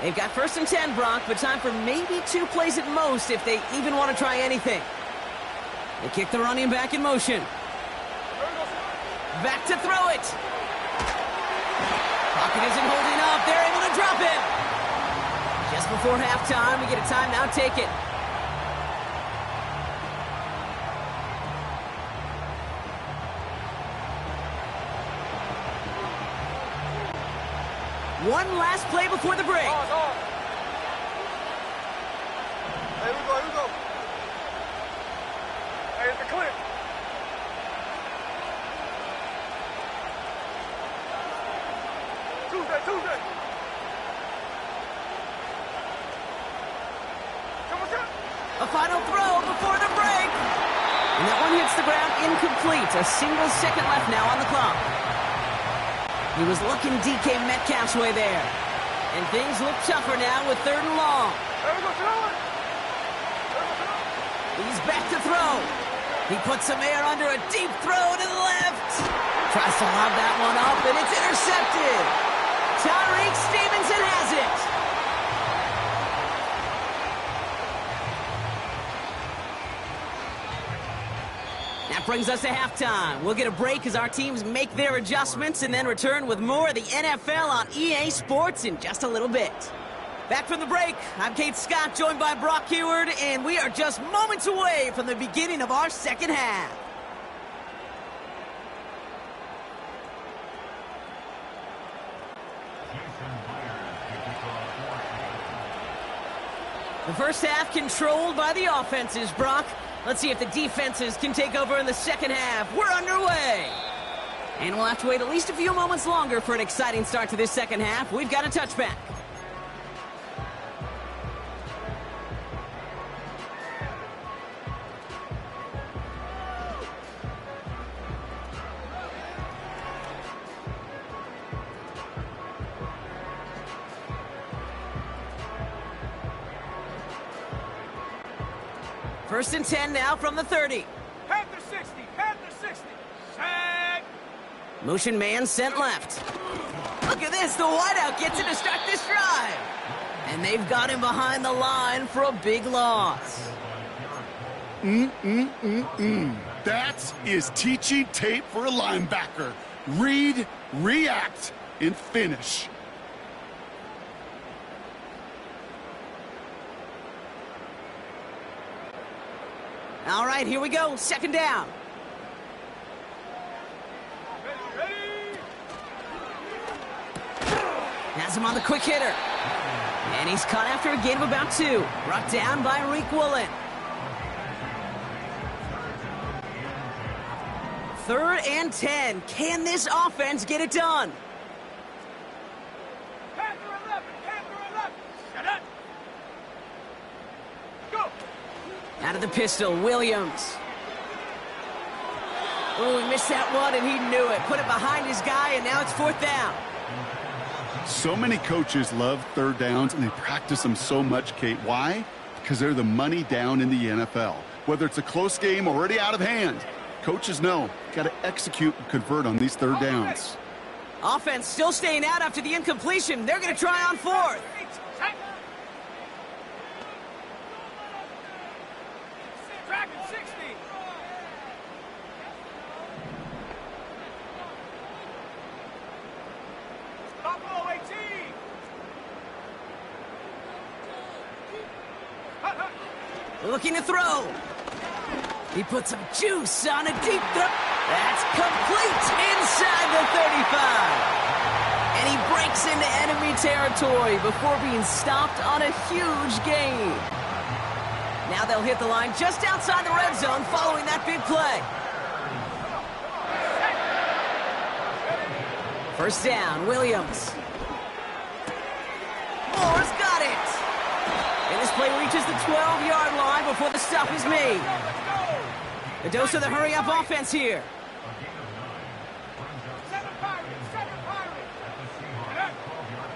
They've got 1st and 10, Brock, but time for maybe 2 plays at most if they even want to try anything. They kick the running back in motion. Back to throw it. Pocket isn't holding up. They're able to drop it. Just before halftime, we get a timeout. Take it. One last play before the break. Hey, here we go. Hey, it's the clip. Tuesday. Come on. A final throw before the break. And that one hits the ground incomplete. A single second left now on the clock. He was looking DK Metcalf's way there. And things look tougher now with 3rd and long. He's back to throw. He puts some air under a deep throw to the left. Tries to lob that one up, and it's intercepted. Tyreek Stevenson has it. That brings us to halftime. We'll get a break as our teams make their adjustments and then return with more of the NFL on EA Sports in just a little bit. Back from the break, I'm Kate Scott, joined by Brock Heward, and we are just moments away from the beginning of our second half. The first half controlled by the offenses, Brock. Let's see if the defenses can take over in the second half. We're underway. And we'll have to wait at least a few moments longer for an exciting start to this second half. We've got a touchback. First and 10 now from the 30. Panther 60. Shag. Motion man sent left. Look at this. The wideout gets it to start this drive. And they've got him behind the line for a big loss. That is teaching tape for a linebacker. Read, react, and finish. All right, here we go. Second down. Ready. Has him on the quick hitter. And he's caught after a gain of about 2. Brought down by Reek Woolen. 3rd and 10. Can this offense get it done? Panther 11. Shut up. Go. Out of the pistol, Williams. Oh, he missed that one, and he knew it. Put it behind his guy, and now it's 4th down. So many coaches love 3rd downs, and they practice them so much, Kate. Why? Because they're the money down in the NFL. Whether it's a close game already out of hand, coaches know, got to execute and convert on these 3rd downs. Offense still staying out after the incompletion. They're going to try on 4th. Tracking 60. Buffalo 18. Looking to throw. He puts some juice on a deep throw. That's complete inside the 35. And he breaks into enemy territory before being stopped on a huge gain. Now they'll hit the line just outside the red zone following that big play. First down, Williams. Moore's got it. And this play reaches the 12-yard line before the stop is made. A dose of the hurry-up offense here.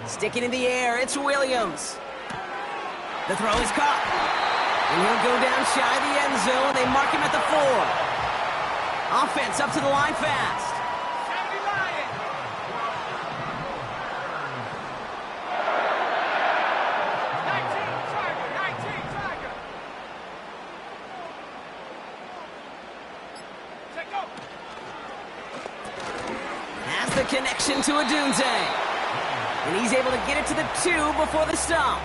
Sticking in the air, it's Williams. The throw is caught. And he'll go down shy of the end zone. They mark him at the 4. Offense up to the line fast. Has the connection to Gtowncapp. And he's able to get it to the 2 before the stop.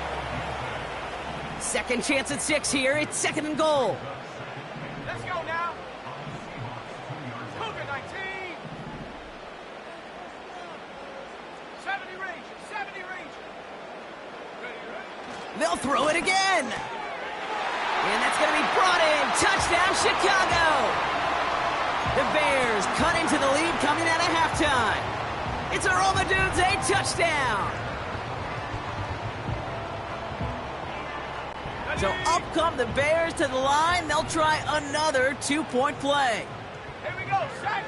Second chance at 6 here. It's second and goal. Let's go now. Cougar 19. 70 range. 70 range. They'll throw it again. And that's going to be brought in. Touchdown, Chicago. The Bears cut into the lead coming out of halftime. It's a Gtowncapp touchdown. So up come the Bears to the line. They'll try another 2-point play. Here we go, set.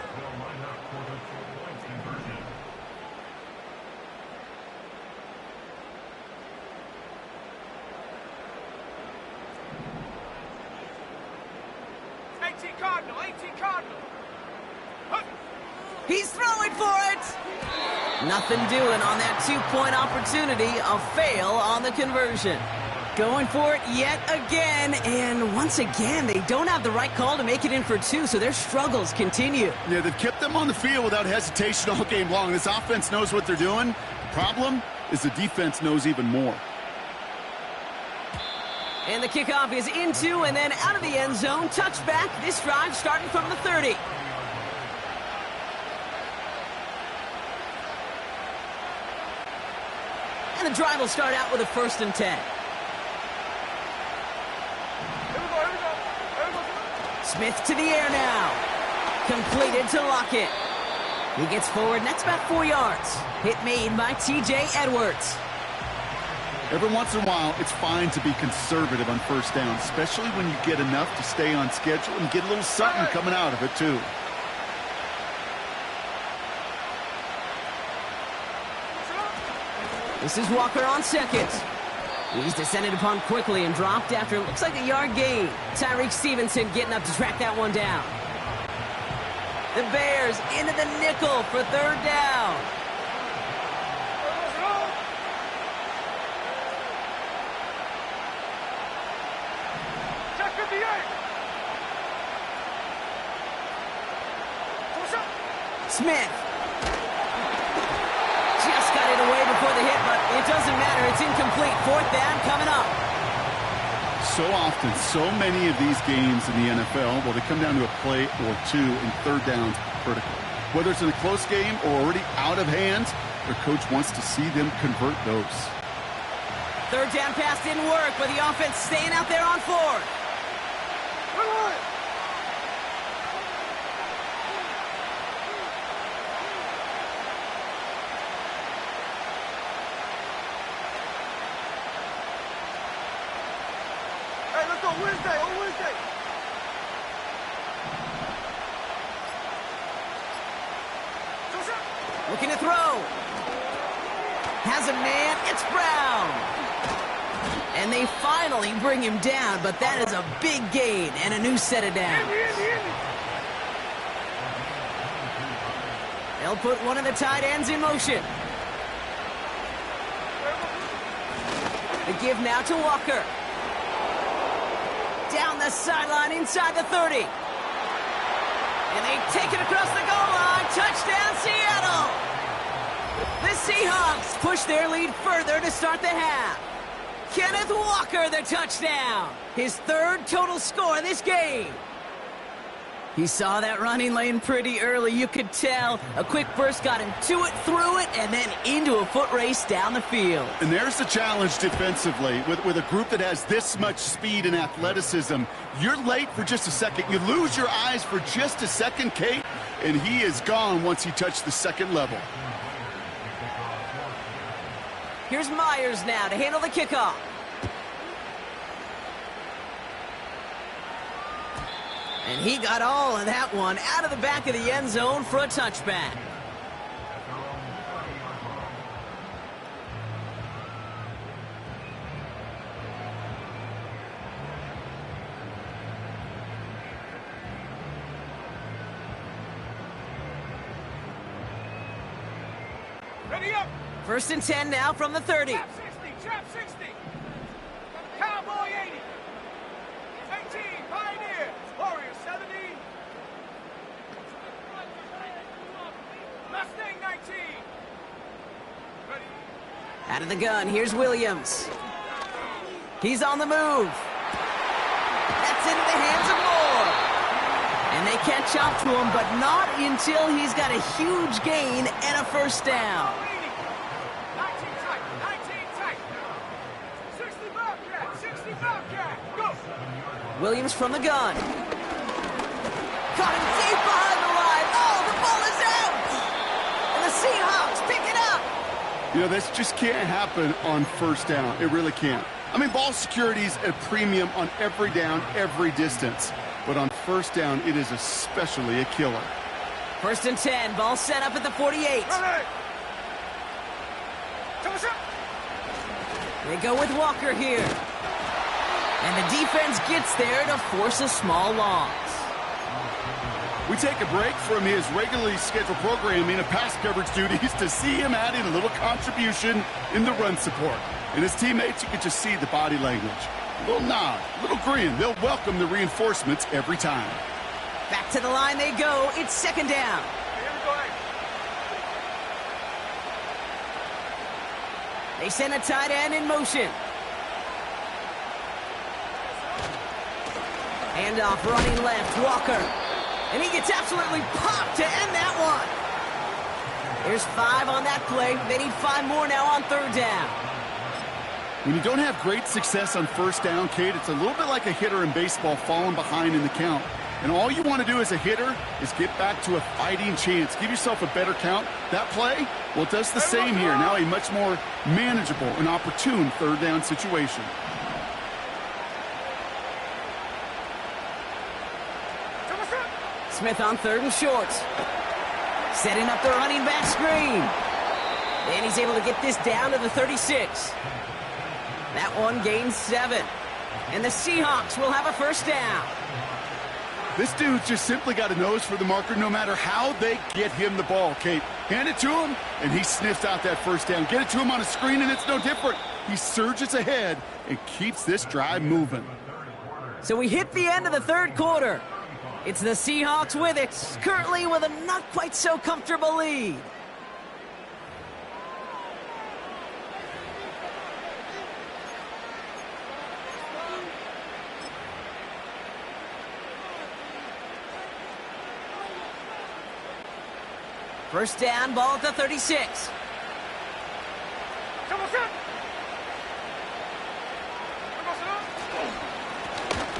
Cardinal, 18 Cardinal. He's throwing for it. Nothing doing on that 2-point opportunity. A fail on the conversion. Going for it yet again, and once again, they don't have the right call to make it in for 2, so their struggles continue. Yeah, they've kept them on the field without hesitation all game long. This offense knows what they're doing. The problem is the defense knows even more. And the kickoff is into and then out of the end zone. Touchback. This drive starting from the 30. And the drive will start out with a 1st and 10. Smith to the air now. Completed to Lockett. He gets forward, and that's about 4 yards. Hit made by T.J. Edwards. Every once in a while, it's fine to be conservative on first down, especially when you get enough to stay on schedule and get a little something coming out of it, too. This is Walker on second. He's descended upon quickly and dropped after it looks like a yard gain. Tyreek Stevenson getting up to track that one down. The Bears into the nickel for 3rd down. Smith. Just got it away before the hit, but it doesn't matter. It's incomplete. 4th down coming up. So often, so many of these games in the NFL, well, they come down to a play or 2, and 3rd downs critical. Whether it's in a close game or already out of hand, their coach wants to see them convert those. 3rd down pass didn't work, but the offense staying out there on 4th. Wednesday, on Wednesday. Looking to throw. Has a man. It's Brown. And they finally bring him down, but that is a big gain and a new set of downs. They'll put one of the tight ends in motion. The give now to Walker. Down the sideline inside the 30. And they take it across the goal line. Touchdown, Seattle. The Seahawks push their lead further to start the half. Kenneth Walker, the touchdown. His third total score this game. He saw that running lane pretty early, you could tell. A quick burst got him to it, through it, and then into a foot race down the field. And there's the challenge defensively. With a group that has this much speed and athleticism, you're late for just a second. You lose your eyes for just a second, Kate, and he is gone once he touched the second level. Here's Myers now to handle the kickoff. And he got all of that one out of the back of the end zone for a touchback. Ready up. 1st and 10 now from the 30. Trap 60. Cowboy 80. 18, Pioneer. Warrior 70. Mustang 19. Ready. Out of the gun, here's Williams. He's on the move. That's into the hands of Moore. And they catch up to him, but not until he's got a huge gain and a first down. 19 tight. 60 Bobcat. Go. Williams from the gun. Caught him deep behind the line. Oh, the ball is out! And the Seahawks pick it up. You know, this just can't happen on first down. It really can't. I mean, ball security's a premium on every down, every distance. But on first down, it is especially a killer. 1st and 10, ball set up at the 48. Ready. They go with Walker here. And the defense gets there to force a small loss. We take a break from his regularly scheduled programming of pass coverage duties to see him adding a little contribution in the run support. And his teammates, you can just see the body language. A little nod, a little grin. They'll welcome the reinforcements every time. Back to the line they go. It's 2nd down. Here we go. They send a tight end in motion. Handoff running left, Walker. And he gets absolutely popped to end that one. There's 5 on that play. They need 5 more now on 3rd down. When you don't have great success on first down, Kate, it's a little bit like a hitter in baseball falling behind in the count. And all you want to do as a hitter is get back to a fighting chance. Give yourself a better count. That play, well, it does the same here. Now a much more manageable and opportune 3rd down situation. Smith on 3rd and short. Setting up the running back screen. And he's able to get this down to the 36. That one gains 7. And the Seahawks will have a first down. This dude's just simply got a nose for the marker no matter how they get him the ball, Kate. Hand it to him, and he sniffs out that first down. Get it to him on a screen, and it's no different. He surges ahead and keeps this drive moving. So we hit the end of the 3rd quarter. It's the Seahawks with it, currently with a not quite so comfortable lead. First down, ball at the 36.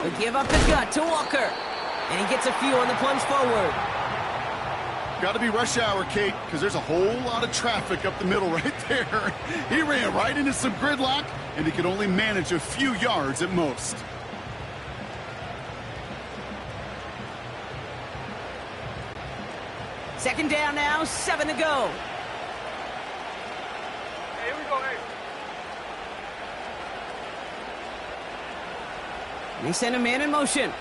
They give up the gut to Walker. And he gets a few on the plunge forward. Got to be rush hour, Kate, because there's a whole lot of traffic up the middle right there. He ran right into some gridlock, and he could only manage a few yards at most. Second down now, 7 to go. Hey, here we go, hey. They send a man in motion.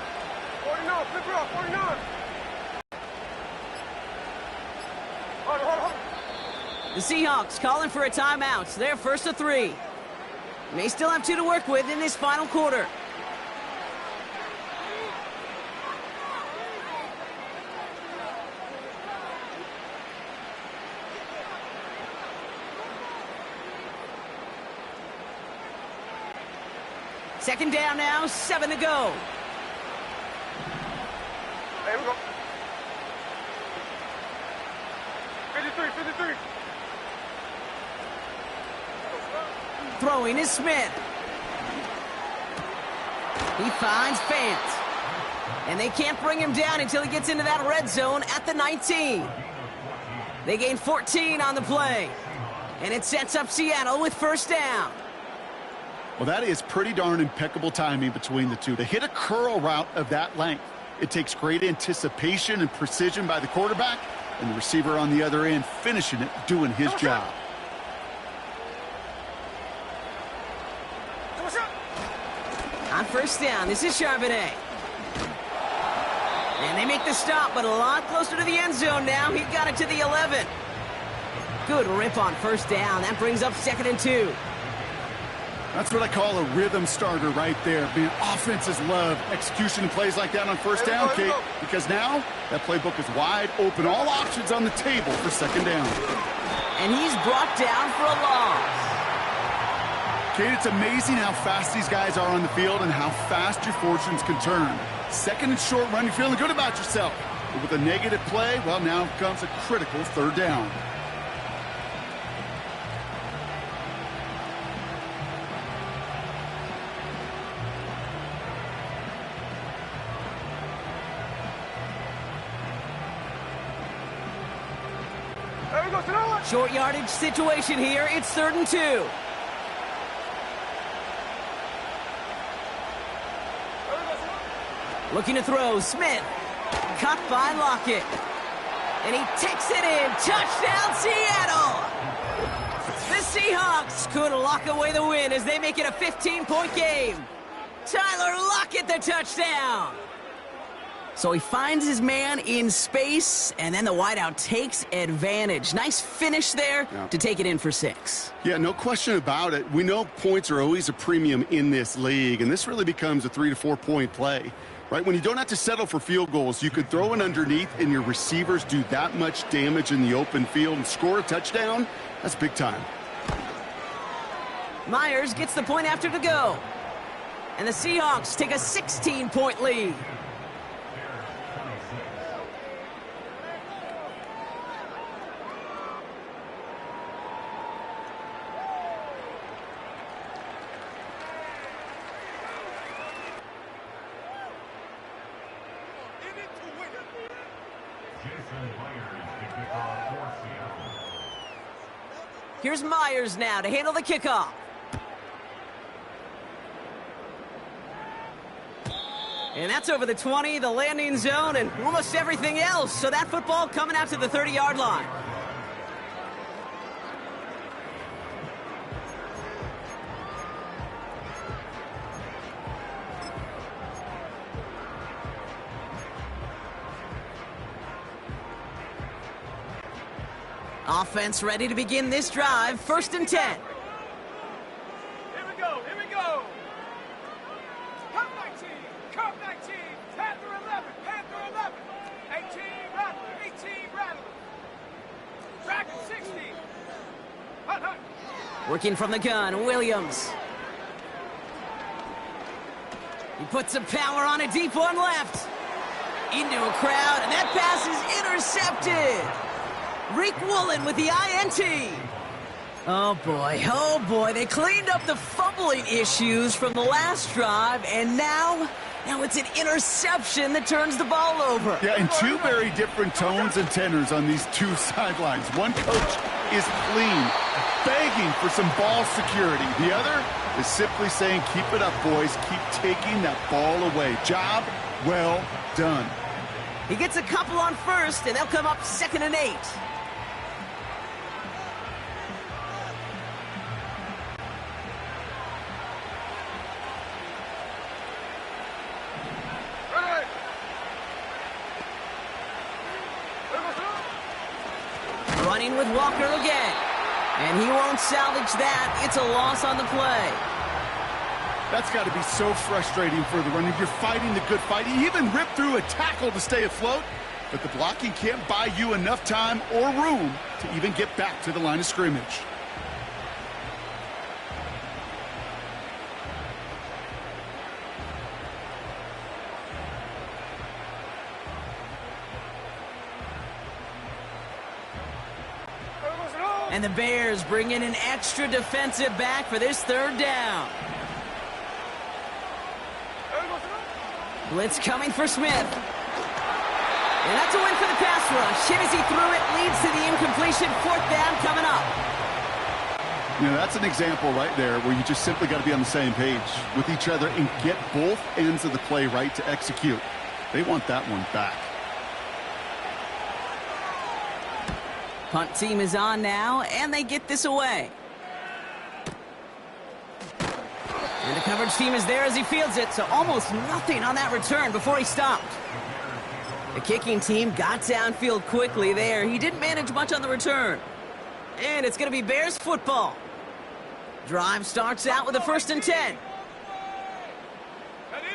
49, flip it up, 49. Hold on. The Seahawks calling for a timeout. They're 1st to 3. They still have 2 to work with in this final quarter. Second down now, 7 to go. Hey, we go. 53, 53. Throwing is Smith. He finds Fant. And they can't bring him down until he gets into that red zone at the 19. They gain 14 on the play. And it sets up Seattle with first down. Well, that is pretty darn impeccable timing between the two. To hit a curl route of that length, it takes great anticipation and precision by the quarterback, and the receiver on the other end finishing it, doing his job. On first down, this is Charbonnet. And they make the stop, but a lot closer to the end zone now. He got it to the 11. Good rip on first down. That brings up 2nd and 2. That's what I call a rhythm starter right there. Being offenses love execution and plays like that on first down, Kate, because now that playbook is wide open. All options on the table for second down. And he's brought down for a loss. Kate, it's amazing how fast these guys are on the field and how fast your fortunes can turn. Second and short run, you're feeling good about yourself. But with a negative play, well, now comes a critical third down. There we go, sit. Short yardage situation here. It's 3rd and 2. Looking to throw, Smith. Cut by Lockett. And he takes it in. Touchdown, Seattle! The Seahawks could lock away the win as they make it a 15-point game. Tyler Lockett, the touchdown! So he finds his man in space, and then the wideout takes advantage. Nice finish there to take it in for 6. Yeah, no question about it. We know points are always a premium in this league, and this really becomes a 3 to 4 point play. Right, when you don't have to settle for field goals, you could throw it underneath and your receivers do that much damage in the open field and score a touchdown. That's big time. Myers gets the point after to go. And the Seahawks take a 16-point lead. Here's Myers now to handle the kickoff. And that's over the 20, the landing zone, and almost everything else. So that football coming out to the 30-yard line. Offense ready to begin this drive. 1st and 10. Here we go, here we go. Cup 19, Cup 19, Panther 11, Panther 11. 18, Rattler, 18, Rattler. Dragon 60. Hut, hut. Working from the gun, Williams. He puts some power on a deep one left. Into a crowd, and that pass is intercepted. Reek Woolen with the INT. Oh boy, they cleaned up the fumbling issues from the last drive, and now it's an interception that turns the ball over. Yeah, and two very different tones and tenors on these two sidelines. One coach is clean, begging for some ball security. The other is simply saying, keep it up, boys. Keep taking that ball away. Job well done. He gets a couple on first, and they'll come up 2nd and 8. Running with Walker again. And he won't salvage that. It's a loss on the play. That's got to be so frustrating for the runner. You're fighting the good fight. He even ripped through a tackle to stay afloat, but the blocking can't buy you enough time or room to even get back to the line of scrimmage. And the Bears bring in an extra defensive back for this third down. Blitz coming for Smith. And that's a win for the pass rush. Hit as he threw it, leads to the incompletion. Fourth down coming up. You know, that's an example right there where you just simply got to be on the same page with each other and get both ends of the play right to execute. They want that one back. Punt team is on now, and they get this away. And the coverage team is there as he fields it, so almost nothing on that return before he stopped. The kicking team got downfield quickly there. He didn't manage much on the return. And it's going to be Bears football. Drive starts out with a 1st and 10. Ready?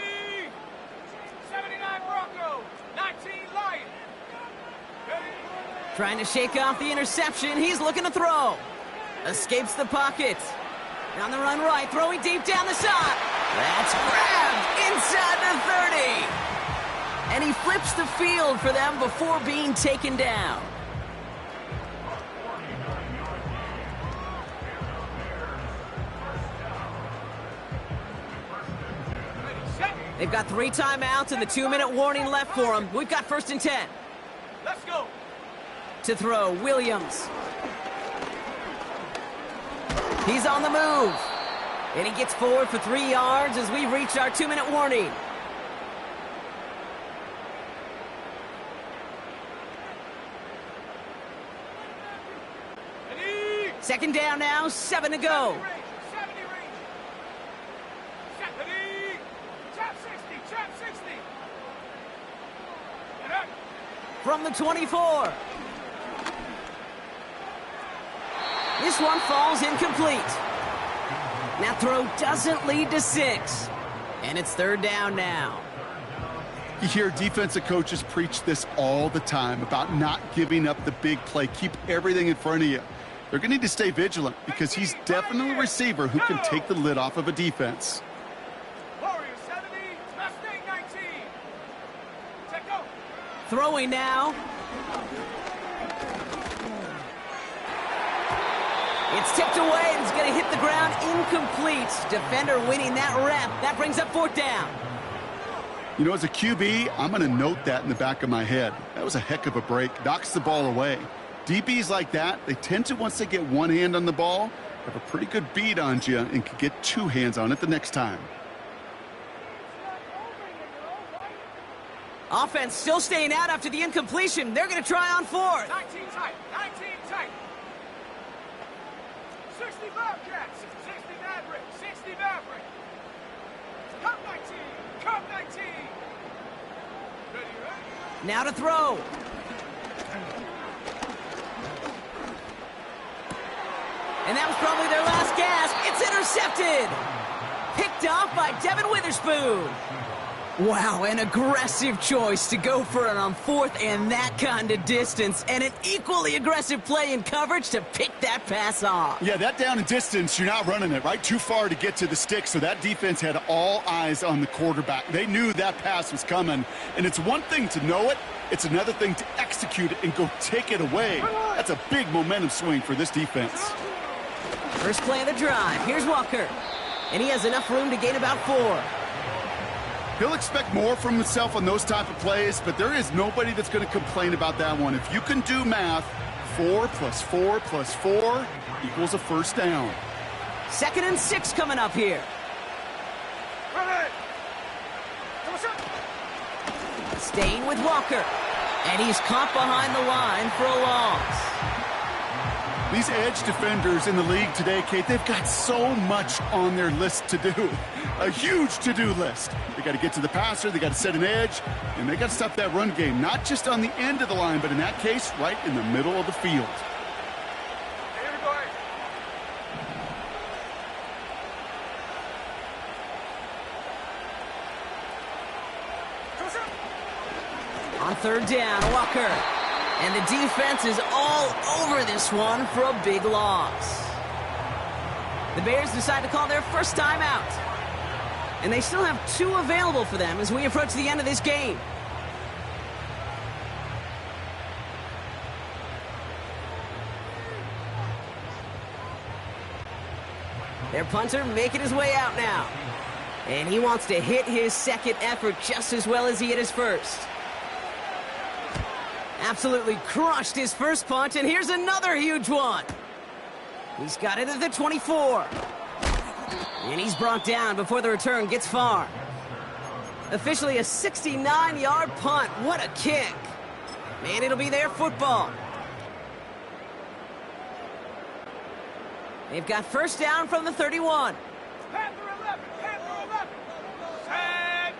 79 Broncos, 19 Lions. Ready? Trying to shake off the interception. He's looking to throw. Escapes the pocket. On the run right, throwing deep down the side. That's grabbed inside the 30. And he flips the field for them before being taken down. They've got 3 timeouts and the 2-minute warning left for them. We've got 1st and 10. Let's go. To throw, Williams. He's on the move. And he gets forward for 3 yards as we reach our 2-minute warning. Ready? 2nd down now, 7 to go. 70 range. Ready? Chop 60, chop 60. And up. From the 24. This one falls incomplete. That throw doesn't lead to 6. And it's 3rd down now. You hear defensive coaches preach this all the time about not giving up the big play. Keep everything in front of you. They're going to need to stay vigilant because he's definitely a receiver who can take the lid off of a defense. Warriors 70, Mustang 19. Check go. Throwing now. It's tipped away and it's going to hit the ground incomplete. Defender winning that rep. That brings up 4th down. You know, as a QB, I'm going to note that in the back of my head. That was a heck of a break. Knocks the ball away. DBs like that, they tend to, once they get one hand on the ball, have a pretty good beat on you and can get 2 hands on it the next time. Offense still staying out after the incompletion. They're going to try on 4th. 19 tight, 19 tight. 60 Bobcats, 60 Maverick, 60 Maverick. Cup 19, Cup 19. Ready, ready? Now to throw. And that was probably their last gasp. It's intercepted. Picked off by Devin Witherspoon. Wow, an aggressive choice to go for it on 4th and that kind of distance. And an equally aggressive play in coverage to pick that pass off. Yeah, that down and distance, you're not running it, right? Too far to get to the stick, so that defense had all eyes on the quarterback. They knew that pass was coming. And it's one thing to know it. It's another thing to execute it and go take it away. That's a big momentum swing for this defense. First play of the drive. Here's Walker. And he has enough room to gain about 4. He'll expect more from himself on those type of plays, but there is nobody that's going to complain about that one. If you can do math, 4 plus 4 plus 4 equals a 1st down. 2nd and 6 coming up here. Ready. Come on, sir. Staying with Walker. And he's caught behind the line for a loss. These edge defenders in the league today, Kate, they've got so much on their list to do. A huge to-do list. They got to get to the passer, they got to set an edge, and they got to stop that run game, not just on the end of the line, but in that case, right in the middle of the field. Here we go. On 3rd down, Walker. And the defense is all over this one for a big loss. The Bears decide to call their first timeout. And they still have 2 available for them as we approach the end of this game. Their punter making his way out now. And he wants to hit his second effort just as well as he hit his first. Absolutely crushed his first punt, and here's another huge one. He's got it at the 24. And he's brought down before the return gets far. Officially a 69-yard punt. What a kick. Man, it'll be their football. They've got first down from the 31. Panther 11, Panther 11. Set.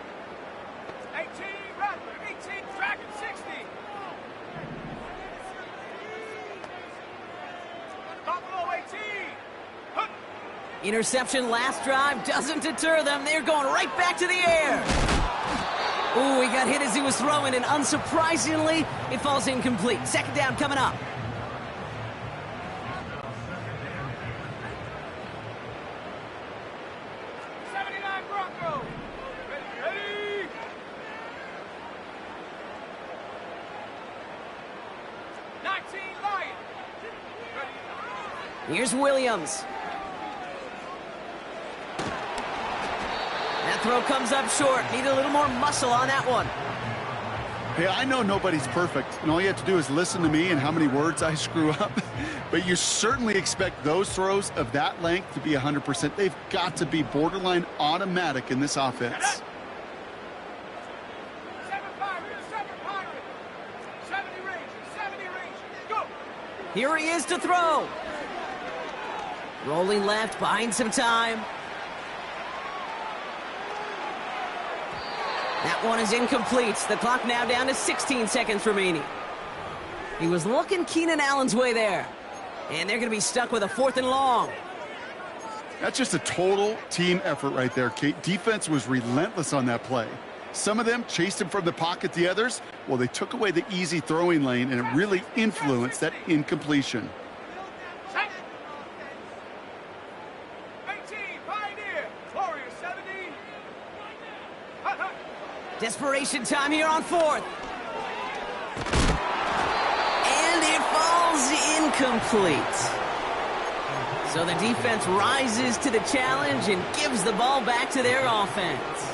18, Rattler, 18, Dragon 60. Buffalo 18. Huh. Interception last drive doesn't deter them. They're going right back to the air. Ooh, he got hit as he was throwing, and unsurprisingly, it falls incomplete. Second down coming up. Here's Williams. That throw comes up short. Need a little more muscle on that one. Hey, I know nobody's perfect, and all you have to do is listen to me and how many words I screw up. But you certainly expect those throws of that length to be 100%. They've got to be borderline automatic in this offense. 70 Rangers, go! Here he is to throw. Rolling left, buying some time. That one is incomplete. The clock now down to 16 seconds remaining. He was looking Keenan Allen's way there. And they're going to be stuck with a 4th and long. That's just a total team effort right there, Kate. Defense was relentless on that play. Some of them chased him from the pocket. The others, well, they took away the easy throwing lane, and it really influenced that incompletion. Desperation time here on 4th. And it falls incomplete. So the defense rises to the challenge and gives the ball back to their offense.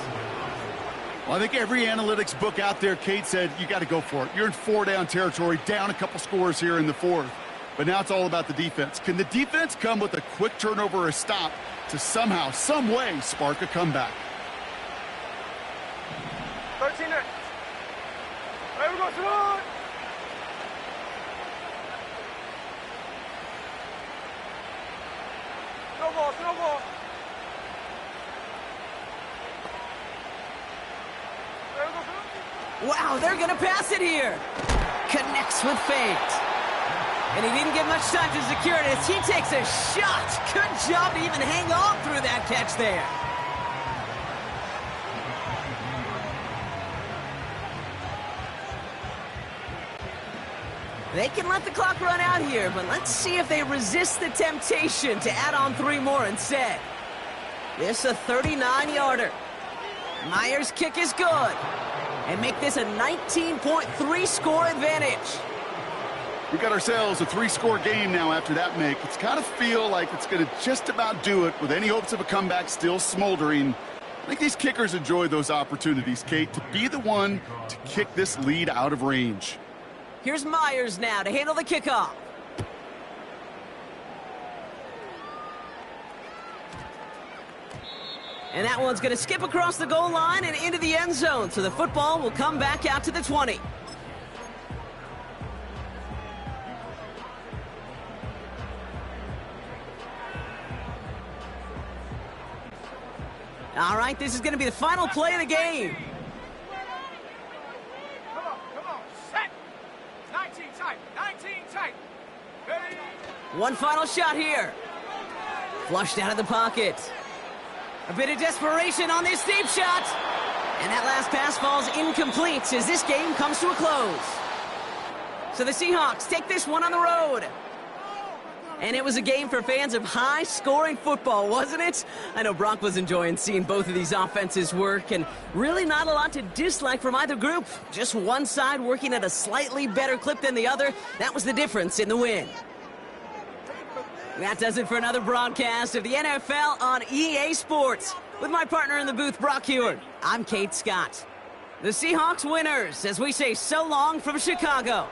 Well, I think every analytics book out there, Kate, said you got to go for it. You're in 4-down territory, down a couple scores here in the 4th. But now it's all about the defense. Can the defense come with a quick turnover or a stop to somehow, some way, spark a comeback? 13 there. There we go, Simone. No ball, no ball. There we go, Simone. Wow, they're going to pass it here. Connects with feint. And he didn't get much time to secure it as he takes a shot. Good job to even hang on through that catch there. They can let the clock run out here, but let's see if they resist the temptation to add on 3 more instead. This a 39-yarder. Myers' kick is good. And make this a 19.3 score advantage. We got ourselves a 3-score game now after that make. It's got to feel like it's going to just about do it with any hopes of a comeback still smoldering. I think these kickers enjoy those opportunities, Kate, to be the one to kick this lead out of range. Here's Myers now to handle the kickoff. And that one's going to skip across the goal line and into the end zone, so the football will come back out to the 20. All right, this is going to be the final play of the game. Come on, set. 19 tight. Ready? One final shot here. Flushed out of the pocket. A bit of desperation on this deep shot. And that last pass falls incomplete as this game comes to a close. So the Seahawks take this one on the road. And it was a game for fans of high-scoring football, wasn't it? I know Brock was enjoying seeing both of these offenses work, and really not a lot to dislike from either group. Just one side working at a slightly better clip than the other. That was the difference in the win. That does it for another broadcast of the NFL on EA Sports. With my partner in the booth, Brock Heward, I'm Kate Scott. The Seahawks winners, as we say so long from Chicago.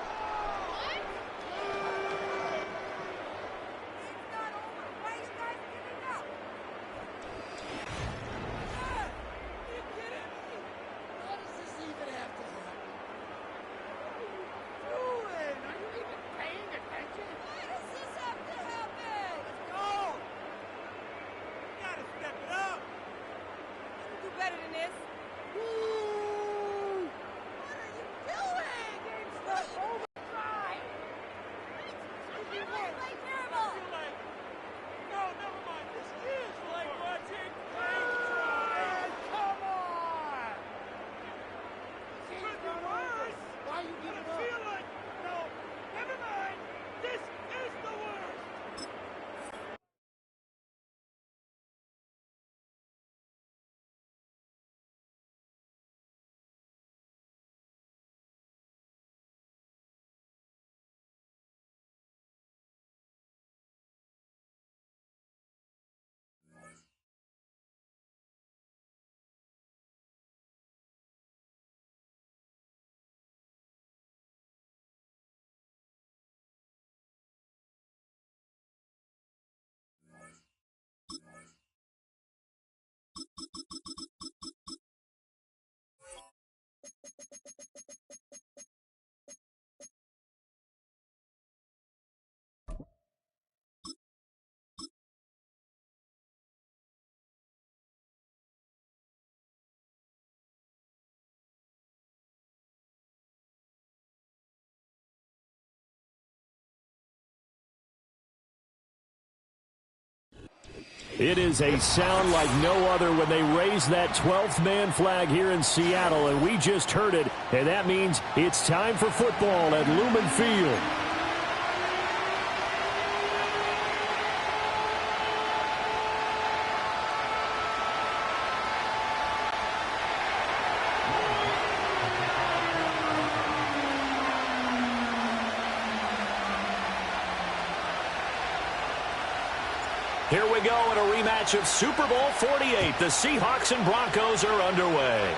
It is a sound like no other when they raise that 12th man flag here in Seattle, and we just heard it, and that means it's time for football at Lumen Field. Here we go in a rematch of Super Bowl 48. The Seahawks and Broncos are underway.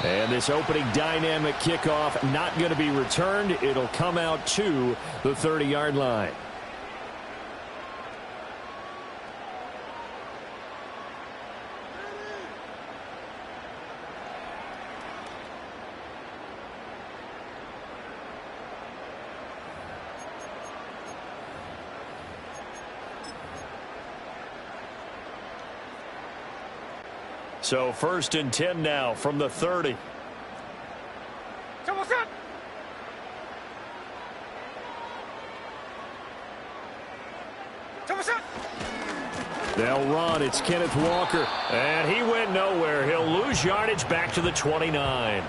And this opening dynamic kickoff not going to be returned. It'll come out to the 30-yard line. So 1st and 10 now from the 30. They'll run. It's Kenneth Walker. And he went nowhere. He'll lose yardage back to the 29.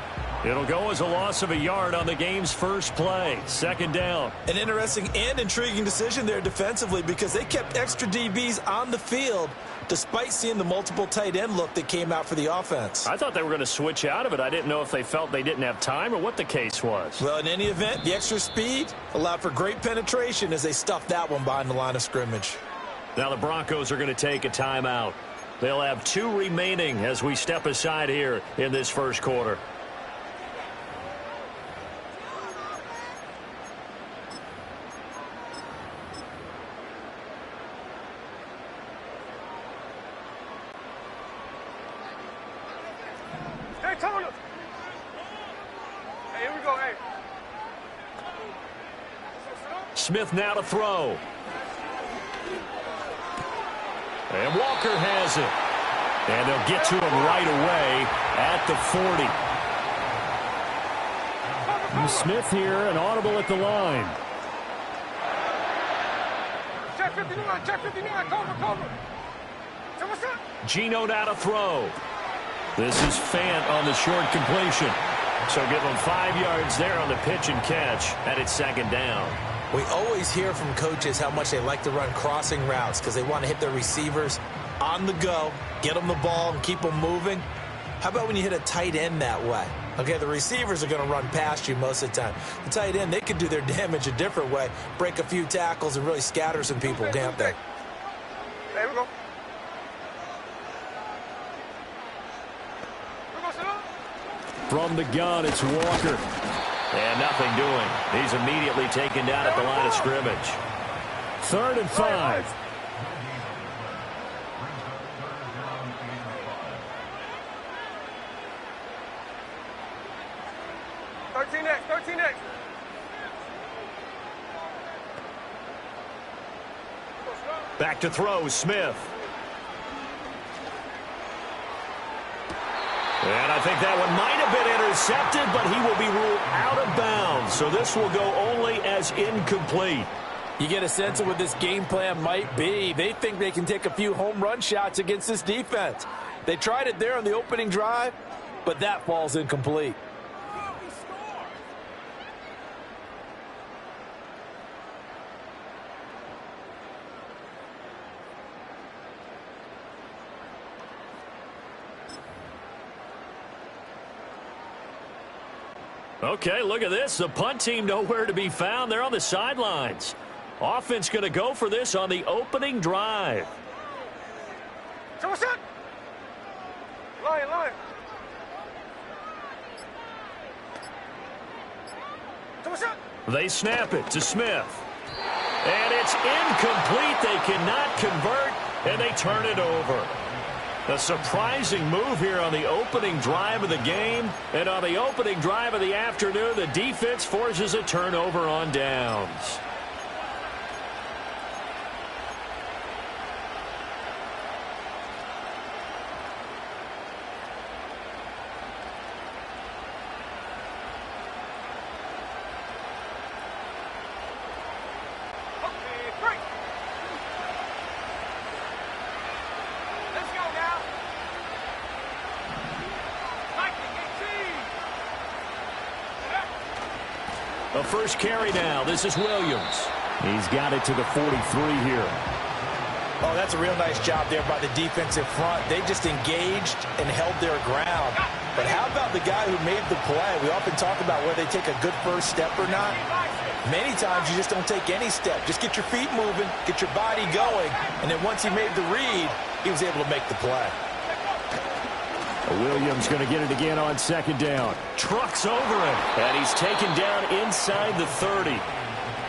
It'll go as a loss of a yard on the game's first play. 2nd down. An interesting and intriguing decision there defensively because they kept extra DBs on the field despite seeing the multiple tight end look that came out for the offense. I thought they were going to switch out of it. I didn't know if they felt they didn't have time or what the case was. Well, in any event, the extra speed allowed for great penetration as they stuffed that one behind the line of scrimmage. Now the Broncos are going to take a timeout. They'll have 2 remaining as we step aside here in this first quarter. Smith now to throw. And Walker has it. And they'll get to him right away at the 40. Smith here, an audible at the line. Check 59, cover. Geno now to throw. This is Fant on the short completion. So give him 5 yards there on the pitch and catch, and it's 2nd down. We always hear from coaches how much they like to run crossing routes because they want to hit their receivers on the go, get them the ball, and keep them moving. How about when you hit a tight end that way? Okay, the receivers are going to run past you most of the time. The tight end, they can do their damage a different way, break a few tackles and really scatter some people, can't they? There we go. From the gun, it's Walker. And nothing doing. He's immediately taken down at the line of scrimmage. 3rd and 5. Back to throw, Smith. And I think that one might have been intercepted, but he will be ruled out of bounds. So this will go only as incomplete. You get a sense of what this game plan might be. They think they can take a few home run shots against this defense. They tried it there on the opening drive, but that falls incomplete. Okay, look at this. The punt team nowhere to be found. They're on the sidelines. Offense going to go for this on the opening drive. So what's up? Lion. So what's up? They snap it to Smith. And it's incomplete. They cannot convert, and they turn it over. A surprising move here on the opening drive of the game. And on the opening drive of the afternoon, the defense forces a turnover on downs. A first carry now. This is Williams. He's got it to the 43 here. Oh, that's a real nice job there by the defensive front. They just engaged and held their ground. But how about the guy who made the play? We often talk about whether they take a good first step or not. Many times you just don't take any step. Just get your feet moving, get your body going, and then once he made the read, he was able to make the play. Williams going to get it again on 2nd down. Trucks over him. And he's taken down inside the 30.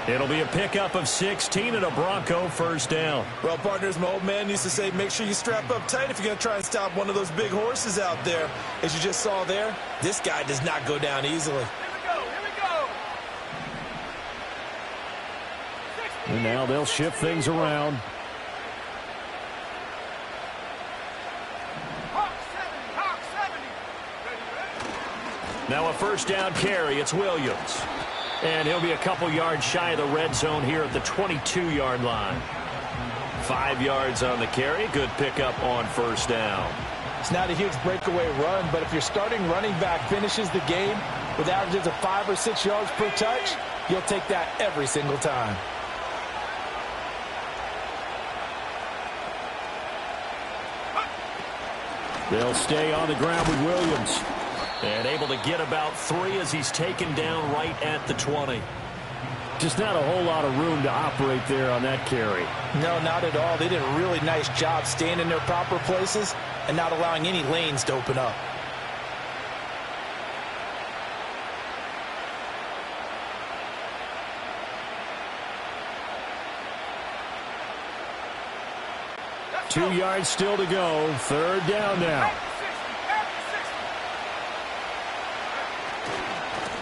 It'll be a pickup of 16 and a Bronco first down. Well, partners, my old man used to say, make sure you strap up tight if you're going to try and stop one of those big horses out there. As you just saw there, this guy does not go down easily. Here we go. And now they'll shift things around. Now a first down carry. It's Williams. And he'll be a couple yards shy of the red zone here at the 22-yard line. 5 yards on the carry. Good pickup on first down. It's not a huge breakaway run, but if your starting running back finishes the game with averages of 5 or 6 yards per touch, you'll take that every single time. They'll stay on the ground with Williams. And able to get about 3 as he's taken down right at the 20. Just not a whole lot of room to operate there on that carry. No, not at all. They did a really nice job staying in their proper places and not allowing any lanes to open up. Two yards still to go. 3rd down now.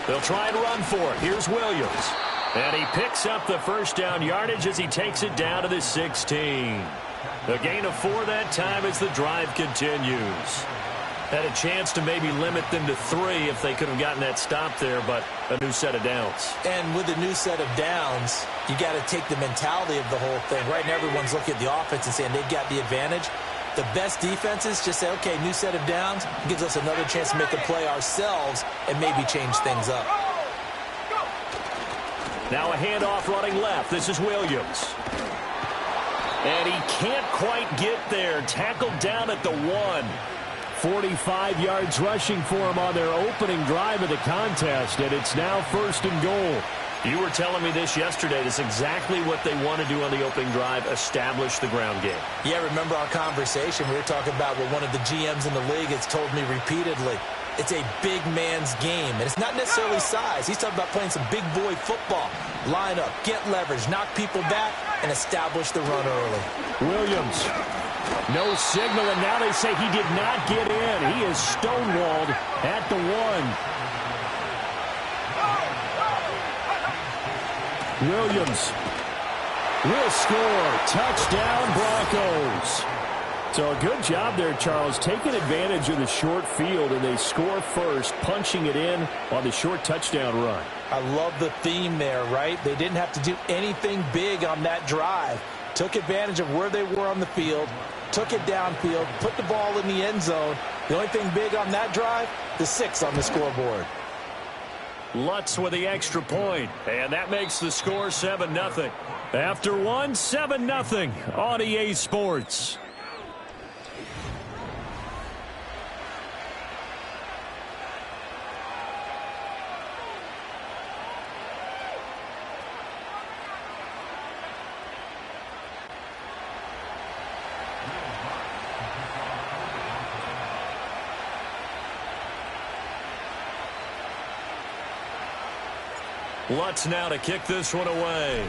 They'll try and run for it. Here's Williams. And he picks up the first down yardage as he takes it down to the 16. A gain of 4 that time as the drive continues. Had a chance to maybe limit them to 3 if they could have gotten that stop there, but a new set of downs. And with a new set of downs, you got to take the mentality of the whole thing. Right now, everyone's looking at the offense and saying they've got the advantage. The best defenses just say, okay, new set of downs, gives us another chance to make a play ourselves and maybe change things up. Now a handoff running left. This is Williams. And he can't quite get there. Tackled down at the 1. 45 yards rushing for him on their opening drive of the contest, and it's now 1st and goal. You were telling me this yesterday. This is exactly what they want to do on the opening drive, establish the ground game. Yeah, remember our conversation? We were talking about what one of the GMs in the league has told me repeatedly. It's a big man's game, and it's not necessarily size. He's talking about playing some big boy football. Line up, get leverage, knock people back, and establish the run early. Williams. No signal, and now they say he did not get in. He is stonewalled at the 1. Williams will score. Touchdown, Broncos. So a good job there, Charles, taking advantage of the short field, and they score first, punching it in on the short touchdown run. I love the theme there, right? They didn't have to do anything big on that drive. Took advantage of where they were on the field, took it downfield, put the ball in the end zone. The only thing big on that drive, the 6 on the scoreboard. Lutz with the extra point, and that makes the score 7-0. After 1, 7-0 on EA Sports. Lutz now to kick this one away.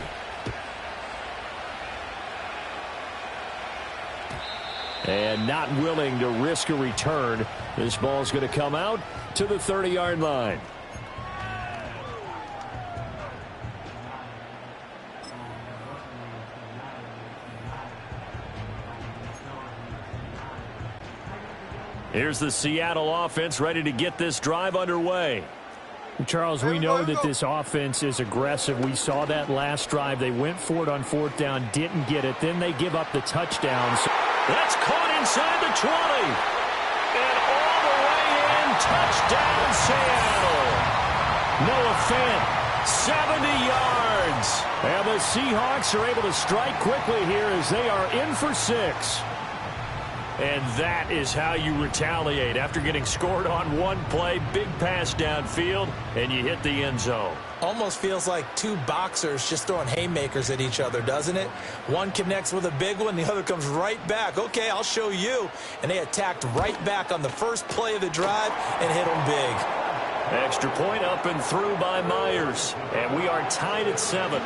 And not willing to risk a return. This ball's going to come out to the 30-yard line. Here's the Seattle offense ready to get this drive underway. Charles, we know that this offense is aggressive. We saw that last drive. They went for it on 4th down, didn't get it. Then they give up the touchdowns. That's caught inside the 20. And all the way in, touchdown Seattle. Noah Fant, 70 yards. And the Seahawks are able to strike quickly here as they are in for 6. And that is how you retaliate after getting scored on one play. Big pass downfield, and you hit the end zone. Almost feels like 2 boxers just throwing haymakers at each other, doesn't it? One connects with a big one, the other comes right back. Okay, I'll show you. And they attacked right back on the first play of the drive and hit them big. Extra point up and through by Myers. And we are tied at 7.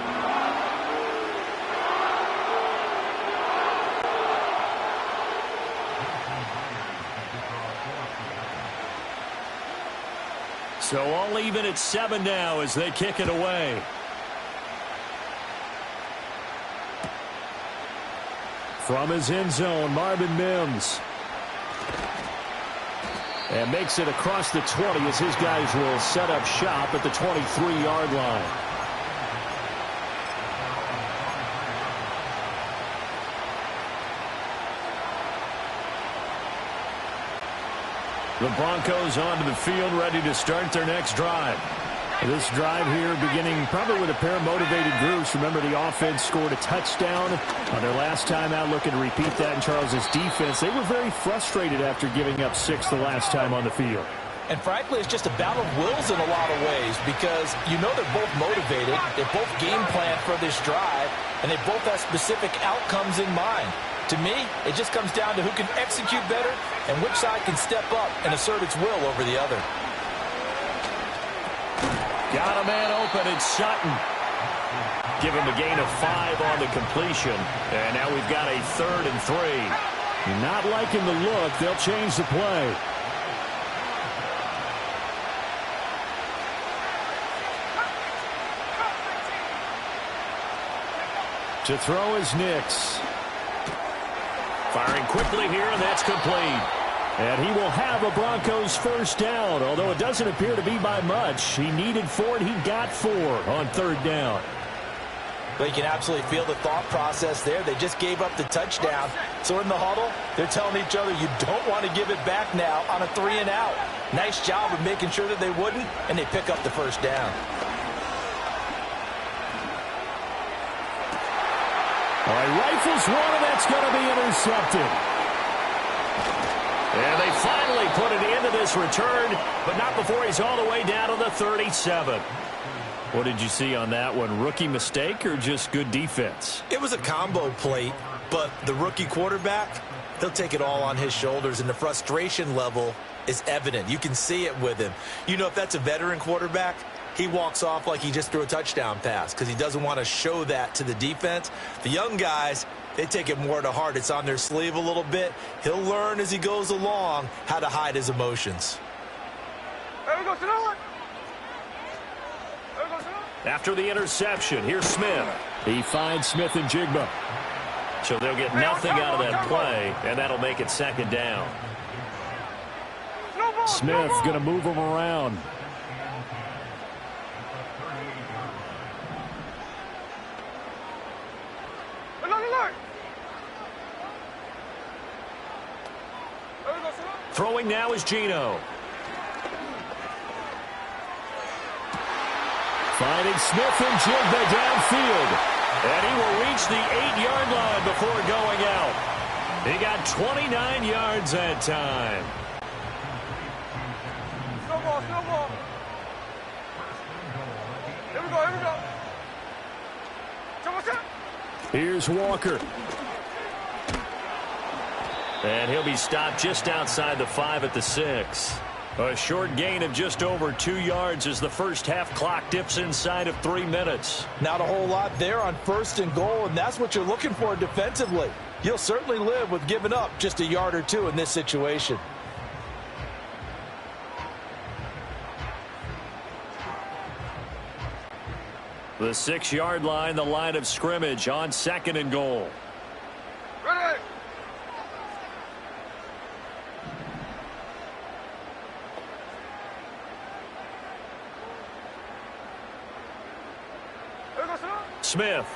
So all even at 7 now as they kick it away. From his end zone, Marvin Mims. And makes it across the 20 as his guys will set up shop at the 23-yard line. The Broncos onto the field, ready to start their next drive. This drive here beginning probably with a pair of motivated groups. Remember, the offense scored a touchdown on their last time out. Looking to repeat that in Charles's defense. They were very frustrated after giving up 6 the last time on the field. And frankly, it's just a battle of wills in a lot of ways because you know they're both motivated. They both game plan for this drive, and they both have specific outcomes in mind. To me, it just comes down to who can execute better and which side can step up and assert its will over the other. Got a man open, it's Sutton. Give him a gain of 5 on the completion. And now we've got a 3rd and 3. Not liking the look. They'll change the play. To throw is Nix. Firing quickly here, and that's complete. And he will have a Broncos first down, although it doesn't appear to be by much. He needed 4, and he got 4 on 3rd down. But you can absolutely feel the thought process there. They just gave up the touchdown. So in the huddle, they're telling each other, you don't want to give it back now on a 3 and out. Nice job of making sure that they wouldn't, and they pick up the first down. All right, rifles one, and that's going to be intercepted. And they finally put an end to this return, but not before he's all the way down to the 37. What did you see on that one? Rookie mistake or just good defense? It was a combo plate, but the rookie quarterback, he'll take it all on his shoulders, and the frustration level is evident. You can see it with him. You know, if that's a veteran quarterback, he walks off like he just threw a touchdown pass because he doesn't want to show that to the defense. The young guys, they take it more to heart. It's on their sleeve a little bit. He'll learn as he goes along how to hide his emotions. After the interception, here's Smith. He finds Smith and Jigba. So they'll get nothing out of that play, and that'll make it second down. Smith going to move him around. Throwing now is Geno. Finding Smith and Jigba downfield. And he will reach the 8-yard line before going out. He got 29 yards that time. Snowball. Here we go. Here's Walker. And he'll be stopped just outside the 5 at the 6. A short gain of just over 2 yards as the first half clock dips inside of 3 minutes. Not a whole lot there on 1st and goal, and that's what you're looking for defensively. You'll certainly live with giving up just a yard or two in this situation. The 6-yard line, the line of scrimmage on 2nd and goal. Ready. Smith.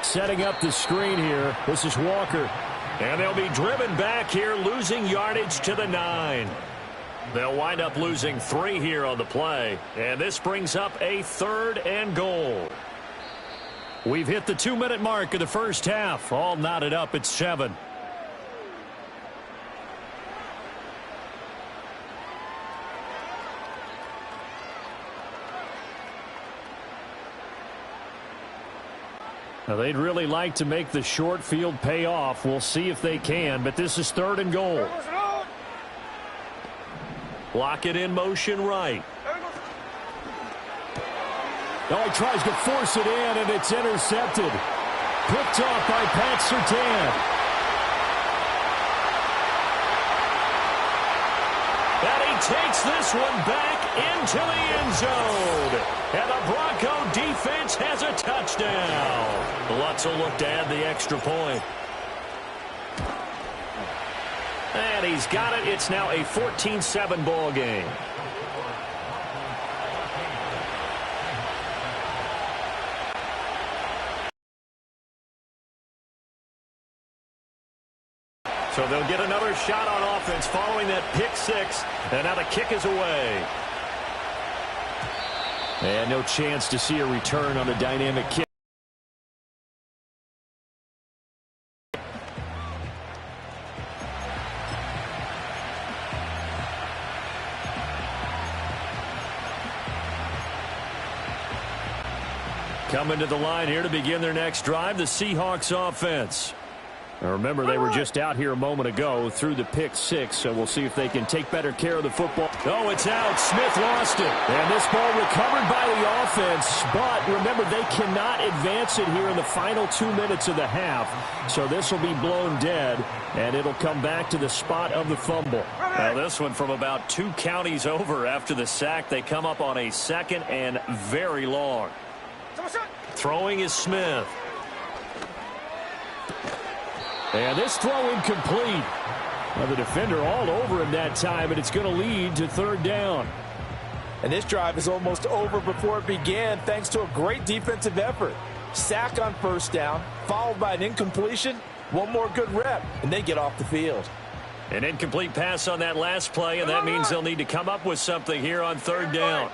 Setting up the screen here. This is Walker. And they'll be driven back here, losing yardage to the 9. They'll wind up losing 3 here on the play. And this brings up a 3rd and goal. We've hit the 2-minute mark of the first half. All knotted up at 7. Now, they'd really like to make the short field pay off. We'll see if they can, but this is 3rd and goal. Block it in motion right. Now he tries to force it in, and it's intercepted. Picked off by Pat Surtain. And he takes this one back into the end zone. And the Bronco defense has a touchdown. Lutz will look to add the extra point. And he's got it. It's now a 14-7 ball game. So they'll get another shot on offense following that pick 6. And now the kick is away. And no chance to see a return on the dynamic kick. Coming to the line here to begin their next drive, the Seahawks offense. Now remember, they were just out here a moment ago through the pick 6, so we'll see if they can take better care of the football. Oh, it's out. Smith lost it. And this ball recovered by the offense, but remember, they cannot advance it here in the final 2 minutes of the half, so this will be blown dead, and it'll come back to the spot of the fumble. Now, this one from about 2 counties over after the sack. They come up on a 2nd and very long. Throwing is Smith. And this throw incomplete. Now the defender all over him that time, and it's going to lead to 3rd down. And this drive is almost over before it began thanks to a great defensive effort. Sack on 1st down, followed by an incompletion. One more good rep, and they get off the field. An incomplete pass on that last play, and that means they'll need to come up with something here on 3rd down.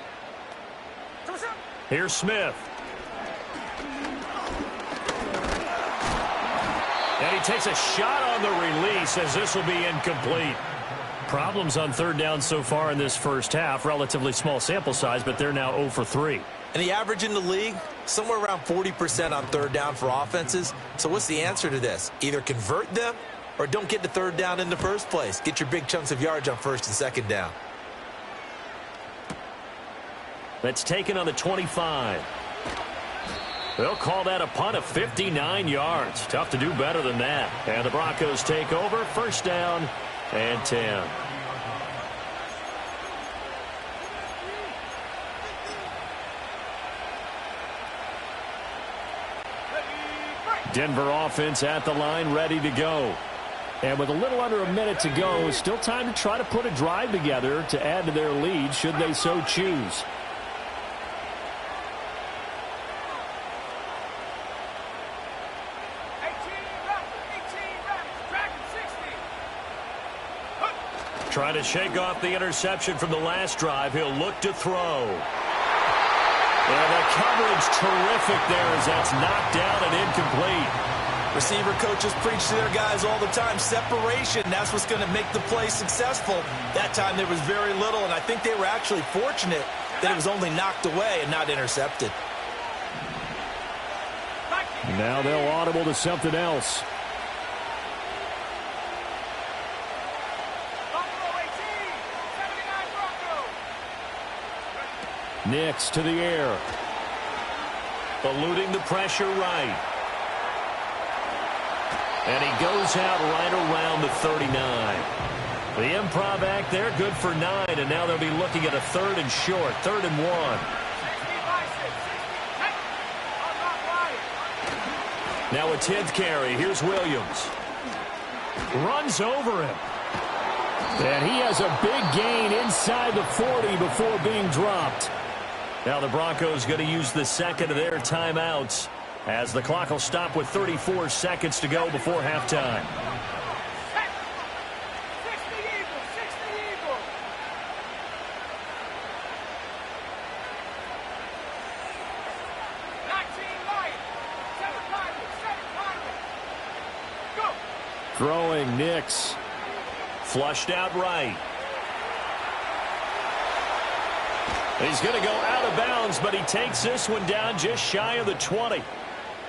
Here's Smith. And he takes a shot on the release as this will be incomplete. Problems on third down so far in this first half. Relatively small sample size, but they're now 0 for 3. And the average in the league, somewhere around 40% on third down for offenses. So what's the answer to this? Either convert them or don't get the third down in the first place. Get your big chunks of yards on first and second down. That's taken on the 25. They'll call that a punt of 59 yards. Tough to do better than that. And the Broncos take over. First down and 10. Denver offense at the line, ready to go. And with a little under a minute to go, still time to try to put a drive together to add to their lead should they so choose. Trying to shake off the interception from the last drive. He'll look to throw. And the coverage terrific there as that's knocked down and incomplete. Receiver coaches preach to their guys all the time. Separation, that's what's going to make the play successful. That time there was very little, and I think they were actually fortunate that it was only knocked away and not intercepted. Now they'll audible to something else. Nix to the air. Eluding the pressure right. And he goes out right around the 39. The improv act there, good for 9, and now they'll be looking at a third and short, 3rd and 1. Now a 10th carry. Here's Williams. Runs over him. And he has a big gain inside the 40 before being dropped. Now the Broncos going to use the second of their timeouts as the clock will stop with 34 seconds to go before halftime. Throwing Nix. Flushed out right. He's going to go out of bounds, but he takes this one down just shy of the 20.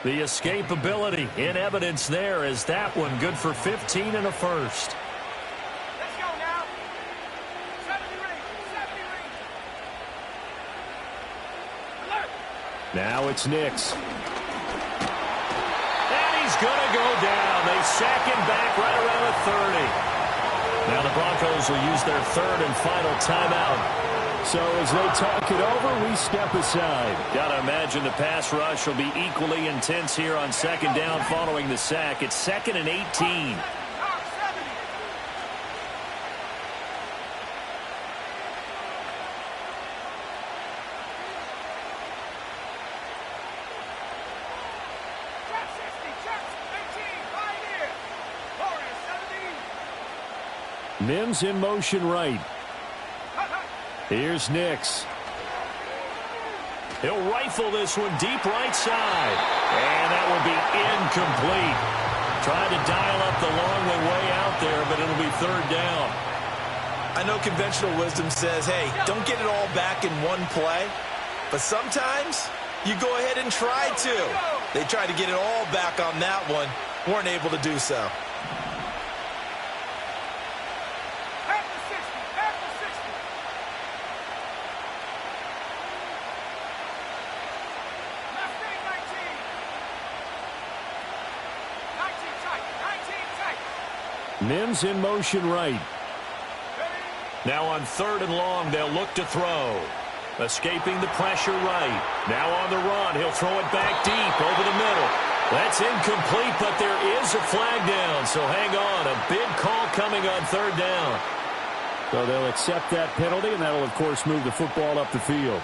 The escapability in evidence there as that one good for 15 and a first. Let's go now. 70 rings. Alert. Now it's Nix. And he's going to go down. They sack him back right around the 30. Now the Broncos will use their third and final timeout. So as they talk it over, we step aside. Got to imagine the pass rush will be equally intense here on second down following the sack. It's 2nd and 18. Mims in motion right. Here's Nix. He'll rifle this one deep right side. And that will be incomplete. Trying to dial up the long way out there, but it'll be third down. I know conventional wisdom says, hey, don't get it all back in one play. But sometimes you go ahead and try to. They tried to get it all back on that one. Weren't able to do so. Mims in motion right. Now on 3rd and long, they'll look to throw. Escaping the pressure right. Now on the run, he'll throw it back deep over the middle. That's incomplete, but there is a flag down, so hang on. A big call coming on 3rd down. So they'll accept that penalty, and that'll, of course, move the football up the field.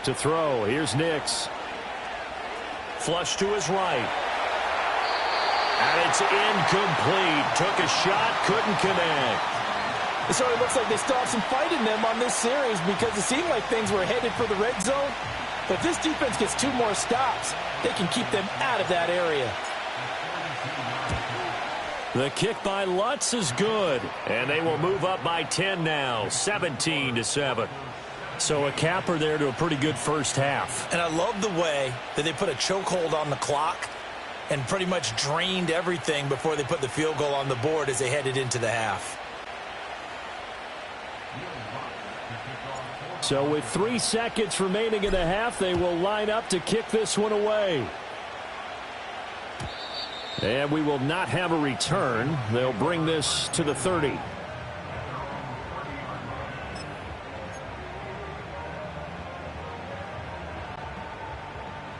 To throw, here's Nix. Flush to his right. And it's incomplete. Took a shot, couldn't connect. It certainly looks like they still have some fight in them on this series because it seemed like things were headed for the red zone. But if this defense gets 2 more stops, they can keep them out of that area. The kick by Lutz is good. And they will move up by 10 now, 17-7. So a capper there to a pretty good first half. And I love the way that they put a chokehold on the clock and pretty much drained everything before they put the field goal on the board as they headed into the half. So with 3 seconds remaining in the half, they will line up to kick this one away. And we will not have a return. They'll bring this to the 30.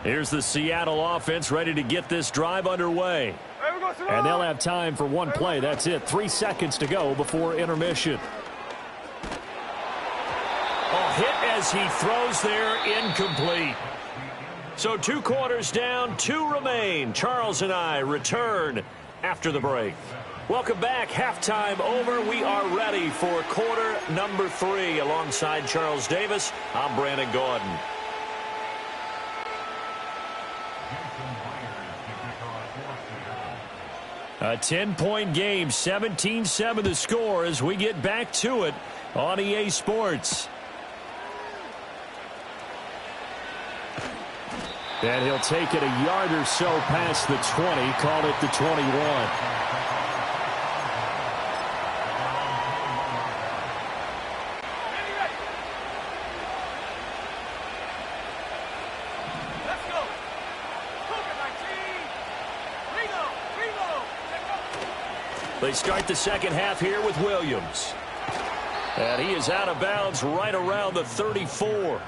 Here's the Seattle offense ready to get this drive underway. And they'll have time for one play. That's it. 3 seconds to go before intermission. A hit as he throws there, incomplete. So 2 quarters down, 2 remain. Charles and I return after the break. Welcome back. Halftime over. We are ready for quarter number 3. Alongside Charles Davis, I'm Brandon Gordon. A 10-point game, 17-7 the score as we get back to it on EA Sports. And he'll take it a yard or so past the 20, call it the 21. They start the second half here with Williams. And he is out of bounds right around the 34.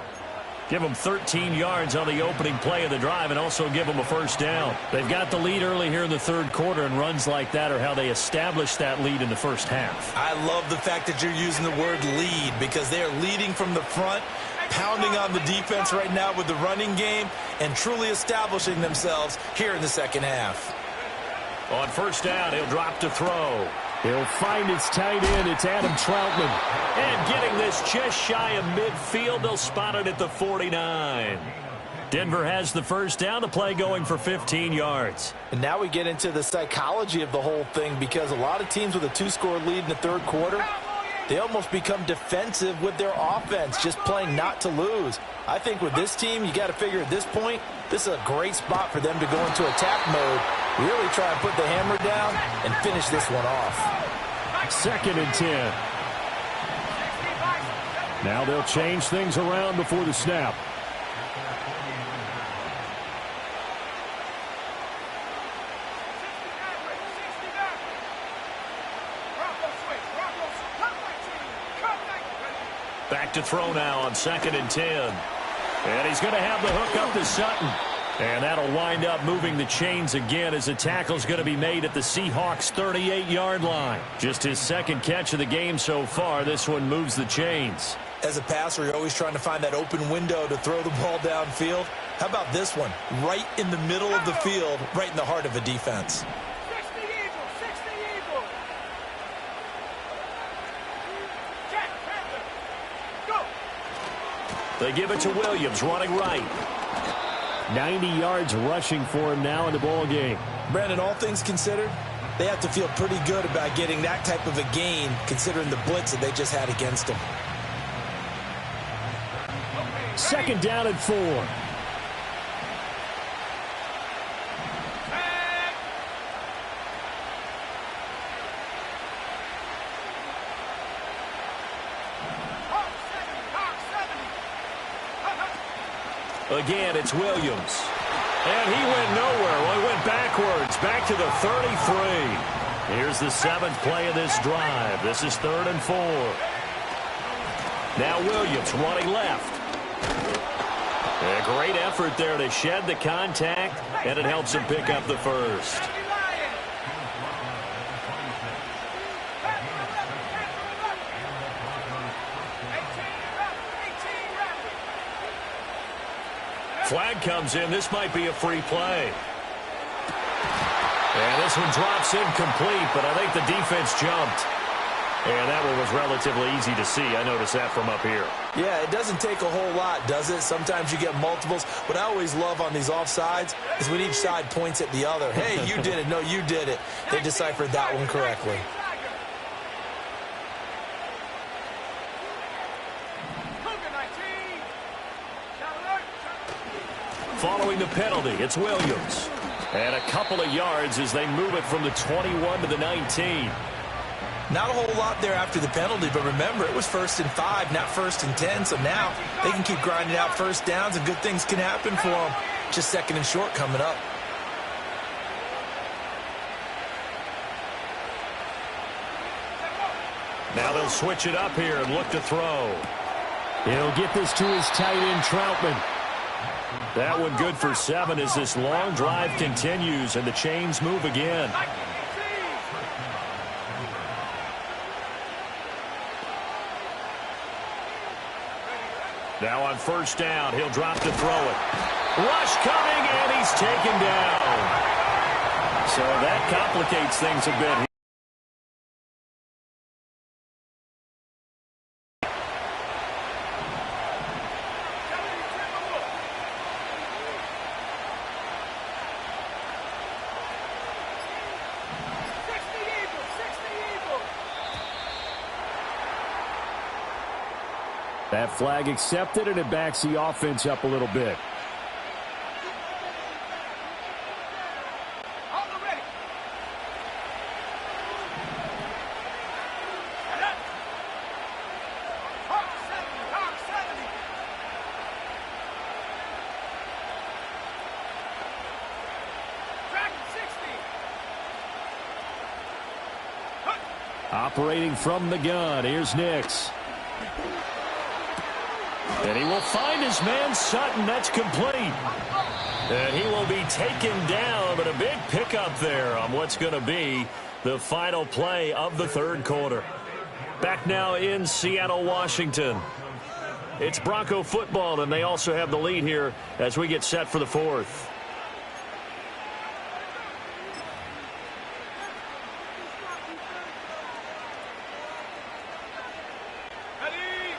Give them 13 yards on the opening play of the drive and also give them a first down. They've got the lead early here in the third quarter, and runs like that are how they establish that lead in the first half. I love the fact that you're using the word lead because they are leading from the front, pounding on the defense right now with the running game, and truly establishing themselves here in the second half. On first down, he'll drop to throw. He'll find his tight end. It's Adam Troutman. And getting this just shy of midfield, they'll spot it at the 49. Denver has the first down. The play going for 15 yards. And now we get into the psychology of the whole thing because a lot of teams with a 2-score lead in the third quarter, they almost become defensive with their offense, just playing not to lose. I think with this team, you got to figure at this point, this is a great spot for them to go into attack mode, really try and put the hammer down and finish this one off. 2nd and 10. Now they'll change things around before the snap. Back to throw now on 2nd and 10. And he's going to have the hook up to Sutton. And that'll wind up moving the chains again as the tackle's going to be made at the Seahawks' 38-yard line. Just his 2nd catch of the game so far. This one moves the chains. As a passer, you're always trying to find that open window to throw the ball downfield. How about this one? Right in the middle of the field, right in the heart of a defense. 60 Eagle. Jack Panther. Go. They give it to Williams, running right. 90 yards rushing for him now in the ball game. Brandon, all things considered, they have to feel pretty good about getting that type of a gain considering the blitz that they just had against them. 2nd down and 4. Again, it's Williams. And he went nowhere. Well, he went backwards, back to the 33. Here's the 7th play of this drive. This is 3rd and 4. Now Williams running left. A great effort there to shed the contact, and it helps him pick up the first. Flag comes in. This might be a free play. And this one drops incomplete, but I think the defense jumped. And that one was relatively easy to see. I noticed that from up here. Yeah, it doesn't take a whole lot, does it? Sometimes you get multiples. What I always love on these offsides is when each side points at the other. Hey, you did it. No, you did it. They deciphered that one correctly. Following the penalty, it's Williams. And a couple of yards as they move it from the 21 to the 19. Not a whole lot there after the penalty, but remember, it was 1st and 5, not 1st and 10, so now they can keep grinding out first downs and good things can happen for them. Just 2nd and short coming up. Now they'll switch it up here and look to throw. He'll get this to his tight end, Troutman. That one good for 7 as this long drive continues and the chains move again. Now on 1st down, he'll drop to throw it. Rush coming, and he's taken down. So that complicates things a bit. That flag accepted, and it backs the offense up a little bit. Operating from the gun, here's Nix. And he will find his man Sutton. That's complete. And he will be taken down, but a big pickup there on what's going to be the final play of the 3rd quarter. Back now in Seattle, Washington. It's Bronco football, and they also have the lead here as we get set for the 4th.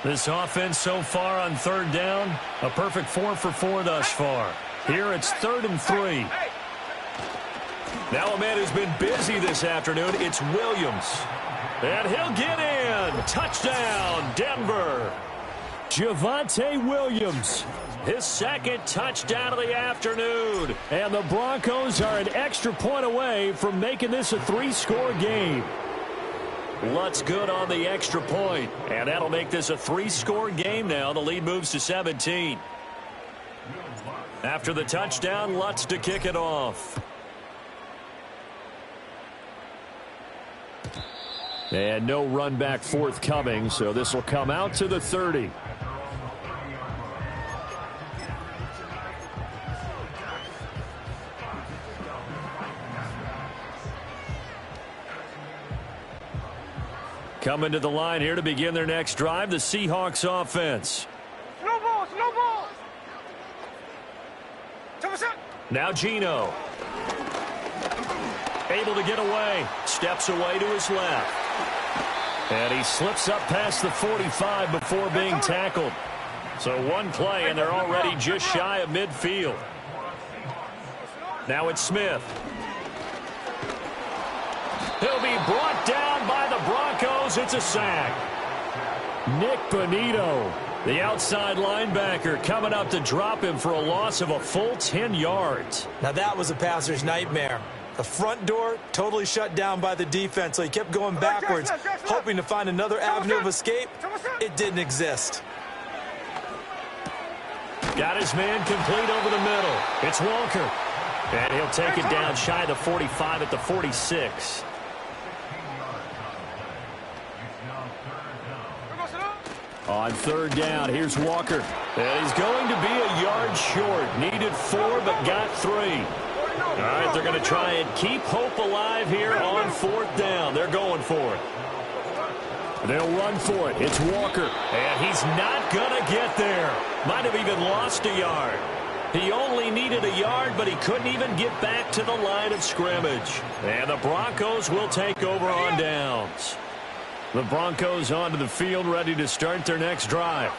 This offense so far on 3rd down, a perfect 4 for 4 thus far. Here it's 3rd and 3. Now a man who's been busy this afternoon, it's Williams. And he'll get in. Touchdown, Denver. Javonte Williams. His 2nd touchdown of the afternoon. And the Broncos are an extra point away from making this a 3-score game. Lutz good on the extra point, and that'll make this a 3-score game now. The lead moves to 17. After the touchdown, Lutz to kick it off. And no run back forthcoming, so this will come out to the 30. Coming to the line here to begin their next drive, the Seahawks offense. Slow ball, slow ball. Now Geno. Able to get away. Steps away to his left. And he slips up past the 45 before being tackled. So one play, and they're already just shy of midfield. Now it's Smith. He'll be brought down by the Broncos. It's a sack. Nick Bonito, the outside linebacker, coming up to drop him for a loss of a full 10 yards. Now that was a passer's nightmare. The front door totally shut down by the defense, so he kept going backwards, hoping to find another avenue of escape. It didn't exist. Got his man complete over the middle. It's Walker. And he'll take it down shy of the 45 at the 46. On 3rd down, here's Walker. And he's going to be a yard short. Needed 4, but got 3. All right, they're going to try and keep hope alive here on 4th down. They're going for it. They'll run for it. It's Walker. And he's not going to get there. Might have even lost a yard. He only needed a yard, but he couldn't even get back to the line of scrimmage. And the Broncos will take over on downs. The Broncos onto the field, ready to start their next drive.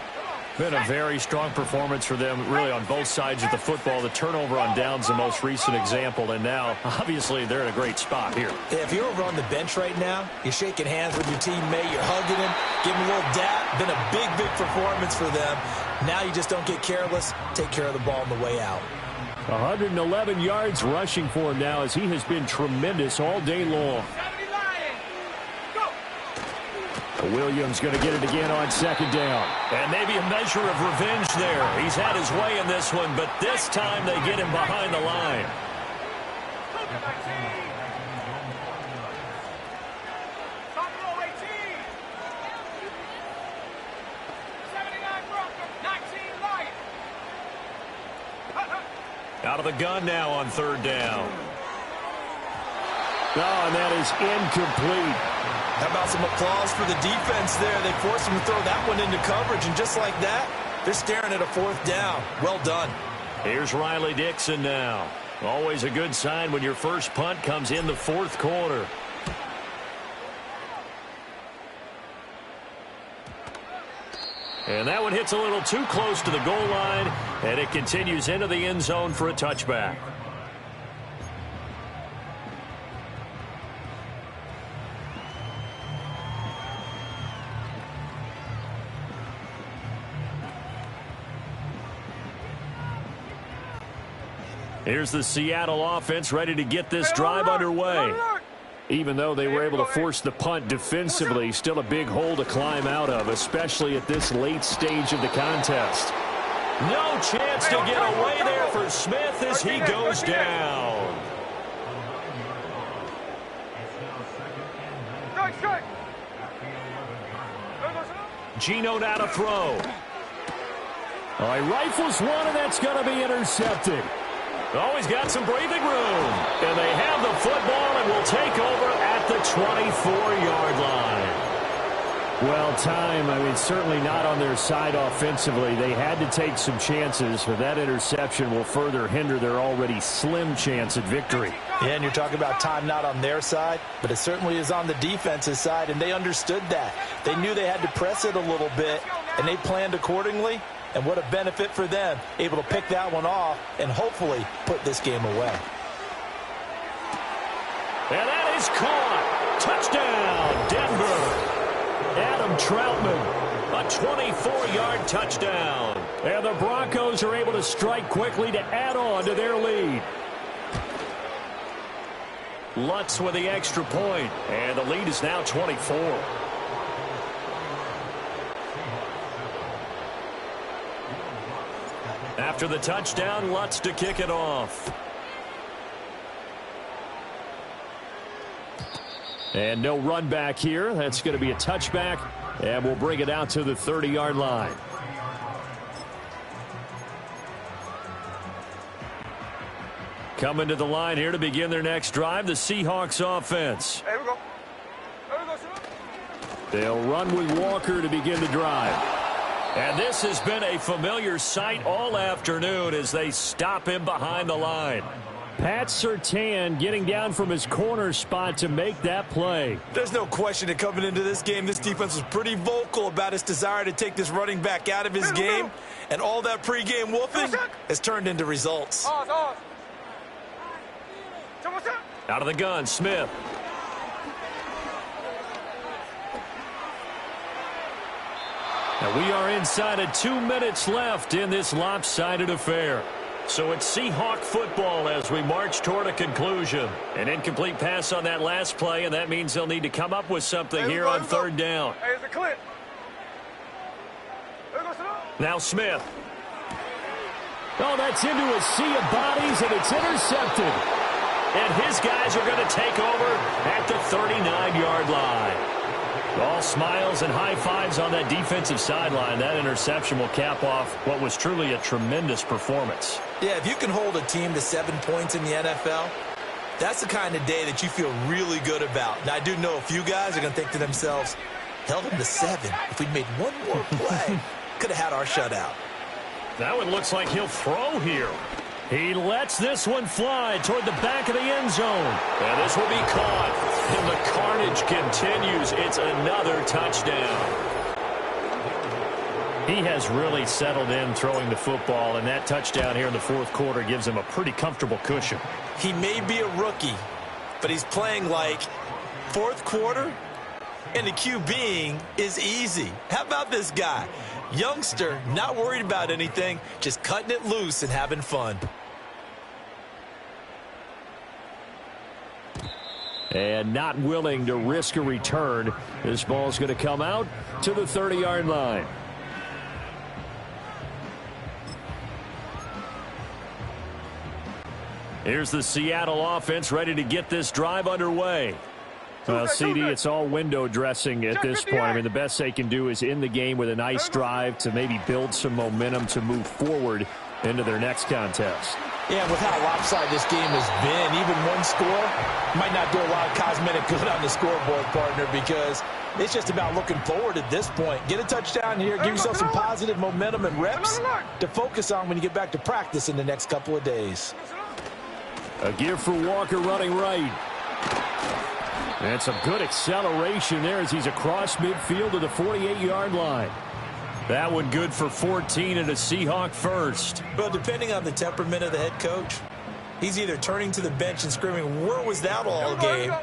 Been a very strong performance for them, really, on both sides of the football. The turnover on downs, the most recent example, and now, obviously, they're in a great spot here. Yeah, if you're over on the bench right now, you're shaking hands with your teammate, you're hugging him, giving him a little dap. Been a big, big performance for them. Now you just don't get careless. Take care of the ball on the way out. 111 yards rushing for him now, as he has been tremendous all day long. Williams going to get it again on second down. And maybe a measure of revenge there. He's had his way in this one, but this time they get him behind the line. Out of the gun now on third down. Oh, and that is incomplete. How about some applause for the defense there? They forced him to throw that one into coverage, and just like that, they're staring at a fourth down. Well done. Here's Riley Dixon now. Always a good sign when your first punt comes in the fourth quarter. And that one hits a little too close to the goal line, and it continues into the end zone for a touchback. Here's the Seattle offense ready to get this drive underway. Even though they were able to force the punt defensively, still a big hole to climb out of, especially at this late stage of the contest. No chance to get away there for Smith as he goes down. Geno now to throw. All right, rifles one, and that's going to be intercepted. Oh, he's got some breathing room. And they have the football and will take over at the 24-yard line. Well, certainly not on their side offensively. They had to take some chances, but that interception will further hinder their already slim chance at victory. Yeah, and you're talking about time not on their side, but it certainly is on the defense's side, and they understood that. They knew they had to press it a little bit, and they planned accordingly. And what a benefit for them, able to pick that one off and hopefully put this game away. And that is caught. Touchdown, Denver. Adam Troutman, a 24-yard touchdown. And the Broncos are able to strike quickly to add on to their lead. Lutz with the extra point, and the lead is now 24. After the touchdown, Lutz to kick it off. And no run back here. That's going to be a touchback, and we'll bring it out to the 30-yard line. Coming to the line here to begin their next drive, the Seahawks offense. Here we go. They'll run with Walker to begin the drive. And this has been a familiar sight all afternoon as they stop him behind the line. Pat Surtain getting down from his corner spot to make that play. There's no question that coming into this game, this defense was pretty vocal about its desire to take this running back out of his game. And all that pregame wolfing has turned into results. Out of the gun, Smith. And we are inside of 2 minutes left in this lopsided affair. So it's Seahawk football as we march toward a conclusion. An incomplete pass on that last play, and that means they'll need to come up with something here on third down. Hey, it's a clip. Now Smith. Oh, that's into a sea of bodies, and it's intercepted. And his guys are going to take over at the 39-yard line. All smiles and high fives on that defensive sideline. That interception will cap off what was truly a tremendous performance. Yeah, if you can hold a team to 7 points in the NFL, that's the kind of day that you feel really good about. Now, I do know a few guys are going to think to themselves, held them to 7. If we'd made one more play, could have had our shutout. That one looks like he'll throw here. He lets this one fly toward the back of the end zone. And this will be caught. And the carnage continues. It's another touchdown. He has really settled in throwing the football, and that touchdown here in the fourth quarter gives him a pretty comfortable cushion. He may be a rookie, but he's playing like fourth quarter, and the QBing is easy. How about this guy? Youngster, not worried about anything, just cutting it loose and having fun. And not willing to risk a return. This ball's going to come out to the 30-yard line. Here's the Seattle offense ready to get this drive underway. Well, CD, it's all window dressing at this point. I mean, the best they can do is in the game with a nice drive to maybe build some momentum to move forward into their next contest. Yeah, with how lopsided this game has been, even one score might not do a lot of cosmetic good on the scoreboard, partner, because it's just about looking forward at this point. Get a touchdown here, give yourself some positive momentum and reps to focus on when you get back to practice in the next couple of days. A give for Walker running right. And some good acceleration there as he's across midfield to the 48-yard line. That one good for 14 and a Seahawk first. Well, depending on the temperament of the head coach, he's either turning to the bench and screaming, where was that all game?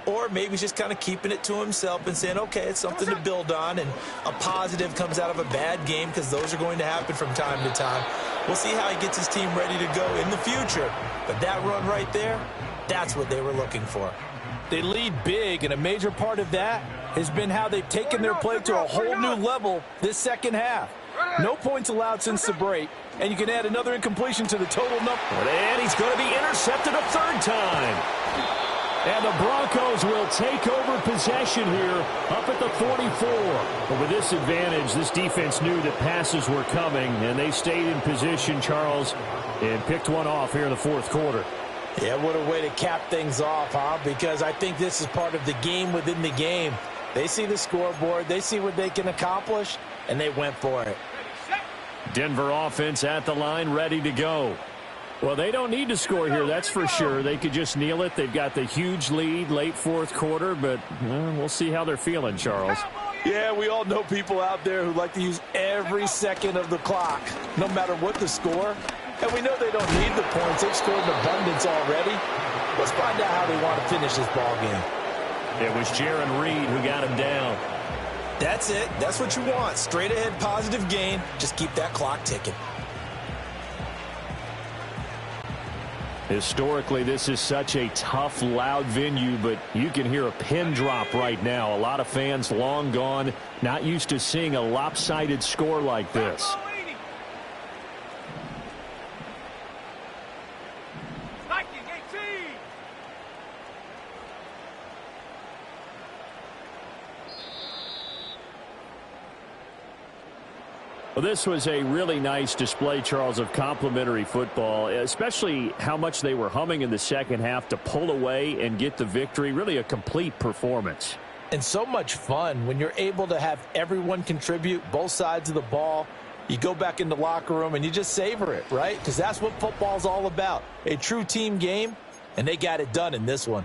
Or maybe he's just kind of keeping it to himself and saying, okay, it's something to build on, and a positive comes out of a bad game because those are going to happen from time to time. We'll see how he gets his team ready to go in the future. But that run right there, that's what they were looking for. They lead big, and a major part of that has been how they've taken their play to a whole new level this second half. No points allowed since the break, and you can add another incompletion to the total number. And he's going to be intercepted a third time. And the Broncos will take over possession here up at the 44. But with this advantage, this defense knew that passes were coming, and they stayed in position, Charles, and picked one off here in the fourth quarter. Yeah, what a way to cap things off, huh? Because I think this is part of the game within the game. They see the scoreboard, they see what they can accomplish, and they went for it. Denver offense at the line, ready to go. Well, they don't need to score here, that's for sure. They could just kneel it. They've got the huge lead late fourth quarter, but we'll see how they're feeling, Charles. Yeah, we all know people out there who like to use every second of the clock, no matter what the score. And we know they don't need the points. They've scored in abundance already. Let's find out how they want to finish this ball game. It was Jaron Reed who got him down. That's it. That's what you want. Straight ahead positive gain. Just keep that clock ticking. Historically, this is such a tough, loud venue, but you can hear a pin drop right now. A lot of fans long gone, not used to seeing a lopsided score like this. Well, this was a really nice display, Charles, of complimentary football, especially how much they were humming in the second half to pull away and get the victory. Really a complete performance. And so much fun when you're able to have everyone contribute, both sides of the ball. You go back in the locker room and you just savor it, right? Because that's what football's all about. A true team game, and they got it done in this one.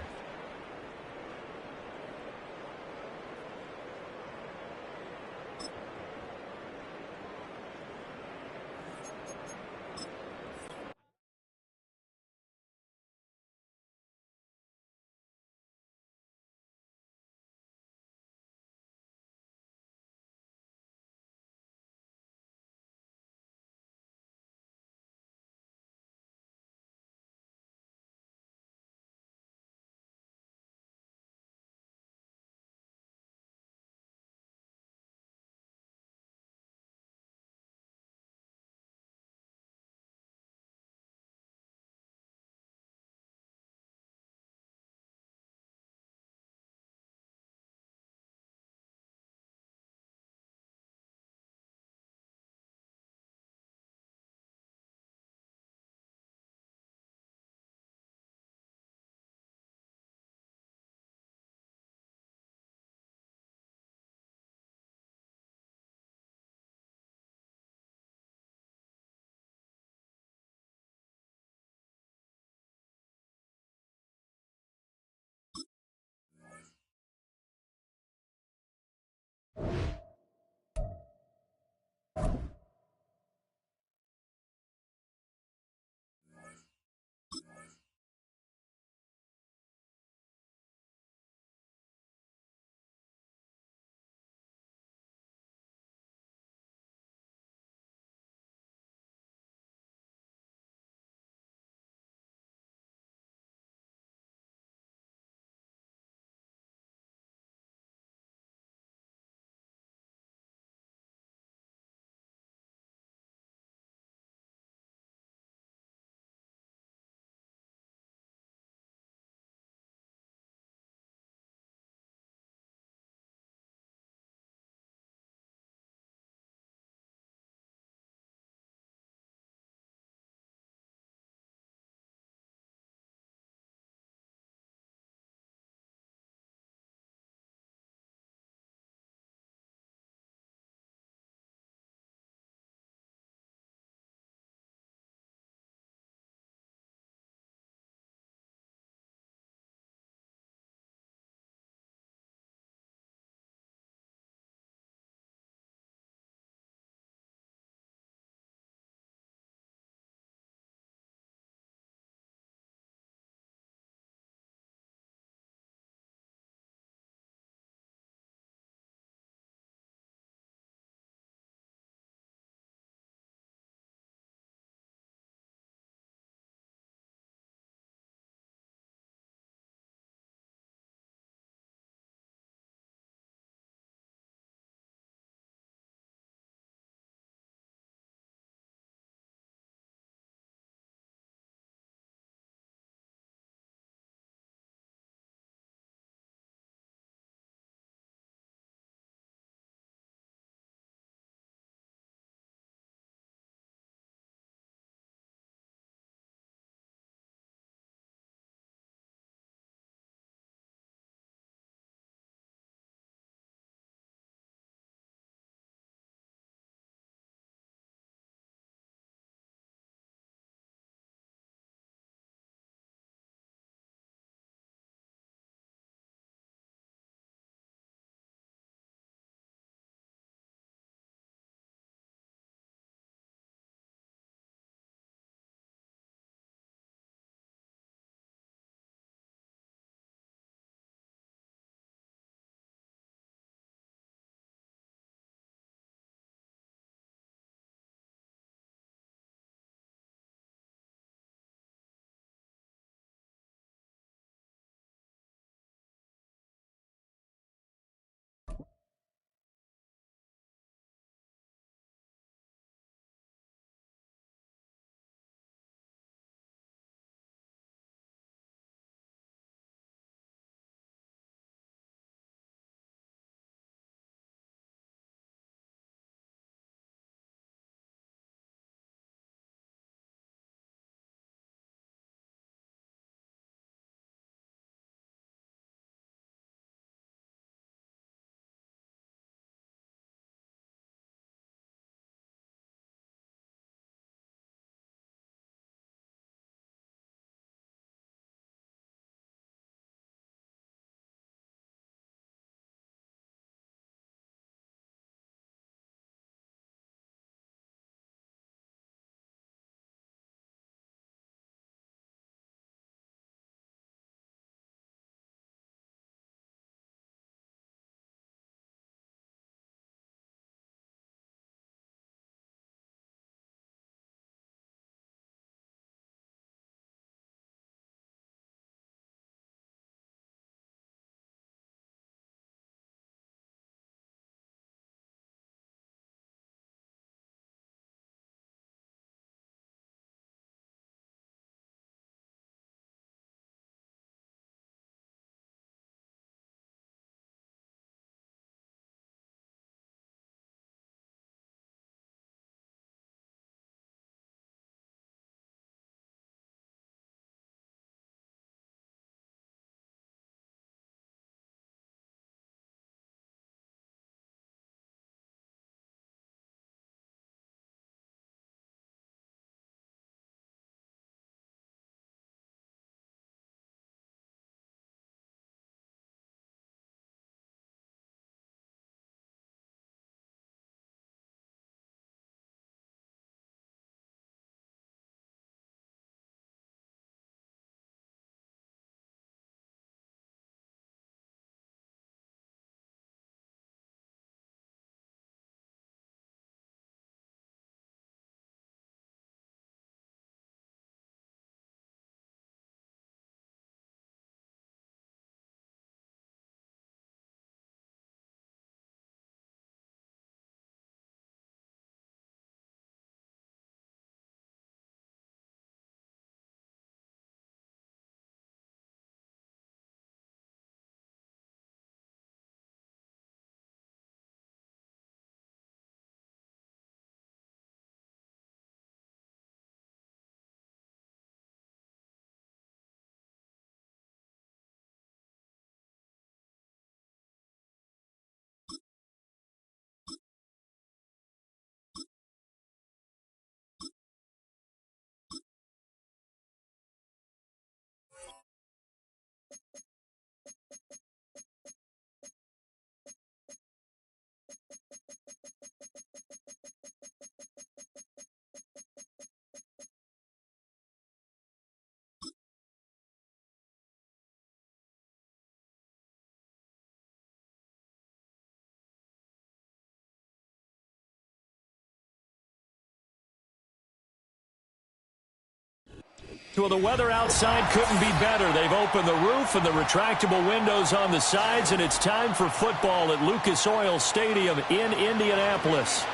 Well, the weather outside couldn't be better. They've opened the roof and the retractable windows on the sides, and it's time for football at Lucas Oil Stadium in Indianapolis.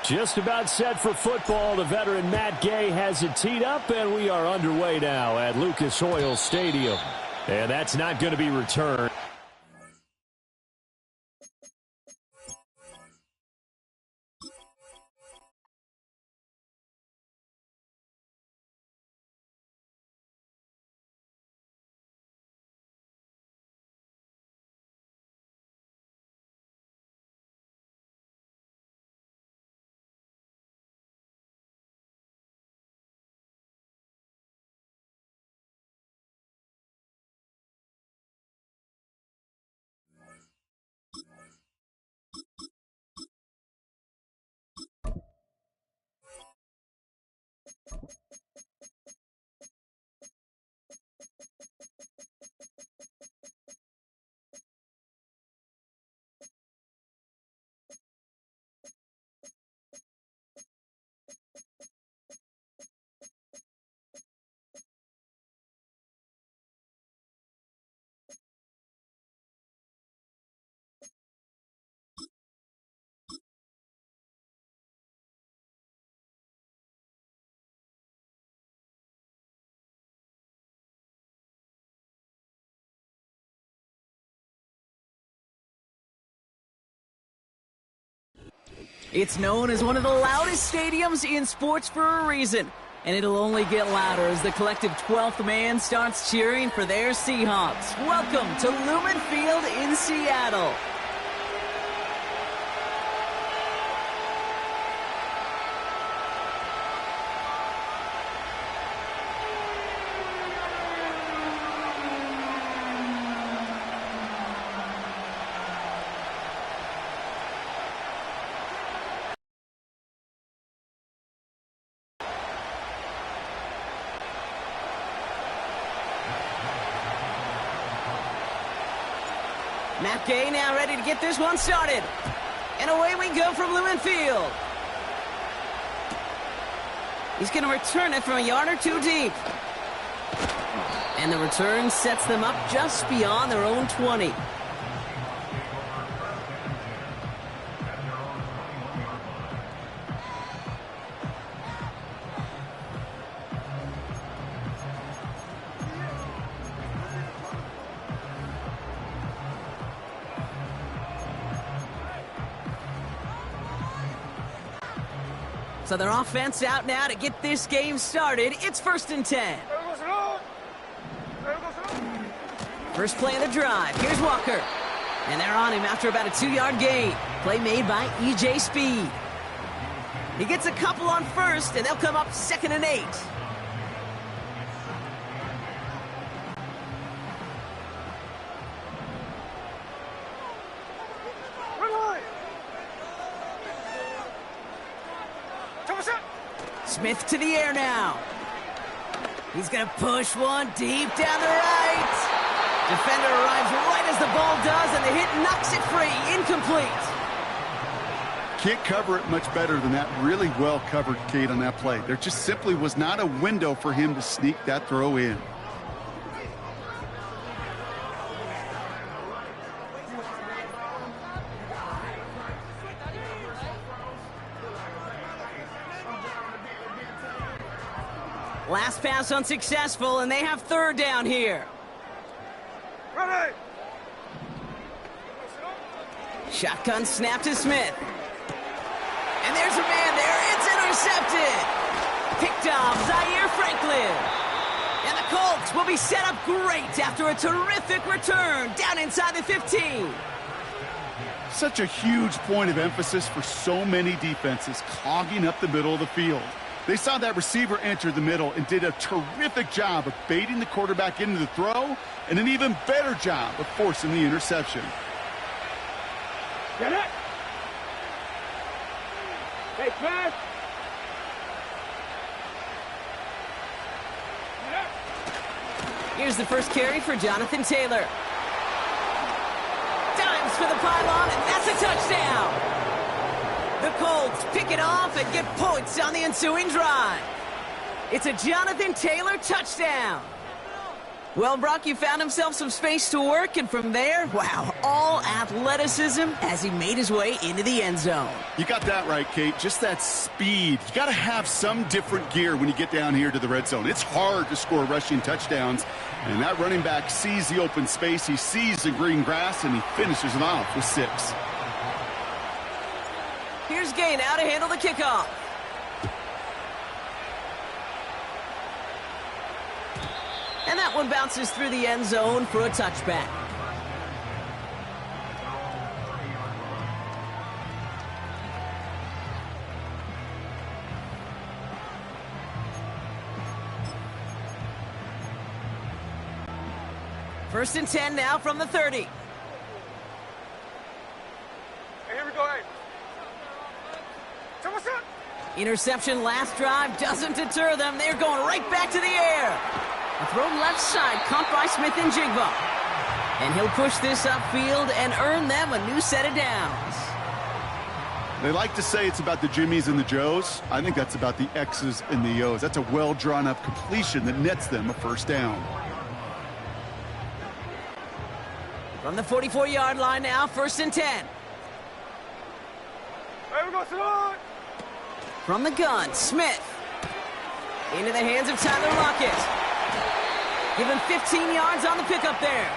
Just about set for football. The veteran Matt Gay has it teed up, and we are underway now at Lucas Oil Stadium. And that's not going to be returned. It's known as one of the loudest stadiums in sports for a reason, and it'll only get louder as the collective 12th man starts cheering for their Seahawks. Welcome to Lumen Field in Seattle. Matt Gay now ready to get this one started. And away we go from Lumen Field. He's going to return it from a yard or two deep. And the return sets them up just beyond their own 20. So their offense out now to get this game started. It's 1st and 10. First play of the drive. Here's Walker. And they're on him after about a 2-yard gain. Play made by E.J. Speed. He gets a couple on first, and they'll come up 2nd and 8. Smith to the air now. He's going to push one deep down the right. Defender arrives right as the ball does, and the hit knocks it free. Incomplete. Can't cover it much better than that. Really well covered, Kate, on that play. There just simply was not a window for him to sneak that throw in. Last pass unsuccessful, and they have 3rd down here. Ready. Shotgun snap to Smith. And there's a man there. It's intercepted. Picked off Zaire Franklin. And the Colts will be set up great after a terrific return down inside the 15. Such a huge point of emphasis for so many defenses, clogging up the middle of the field. They saw that receiver enter the middle and did a terrific job of baiting the quarterback into the throw, and an even better job of forcing the interception. Get it! Hey, Smash! Here's the first carry for Jonathan Taylor. Dimes for the pylon, and that's a touchdown! The Colts pick it off and get points on the ensuing drive. It's a Jonathan Taylor touchdown. Well, Brock, you found himself some space to work, and from there, wow, all athleticism as he made his way into the end zone. You got that right, Kate. Just that speed. You got to have some different gear when you get down here to the red zone. It's hard to score rushing touchdowns, and that running back sees the open space, he sees the green grass, and he finishes it off with 6. Here's Gay now to handle the kickoff. And that one bounces through the end zone for a touchback. First and 10 now from the 30. Hey, here we go, hey. So what's up? Interception last drive doesn't deter them. They're going right back to the air. A throw left side, caught by Smith-Njigba. And he'll push this upfield and earn them a new set of downs. They like to say it's about the Jimmies and the Joes. I think that's about the X's and the O's. That's a well-drawn-up completion that nets them a first down. From the 44-yard line now, first and 10. Hey, we go, Salon! From the gun, Smith. Into the hands of Tyler Lockett. Give him 15 yards on the pickup there.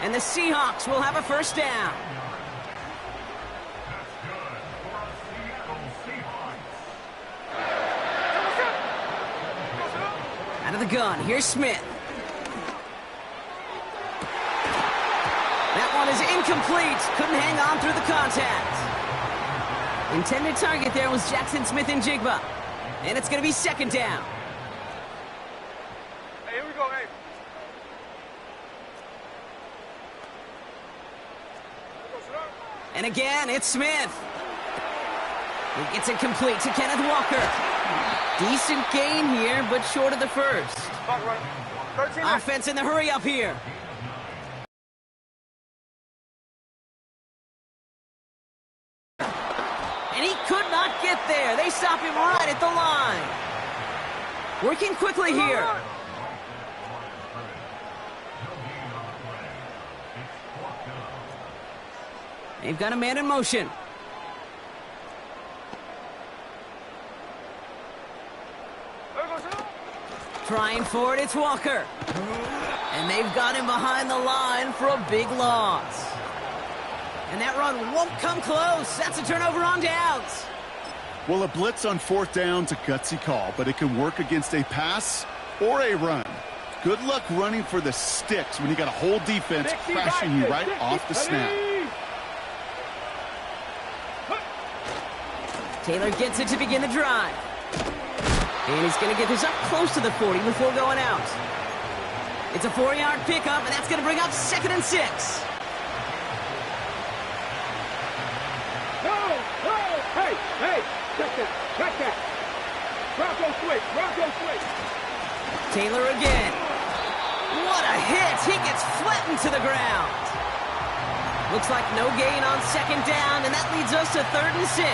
And the Seahawks will have a first down. Out of the gun, here's Smith. That one is incomplete. Couldn't hang on through the contact. Intended target there was Jackson Smith-Njigba. And it's going to be second down. Hey, here we go, hey. And again, it's Smith. He gets it complete to Kenneth Walker. Decent gain here, but short of the first. Offense in the hurry up here. And he could not get there. They stop him right at the line. Working quickly here. They've got a man in motion. Trying for it, it's Walker. And they've got him behind the line for a big loss. And that run won't come close. That's a turnover on downs. Well, a blitz on fourth down's a gutsy call, but it can work against a pass or a run. Good luck running for the sticks when you got a whole defense crashing you right off the snap. Taylor gets it to begin the drive. And he's going to get this up close to the 40 before going out. It's a 4-yard pickup, and that's going to bring up 2nd and 6. Hey, check that. Bronco switch. Taylor again. What a hit. He gets flattened to the ground. Looks like no gain on second down, and that leads us to 3rd and 6.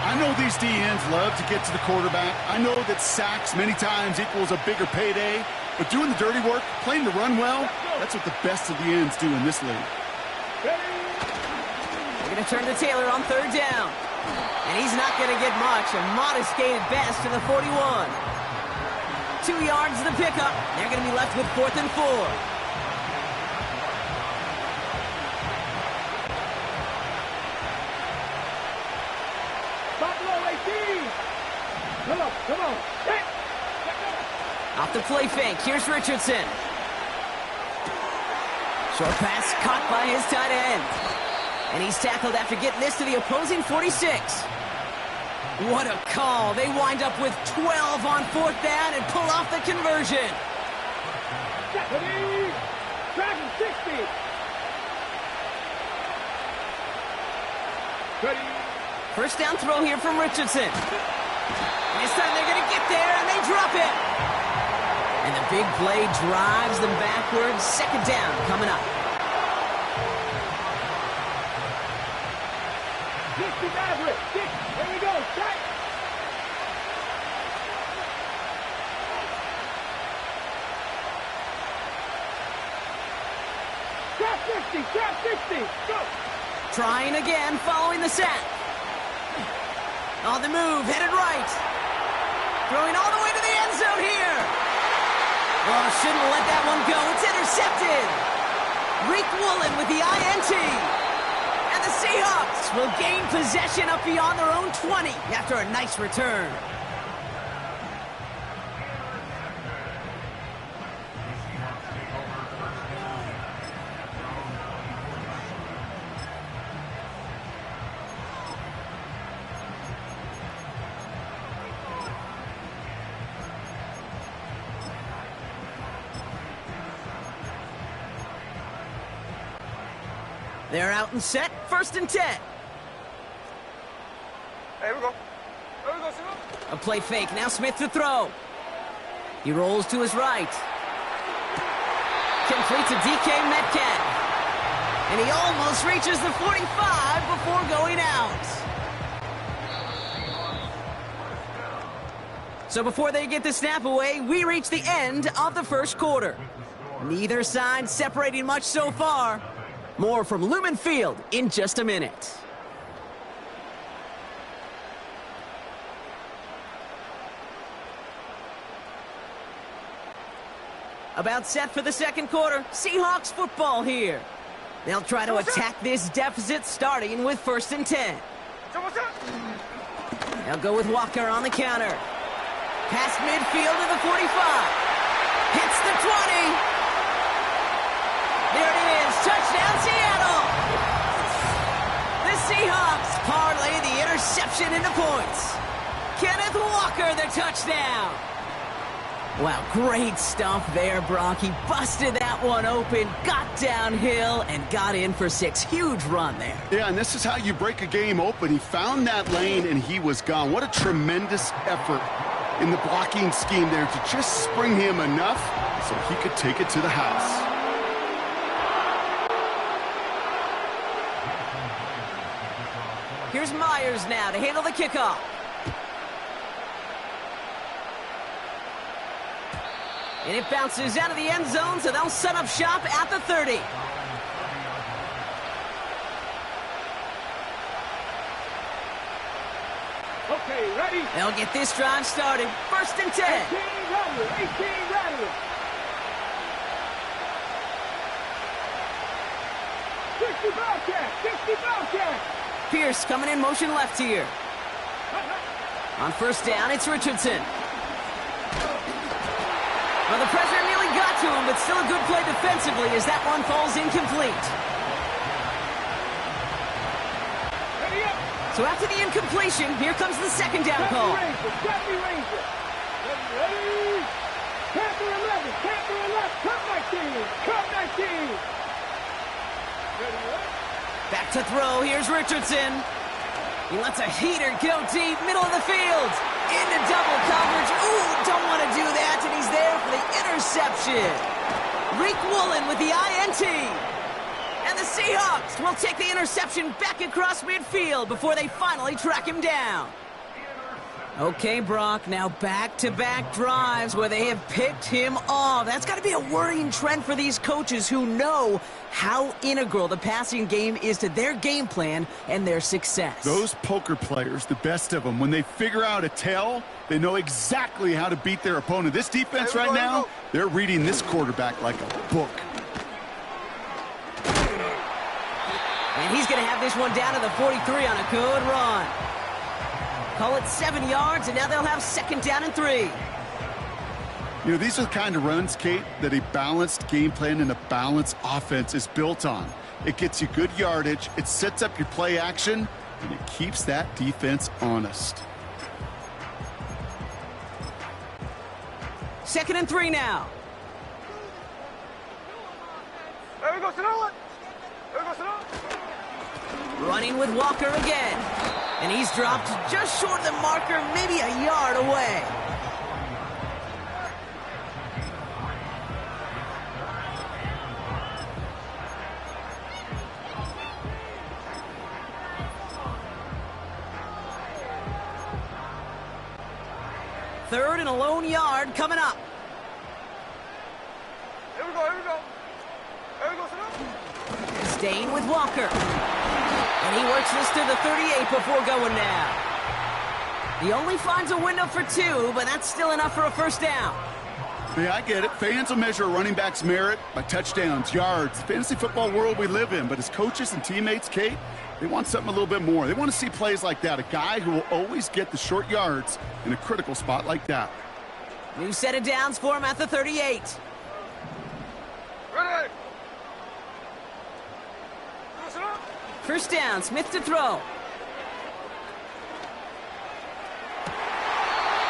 I know these DNs love to get to the quarterback. I know that sacks many times equals a bigger payday, but doing the dirty work, playing the run well, that's what the best of the ends do in this league. They're going to turn to Taylor on 3rd down. And he's not going to get much. A modest gain at best to the 41. 2 yards to the pickup. They're going to be left with 4th and 4. Come on. Hey. Off the play fake. Here's Richardson. Short pass caught by his tight end. And he's tackled after getting this to the opposing 46. What a call. They wind up with 12 on 4th down and pull off the conversion. Deputy, Dragon 60. Ready. First down throw here from Richardson. This time they're going to get there, and they drop it. And the big play drives them backwards. 2nd down coming up. 60 Maverick. 6. Here we go. Check. Trap 60. Trap 60. Go. Trying again, following the sack. On the move, headed right. Throwing all the way to the end zone here. Oh, shouldn't let that one go. It's intercepted. Reek Woolen with the INT. And the Seahawks will gain possession up beyond their own 20 after a nice return. They're out and set, 1st and 10. Here we go. Here we go, Simon. A play fake, now Smith to throw. He rolls to his right. Complete to DK Metcalf. And he almost reaches the 45 before going out. So before they get the snap away, we reach the end of the 1st quarter. Neither side separating much so far. More from Lumen Field in just a minute. About set for the 2nd quarter. Seahawks football here. They'll try to attack this deficit starting with 1st and 10. They'll go with Walker on the counter. Past midfield to the 45. Hits the 20. There it is. Touchdown, Seattle. The Seahawks parlay the interception into points. Kenneth Walker, the touchdown. Wow, great stuff there, Brock. He busted that one open, got downhill, and got in for 6. Huge run there. Yeah, and this is how you break a game open. He found that lane, and he was gone. What a tremendous effort in the blocking scheme there to just spring him enough so he could take it to the house. Here's Myers now to handle the kickoff. And it bounces out of the end zone, so they'll set up shop at the 30. Okay, ready. They'll get this drive started. 1st and 10. 18 Rattler. 18 Rattler. 60 Bobcat. 60 Bobcat. Pierce coming in motion left here. On 1st down, it's Richardson. Well, the pressure nearly got to him, but still a good play defensively as that one falls incomplete. Ready up. So after the incompletion, here comes the 2nd down call. Jeffrey Ranger. Ready. Panther 11. Panther 11. Cup 19. Cup 19. Ready up. Back to throw. Here's Richardson. He lets a heater go deep, middle of the field. Into double coverage. Ooh, don't want to do that, and he's there for the interception. Reek Woolen with the INT. And the Seahawks will take the interception back across midfield before they finally track him down. Okay, Brock, now back-to-back drives where they have picked him off. That's got to be a worrying trend for these coaches who know how integral the passing game is to their game plan and their success. Those poker players, the best of them, when they figure out a tell, they know exactly how to beat their opponent. This defense right now, they're reading this quarterback like a book. And he's going to have this one down to the 43 on a good run. Call it 7 yards, and now they'll have 2nd down and 3. You know, these are the kind of runs, Kate, that a balanced game plan and a balanced offense is built on. It gets you good yardage, it sets up your play action, and it keeps that defense honest. 2nd and 3 now. There we go, Sonoma. There we go, Sonoma. Running with Walker again. And he's dropped just short of the marker, maybe a yard away. Third and a lone yard coming up. Here we go, here we go. There we go, Sonoma. Staying with Walker. And he works this to the 38 before going down. He only finds a window for 2, but that's still enough for a first down. Yeah, I get it. Fans will measure a running back's merit by touchdowns, yards, the fantasy football world we live in. But as coaches and teammates, Kate, they want something a little bit more. They want to see plays like that, a guy who will always get the short yards in a critical spot like that. New set of downs for him at the 38. Ready. First down, Smith to throw.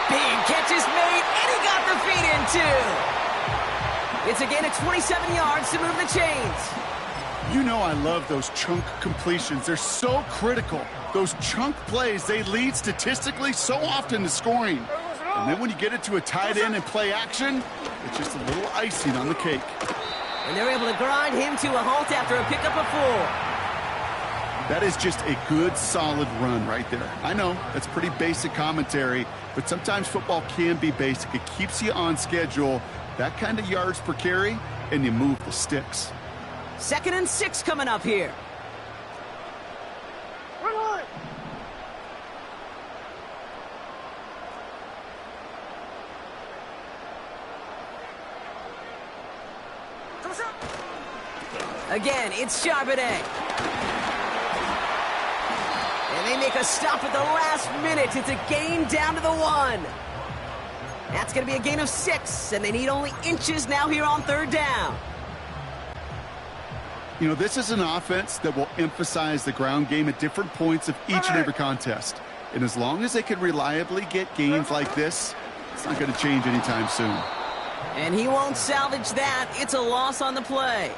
Big catch is made, and he got the feet in too. It's a gain of 27 yards to move the chains. You know I love those chunk completions. They're so critical. Those chunk plays, they lead statistically so often to scoring. And then when you get it to a tight end and play action, it's just a little icing on the cake. And they're able to grind him to a halt after a pickup of 4. That is just a good, solid run right there. I know, that's pretty basic commentary, but sometimes football can be basic. It keeps you on schedule, that kind of yards per carry, and you move the sticks. 2nd and 6 coming up here. Again, it's Charbonnet. And they make a stop at the last minute. It's a gain down to the 1. That's going to be a gain of 6, and they need only inches now here on 3rd down. You know, this is an offense that will emphasize the ground game at different points of each and every contest. And as long as they can reliably get gains like this, it's not going to change anytime soon. And he won't salvage that. It's a loss on the play.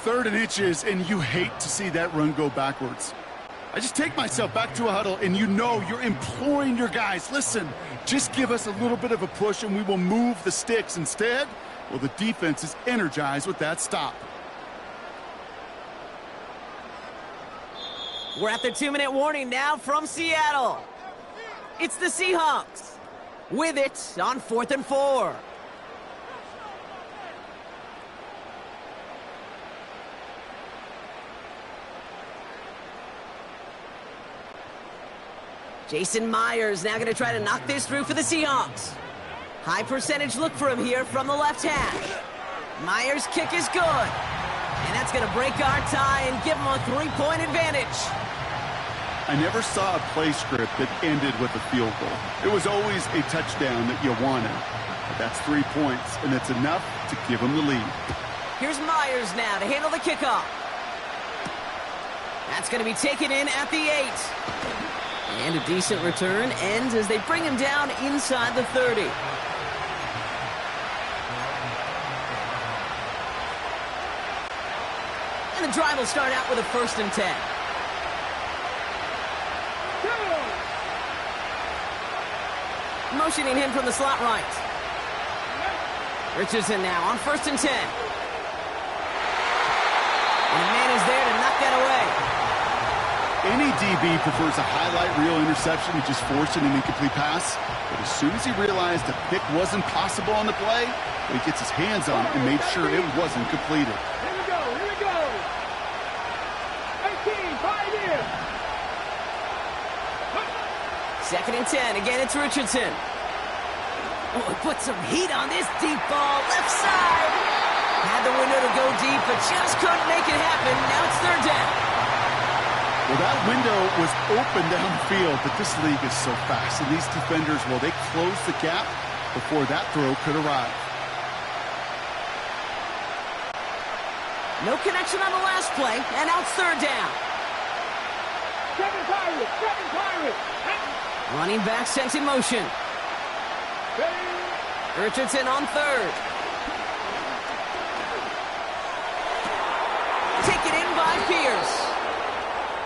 3rd and inches, and you hate to see that run go backwards. I just take myself back to a huddle, and you know you're imploring your guys, listen, just give us a little bit of a push, and we will move the sticks. Instead, well, the defense is energized with that stop. We're at the 2-minute warning now from Seattle. It's the Seahawks with it on 4th and 4. Jason Myers now going to try to knock this through for the Seahawks. High percentage look for him here from the left hash. Myers' kick is good. And that's going to break our tie and give him a 3-point advantage. I never saw a play script that ended with a field goal. It was always a touchdown that you wanted. But that's 3 points, and it's enough to give them the lead. Here's Myers now to handle the kickoff. That's going to be taken in at the 8. And a decent return ends as they bring him down inside the 30. And the drive will start out with a 1st and 10. Motioning him from the slot right. Richardson now on 1st and 10. And the man is there to knock that away. Any DB prefers a highlight reel interception to just forcing an incomplete pass. But as soon as he realized the pick wasn't possible on the play, he gets his hands on it and made sure it wasn't completed. Here we go, here we go. 18, 5 in. 2nd and 10. Again, it's Richardson. Oh, put some heat on this deep ball. Left side. Had the window to go deep, but just couldn't make it happen. Now it's 3rd down. Well, that window was open down the field, but this league is so fast. And these defenders, well, they closed the gap before that throw could arrive. No connection on the last play, and now it's third down. Seven Pirates. Running back sent in motion. Richardson on third. Taken in by Pierce.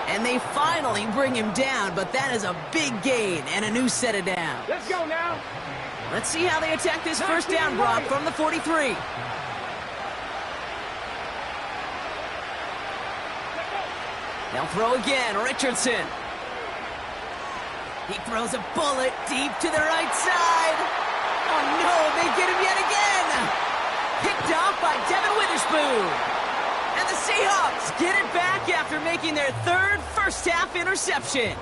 And they finally bring him down, but that is a big gain and a new set of downs. Let's go now. Let's see how they attack this first down, Brock, from the 43. They'll throw again, Richardson. He throws a bullet deep to the right side. Oh no, they get him yet again. Picked off by Devin Witherspoon. And the Seahawks get it back after making their third first-half interception.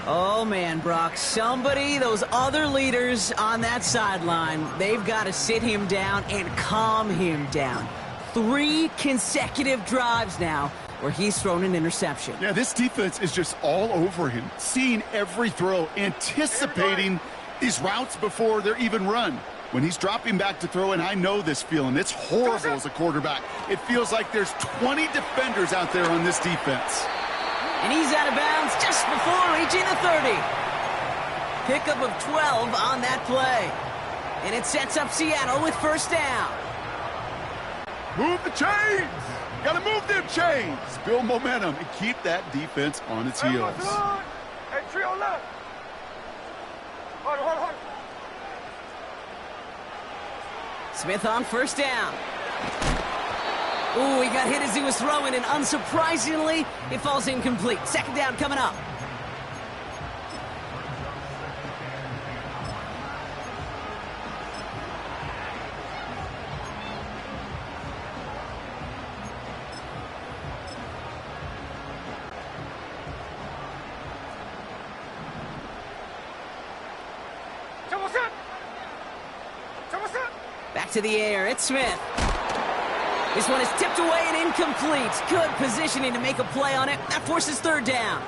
Oh, man, Brock, those other leaders on that sideline, they've got to sit him down and calm him down. 3 consecutive drives now where he's thrown an interception. Yeah, this defense is just all over him, seeing every throw, anticipating these routes before they're even run. When he's dropping back to throw, and I know this feeling, it's horrible as a quarterback. It feels like there's 20 defenders out there on this defense. And he's out of bounds just before reaching the 30. Pickup of 12 on that play. And it sets up Seattle with first down. Move the chains! Gotta move them chains! Build momentum and keep that defense on its heels. Hey, trio left. Hold. Smith on first down. Ooh, he got hit as he was throwing, and unsurprisingly, it falls incomplete. Second down coming up. Back to the air, it's Smith. This one is tipped away and incomplete. Good positioning to make a play on it. That forces third down.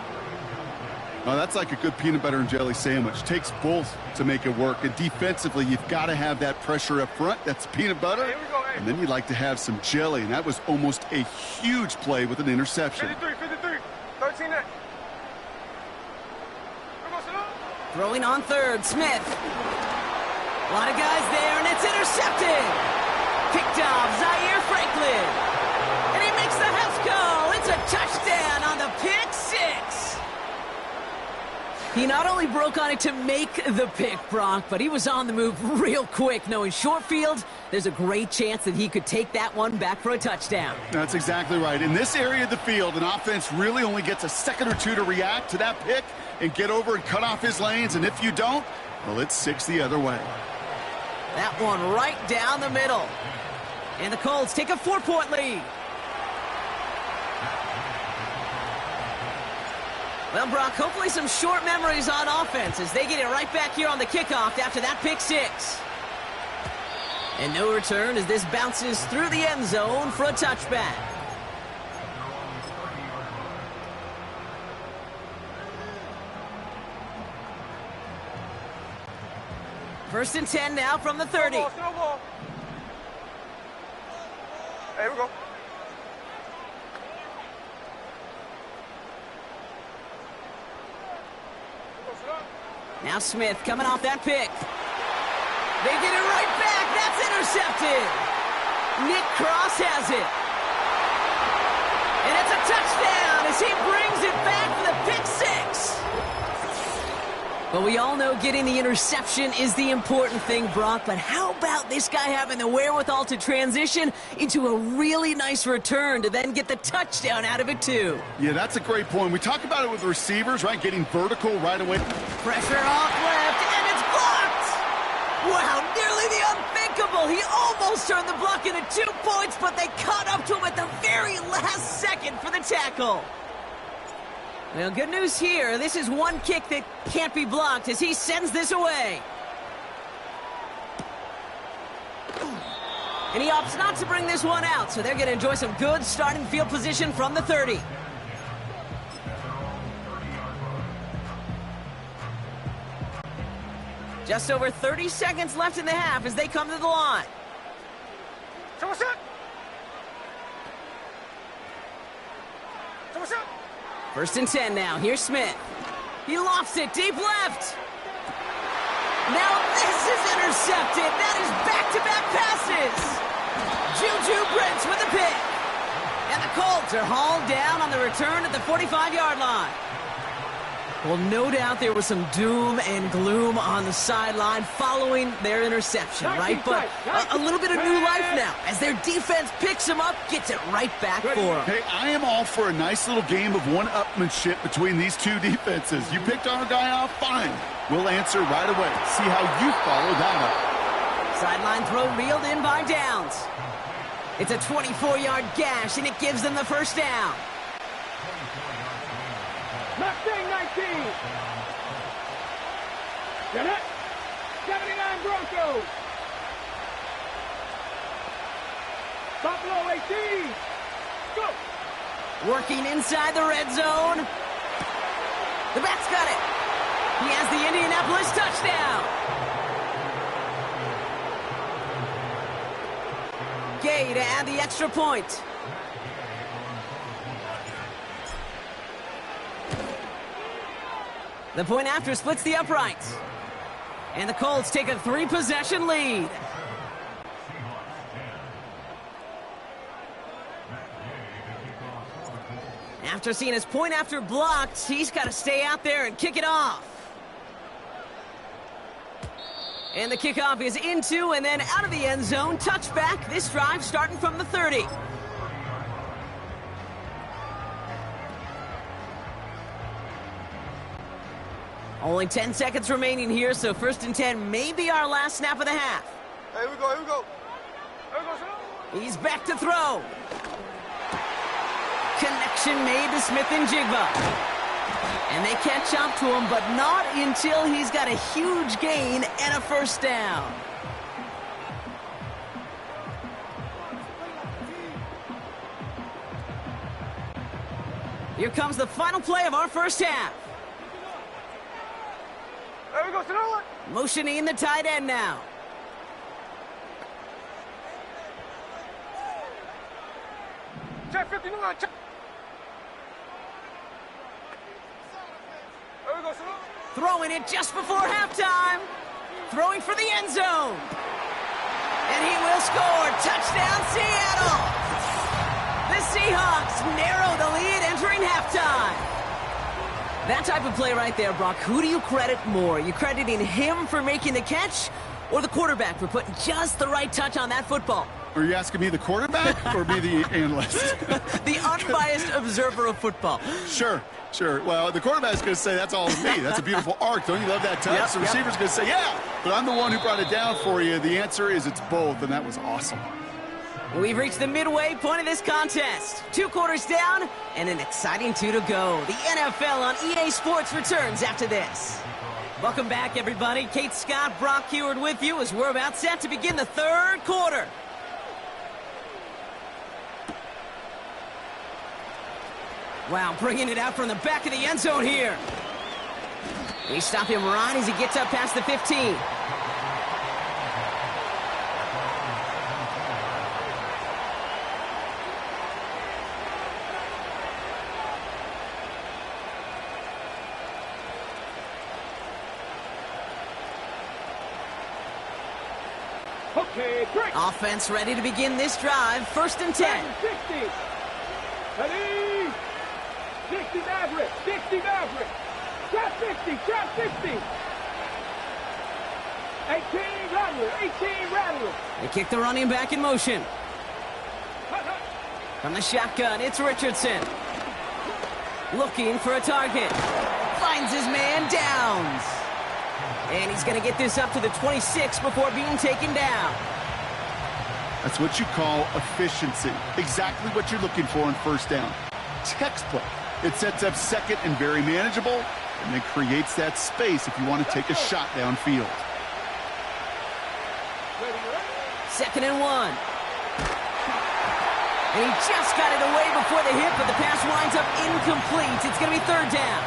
Well, that's like a good peanut butter and jelly sandwich. Takes both to make it work. And defensively, you've got to have that pressure up front. That's peanut butter. Here we go, hey. And then you'd like to have some jelly. And that was almost a huge play with an interception. 53. 13 next. Throwing on third, Smith. A lot of guys there, and it's intercepted. Picked off Zaire Franklin. And he makes the house call. It's a touchdown on the pick six. He not only broke on it to make the pick, Brock, but he was on the move real quick. Knowing short field, there's a great chance that he could take that one back for a touchdown. That's exactly right. In this area of the field, an offense really only gets a second or two to react to that pick and get over and cut off his lanes. And if you don't, well, it's 6 the other way. That one right down the middle. And the Colts take a 4-point lead. Well, Brock, hopefully some short memories on offense as they get it right back here on the kickoff after that pick six. And no return as this bounces through the end zone for a touchback. First and 10 now from the 30. Snowball. Hey, here we go. Now Smith coming off that pick. They get it right back. That's intercepted. Nick Cross has it. And it's a touchdown as he brings it back for the pick six. But we all know getting the interception is the important thing, Brock. But how about this guy having the wherewithal to transition into a really nice return to then get the touchdown out of it, too? Yeah, that's a great point. We talk about it with receivers, right? Getting vertical right away. Pressure off left, and it's blocked! Wow, nearly the unthinkable. He almost turned the block into 2 points, but they caught up to him at the very last second for the tackle. Well, good news here. This is one kick that can't be blocked as he sends this away. And he opts not to bring this one out, so they're going to enjoy some good starting field position from the 30. Just over 30 seconds left in the half as they come to the line. First and 10 now. Here's Smith. He lofts it deep left. Now this is intercepted. That is back-to-back passes. Juju Brents with the pick. And the Colts are hauled down on the return at the 45-yard line. Well, no doubt there was some doom and gloom on the sideline following their interception, right? But a little bit of new life now as their defense picks them up, gets it right back for them. Hey, I am all for a nice little game of one-upmanship between these two defenses. You picked our guy off, fine. We'll answer right away. See how you follow that up. Sideline throw reeled in by Downs. It's a 24-yard gash, and it gives them the first down. Mustang 19. Get it. 79 Broncos. Buffalo 18. Go. Working inside the red zone. The back's got it. He has the Indianapolis touchdown. Gay to add the extra point. The point after splits the uprights. And the Colts take a 3-possession lead. After seeing his point after blocked, he's got to stay out there and kick it off. And the kickoff is into and then out of the end zone. Touchback. This drive starting from the 30. Only 10 seconds remaining here, so first and 10 may be our last snap of the half. Here we go, here we go. Here we go, He's back to throw. Connection made to Smith and Jigba. And they catch up to him, but not until he's got a huge gain and a first down. Here comes the final play of our first half. There we go, Sonoma. Motioning the tight end now. Check 59, check. There we go, Sonoma. Throwing it just before halftime. Throwing for the end zone. And he will score. Touchdown, Seattle. The Seahawks narrow the lead entering halftime. That type of play right there, Brock, who do you credit more? You crediting him for making the catch or the quarterback for putting just the right touch on that football? Are you asking me the quarterback or me the analyst? The unbiased observer of football. Sure. Well, the quarterback's going to say that's all me. That's a beautiful arc. Don't you love that touch? Yep, the receiver's going to say, yeah, but I'm the one who brought it down for you. The answer is it's both, and that was awesome. We've reached the midway point of this contest. 2 quarters down and an exciting 2 to go. The NFL on EA Sports returns after this. Welcome back, everybody. Kate Scott, Brock Heward with you as we're about set to begin the third quarter. Wow, bringing it out from the back of the end zone here. They stop him right as he gets up past the 15. Okay, break. Offense ready to begin this drive. First and 10. 60. Ready. 60 Maverick. 60 Maverick. Trap 60. Trap 60. 18 Rattler. 18 Rattler. They kick the running back in motion. From the shotgun, it's Richardson. Looking for a target. Finds his man, Downs. And he's going to get this up to the 26 before being taken down. That's what you call efficiency. Exactly what you're looking for in first down. Textbook. It sets up second and very manageable, and then creates that space if you want to take a shot downfield. Second and 1. And he just got it away before the hit, but the pass winds up incomplete. It's going to be third down.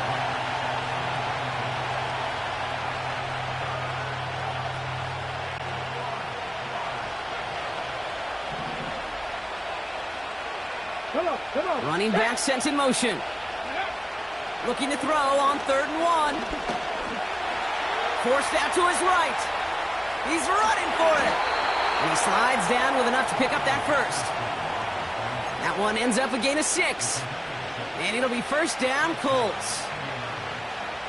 Come on. Running back sent in motion. Looking to throw on 3rd and 1. Forced out to his right. He's running for it. And he slides down with enough to pick up that first. That one ends up a gain of 6. And it'll be 1st down, Colts.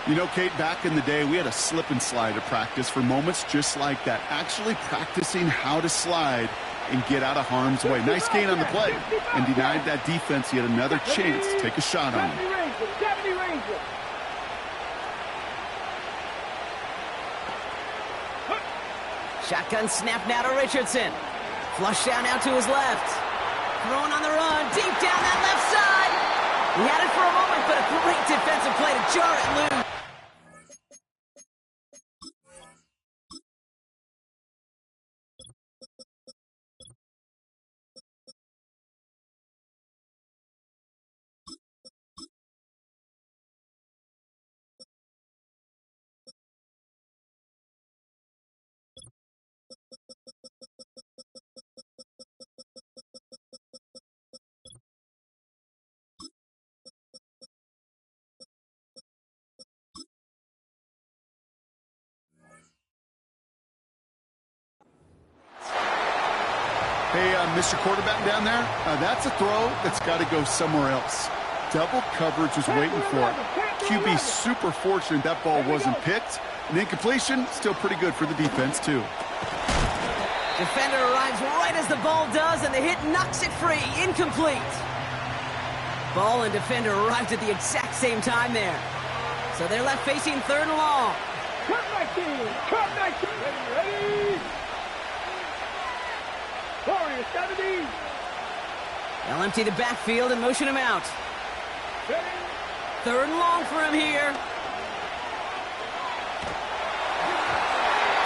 You know, Kate, back in the day, we had a slip and slide at practice for moments just like that. Actually practicing how to slide and get out of harm's way. Nice gain on the play. And denied that defense yet another chance to take a shot on him. Shotgun snap now to Richardson. Flush down out to his left. Throwing on the run, deep down that left side. He had it for a moment, but a great defensive play to jar it loose. Hey, Mr. Quarterback down there, that's a throw that's got to go somewhere else. Double coverage was waiting for it. QB super fortunate that ball wasn't picked. And incompletion, still pretty good for the defense, too. Defender arrives right as the ball does, and the hit knocks it free. Incomplete. Ball and defender arrived at the exact same time there. So they're left facing 3rd and long. Cut 19! Cut 19! Ready! Warriors 70! They'll empty the backfield and motion him out. 3rd and long for him here.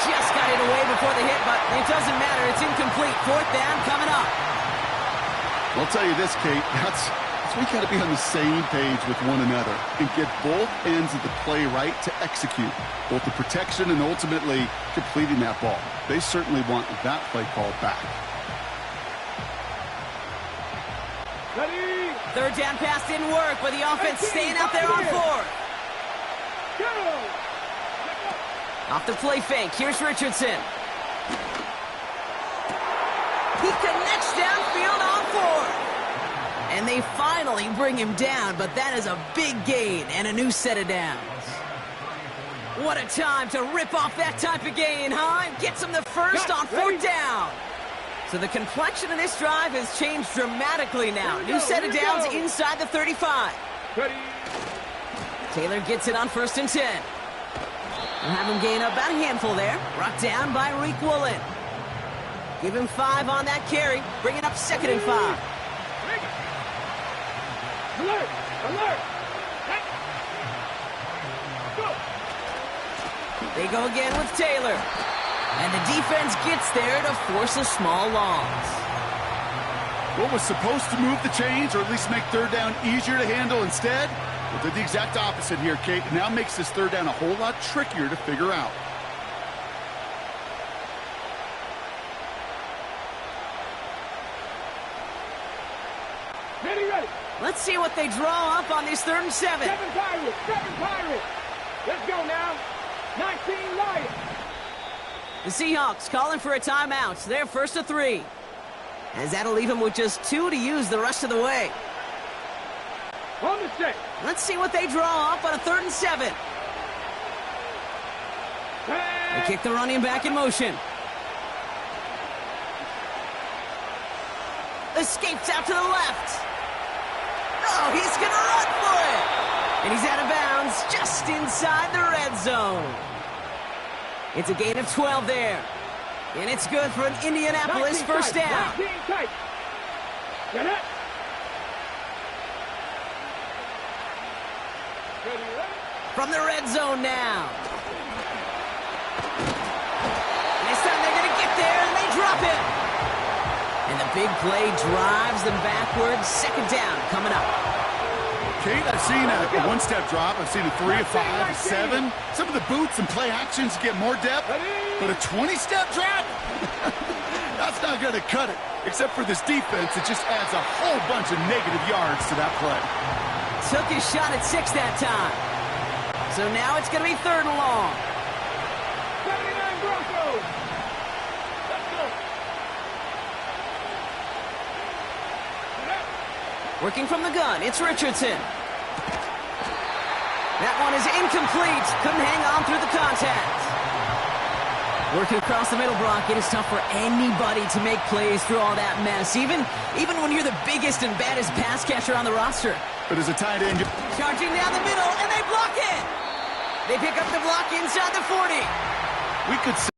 Just got it away before the hit, but it doesn't matter. It's incomplete. 4th down coming up. I'll tell you this, Kate. We got to be on the same page with one another and get both ends of the play right to execute both the protection and ultimately completing that ball. They certainly want that play call back. Ready! 3rd down pass didn't work, but the offense staying out there on 4th. Off the play fake. Here's Richardson. He connects downfield on 4th. And they finally bring him down, but that is a big gain and a new set of downs. What a time to rip off that type of gain, huh? Gets him the first on 4th down. So the complexion of this drive has changed dramatically now. New set of downs inside the 35. Taylor gets it on 1st and 10. We'll have him gain about a handful there. Brought down by Reek Woolen. Give him 5 on that carry. Bring it up 2nd and 5. Alert! Alert! Go! They go again with Taylor. And the defense gets there to force a small loss. What was supposed to move the chains or at least make 3rd down easier to handle instead? Well, did the exact opposite here, Kate. It now makes this 3rd down a whole lot trickier to figure out. Ready! Let's see what they draw up on this 3rd and 7. 7 Pirates! 7 Pirates! Let's go now! 19 Lions! The Seahawks calling for a timeout. They're 1st to 3. As that'll leave them with just 2 to use the rest of the way. On the set. Let's see what they draw up on a 3rd and 7. They kick the running back in motion. Escapes out to the left. Oh, he's going to run for it. And he's out of bounds just inside the red zone. It's a gain of 12 there. And it's good for an Indianapolis 1st down. 19 tight. Get it. From the red zone now. This time they're going to get there, and they drop it. And the big play drives them backwards. 2nd down coming up. Kate, I've seen a one-step drop. I've seen a 3, a 5, a 7. Some of the boots and play actions get more depth. But a 20-step drop? That's not going to cut it. Except for this defense, it just adds a whole bunch of negative yards to that play. took his shot at 6 that time. So now it's going to be 3rd and long. 79 Broncos. Let's go. Working from the gun, it's Richardson. That one is incomplete. Couldn't hang on through the contact. Working across the middle, Brock, it is tough for anybody to make plays through all that mess, even when you're the biggest and baddest pass catcher on the roster. But as a tight end, Charging down the middle, and they block it. They pick up the block inside the 40. we could say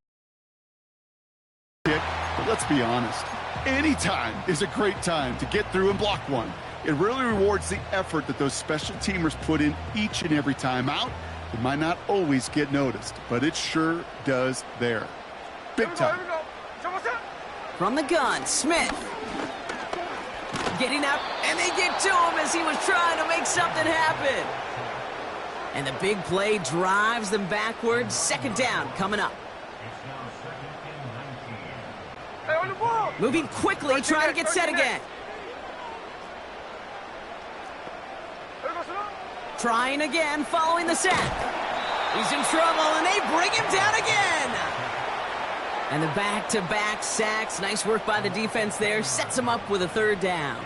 it, but let's be honest. Any time is a great time to get through and block one. It really rewards the effort that those special teamers put in each and every time out. It might not always get noticed, but it sure does there. Big time. From the gun, Smith. Getting up, and they get to him as he was trying to make something happen. And the big play drives them backwards. 2nd down coming up. Hey, on the ball. Moving quickly, trying to get set again. Trying again, following the sack. He's in trouble, and they bring him down again. And the back-to-back sacks. Nice work by the defense there. Sets him up with a 3rd down.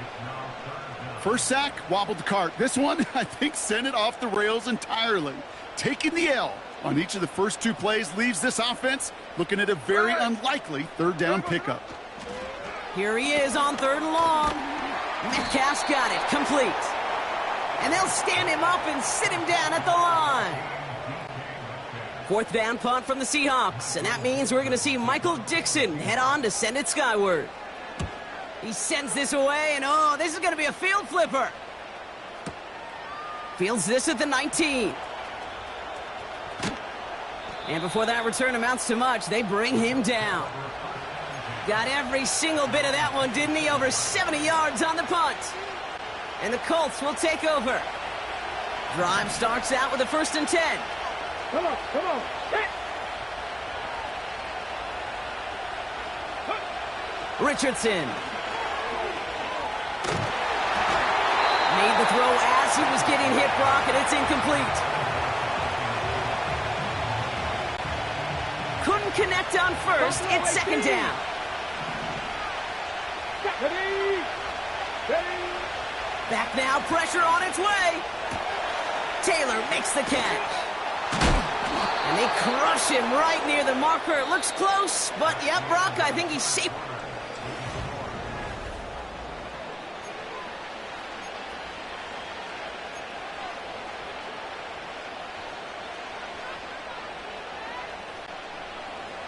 First sack, wobbled the cart. This one, I think, sent it off the rails entirely. Taking the L on each of the first 2 plays leaves this offense looking at a very unlikely 3rd down pickup. Here he is on 3rd and long. Metcalf's got it, complete. And they'll stand him up and sit him down at the line. 4th down punt from the Seahawks, and that means we're going to see Michael Dixon head on to send it skyward. He sends this away, and oh, this is going to be a field flipper. Fields this at the 19. And before that return amounts to much, they bring him down. Got every single bit of that one, didn't he? Over 70 yards on the punt. And the Colts will take over. Drive starts out with a 1st and 10. Come on. Hit. Richardson. Made the throw as he was getting hit, Brock, and it's incomplete. Couldn't connect on 1st. It's 2nd down. Ready. Back now, pressure on its way. Taylor makes the catch. And they crush him right near the marker. It looks close, but yeah, Brock, I think he's safe.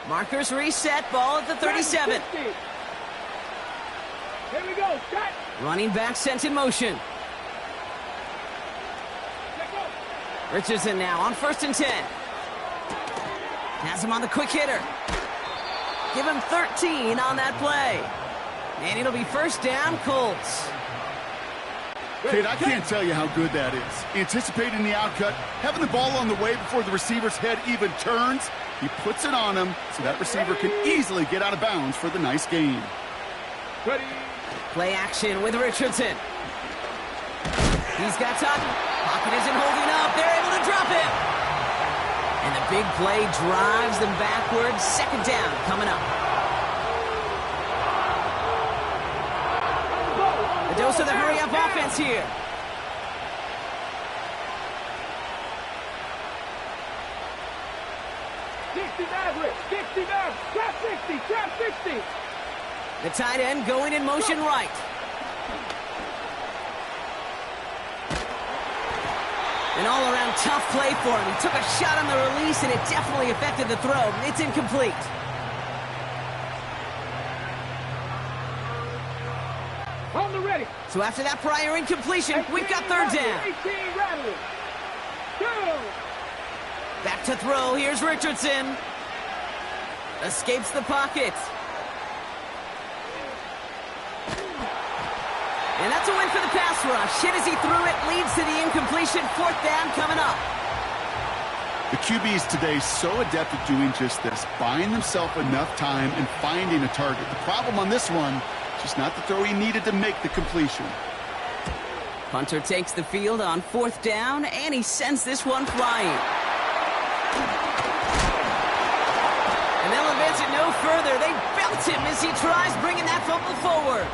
Markers reset, ball at the 37. Here we go, cut. Running back sent in motion. Richardson now on 1st and 10. Has him on the quick hitter. Give him 13 on that play. And it'll be 1st down, Colts. Kid, I can't tell you how good that is. Anticipating the outcut, having the ball on the way before the receiver's head even turns. He puts it on him so that receiver can easily get out of bounds for the nice gain. Ready. Play action with Richardson. He's got time. Pocket isn't holding up. They're able to drop him. And the big play drives them backwards. 2nd down coming up. The dose of the hurry-up offense here. Trap 60. The tight end going in motion right. An all-around tough play for him. He took a shot on the release, and it definitely affected the throw. It's incomplete. On the ready. So after that prior incompletion, we've got 3rd down. 18 Rattler. 2. Back to throw. Here's Richardson. Escapes the pocket. And that's a win for the pass rush. Hit as he threw it, leads to the incompletion. 4th down coming up. The QBs today so adept at doing just this, buying themselves enough time and finding a target. The problem on this one, just not the throw he needed to make the completion. Punter takes the field on 4th down, and he sends this one flying. And they'll advance it no further. They belt him as he tries bringing that football forward.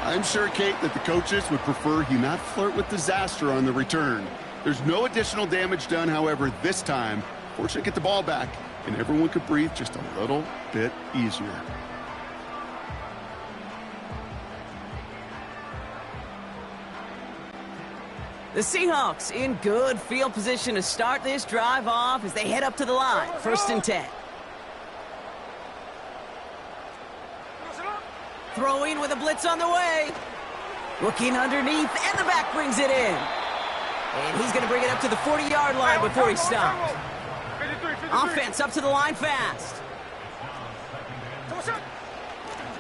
I'm sure, Kate, that the coaches would prefer he not flirt with disaster on the return. There's no additional damage done, however, this time. Fortunately, get the ball back, and everyone could breathe just a little bit easier. The Seahawks in good field position to start this drive off as they head up to the line. 1st and 10. Throwing with a blitz on the way. Looking underneath, and the back brings it in. And he's going to bring it up to the 40-yard line before he stops. Offense up to the line fast.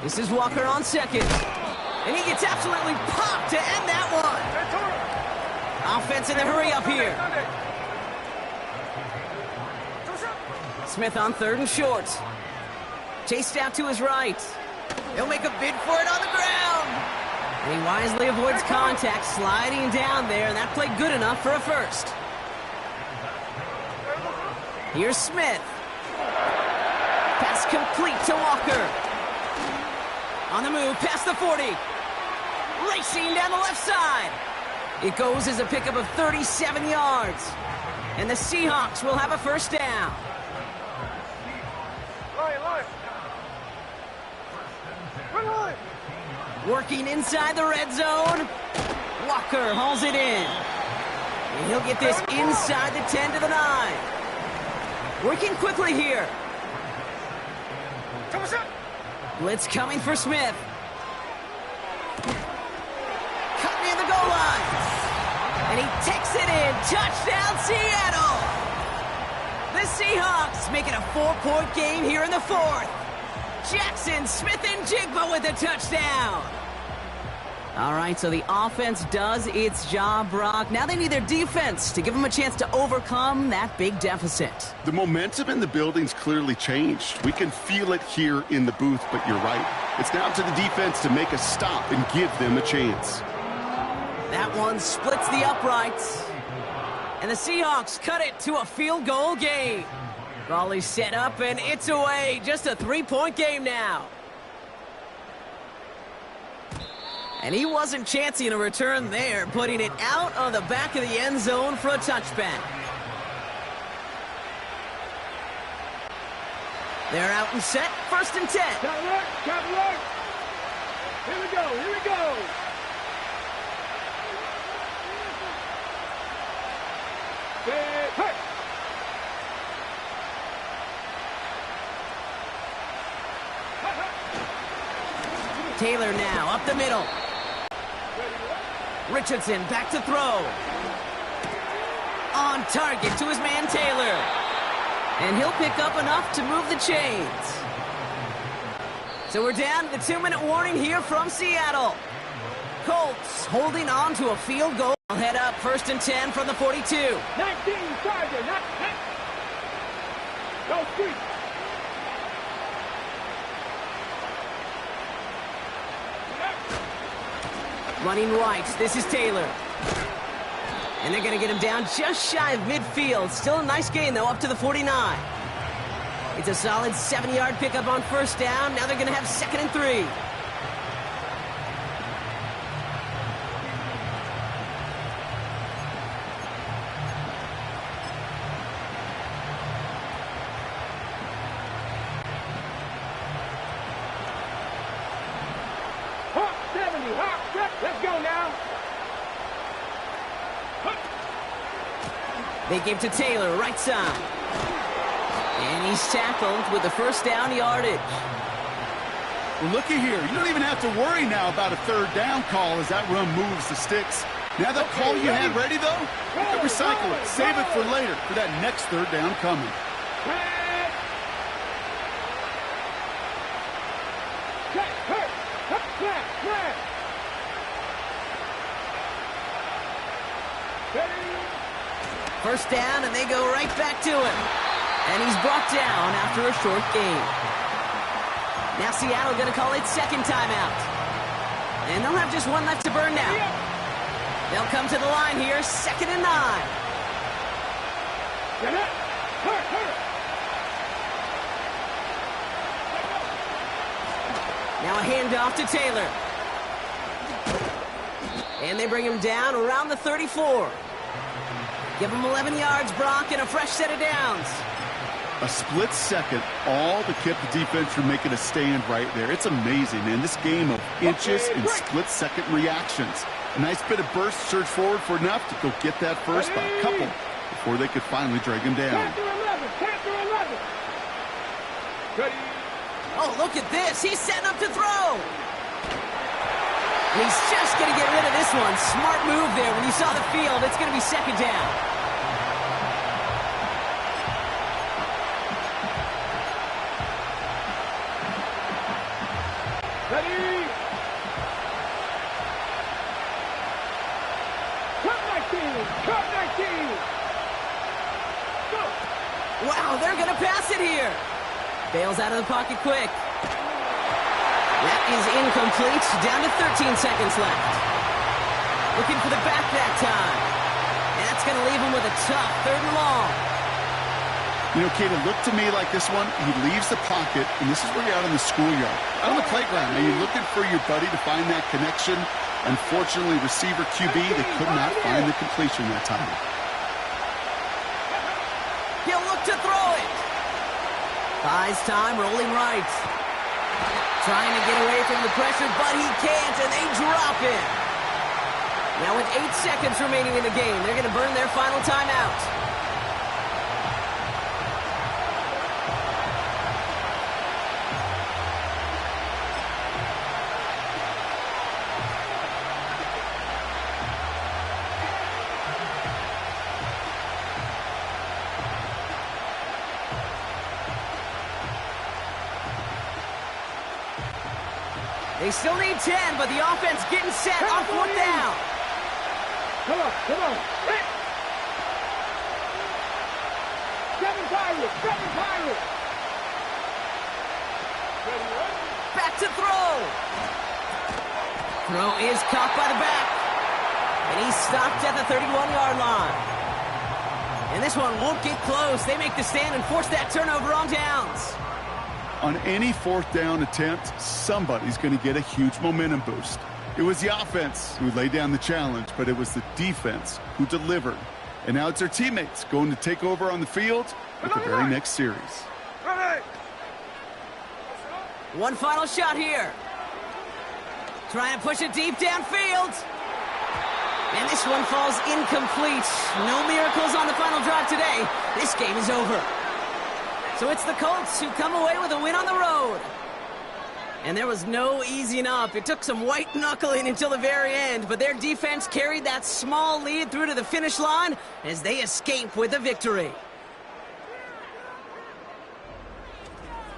This is Walker on 2nd. And he gets absolutely popped to end that one. Offense in the hurry up here. Smith on 3rd and short. Chased out to his right. He'll make a bid for it on the ground. And he wisely avoids contact, sliding down there, and that played good enough for a first. Here's Smith. Pass complete to Walker. On the move, past the 40. Racing down the left side. It goes as a pickup of 37 yards. And the Seahawks will have a 1st down. Working inside the red zone. Walker hauls it in. And he'll get this inside the 10 to the 9. Working quickly here. Blitz coming for Smith. Cut near the goal line. And he takes it in. Touchdown, Seattle. The Seahawks make it a 4-point game here in the 4th. Jackson, Smith, and Jigba with a touchdown. All right, so the offense does its job, Brock. Now they need their defense to give them a chance to overcome that big deficit. The momentum in the building's clearly changed. We can feel it here in the booth, but you're right. It's now to the defense to make a stop and give them a chance. That one splits the uprights. And the Seahawks cut it to a field goal game. Raleigh set up, and it's away. Just a 3-point game now. And he wasn't chancing a return there, putting it out on the back of the end zone for a touchback. They're out and set. 1st and 10. Got work. Here we go. Here we go. Hey. Taylor now up the middle. Richardson back to throw. On target to his man Taylor. And he'll pick up enough to move the chains. So we're down to the 2-minute warning here from Seattle. Colts holding on to a field goal. Head up 1st and 10 from the 42. 19, Sergeant. Go street. Running right, this is Taylor. And they're going to get him down just shy of midfield. Still a nice gain, though, up to the 49. It's a solid 7-yard pickup on 1st down. Now they're going to have 2nd and 3. Let's go now. They give to Taylor, right side. And he's tackled with the 1st down yardage. Well, looky here. You don't even have to worry now about a 3rd down call as that run moves the sticks. Now that call you had ready, though, you can recycle it. Save it for later for that next 3rd down coming. First down, and they go right back to him. And he's brought down after a short gain. Now Seattle going to call it 2nd timeout. And they'll have just one left to burn now. They'll come to the line here, 2nd and 9. Get it! Hurt! Now a handoff to Taylor. And they bring him down around the 34. Give him 11 yards, Brock, and a fresh set of downs. A split second, all to keep the defense from making a stand right there. It's amazing, man. This game of inches and split-second reactions. A nice bit of burst, surge forward for enough to go get that first by a couple before they could finally drag him down. Panther 11. Ready. Oh, look at this. He's setting up to throw. And he's just going to get rid of this one. Smart move there. When you saw the field, it's going to be 2nd down. Ready. Cup 19. Go. Wow, they're going to pass it here. Bails out of the pocket quick. That is incomplete. Down to 13 seconds left. Looking for the back that time. And that's going to leave him with a tough 3rd and long. You know, Kate, it looked to me like this one, he leaves the pocket, and this is where you're out in the schoolyard. Out on the playground, and you're looking for your buddy to find that connection. Unfortunately, receiver QB, they could not find the completion that time. He'll look to throw it. Buys time, rolling right. Trying to get away from the pressure, but he can't, and they drop it. Now with 8 seconds remaining in the game, they're going to burn their final timeout. They still need 10, but the offense getting set on 4th down. Come on. Hit. 7 Pirates. Back to throw. Throw is caught by the back. And he's stopped at the 31-yard line. And this one won't get close. They make the stand and force that turnover on downs. On any 4th down attempt, somebody's going to get a huge momentum boost. It was the offense who laid down the challenge, but it was the defense who delivered. And now it's their teammates going to take over on the field with the very next series. One final shot here. Trying to push it deep downfield. And this one falls incomplete. No miracles on the final drive today. This game is over. So it's the Colts who come away with a win on the road. And there was no easing up. It took some white knuckling until the very end, but their defense carried that small lead through to the finish line as they escape with a victory.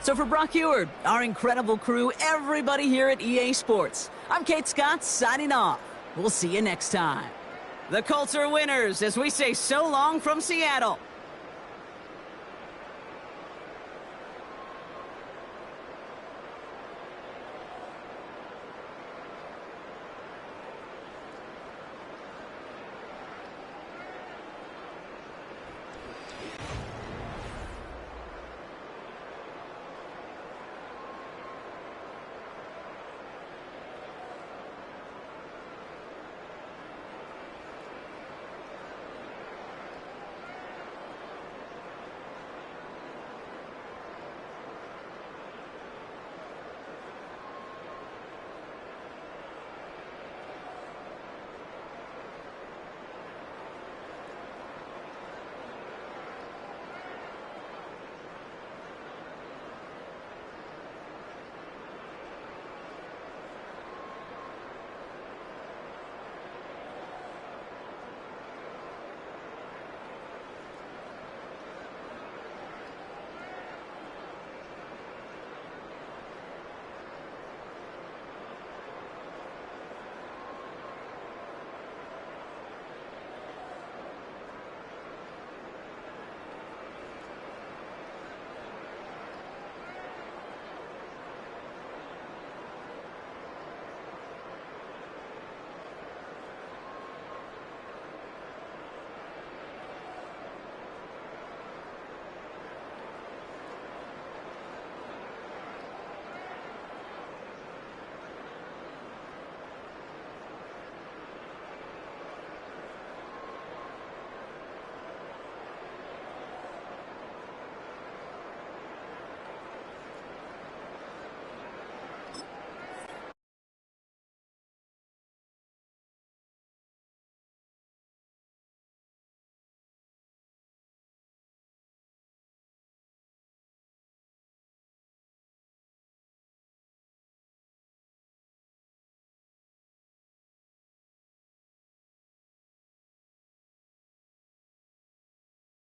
So for Brock Eward, our incredible crew, everybody here at EA Sports, I'm Kate Scott signing off. We'll see you next time. The Colts are winners as we say so long from Seattle.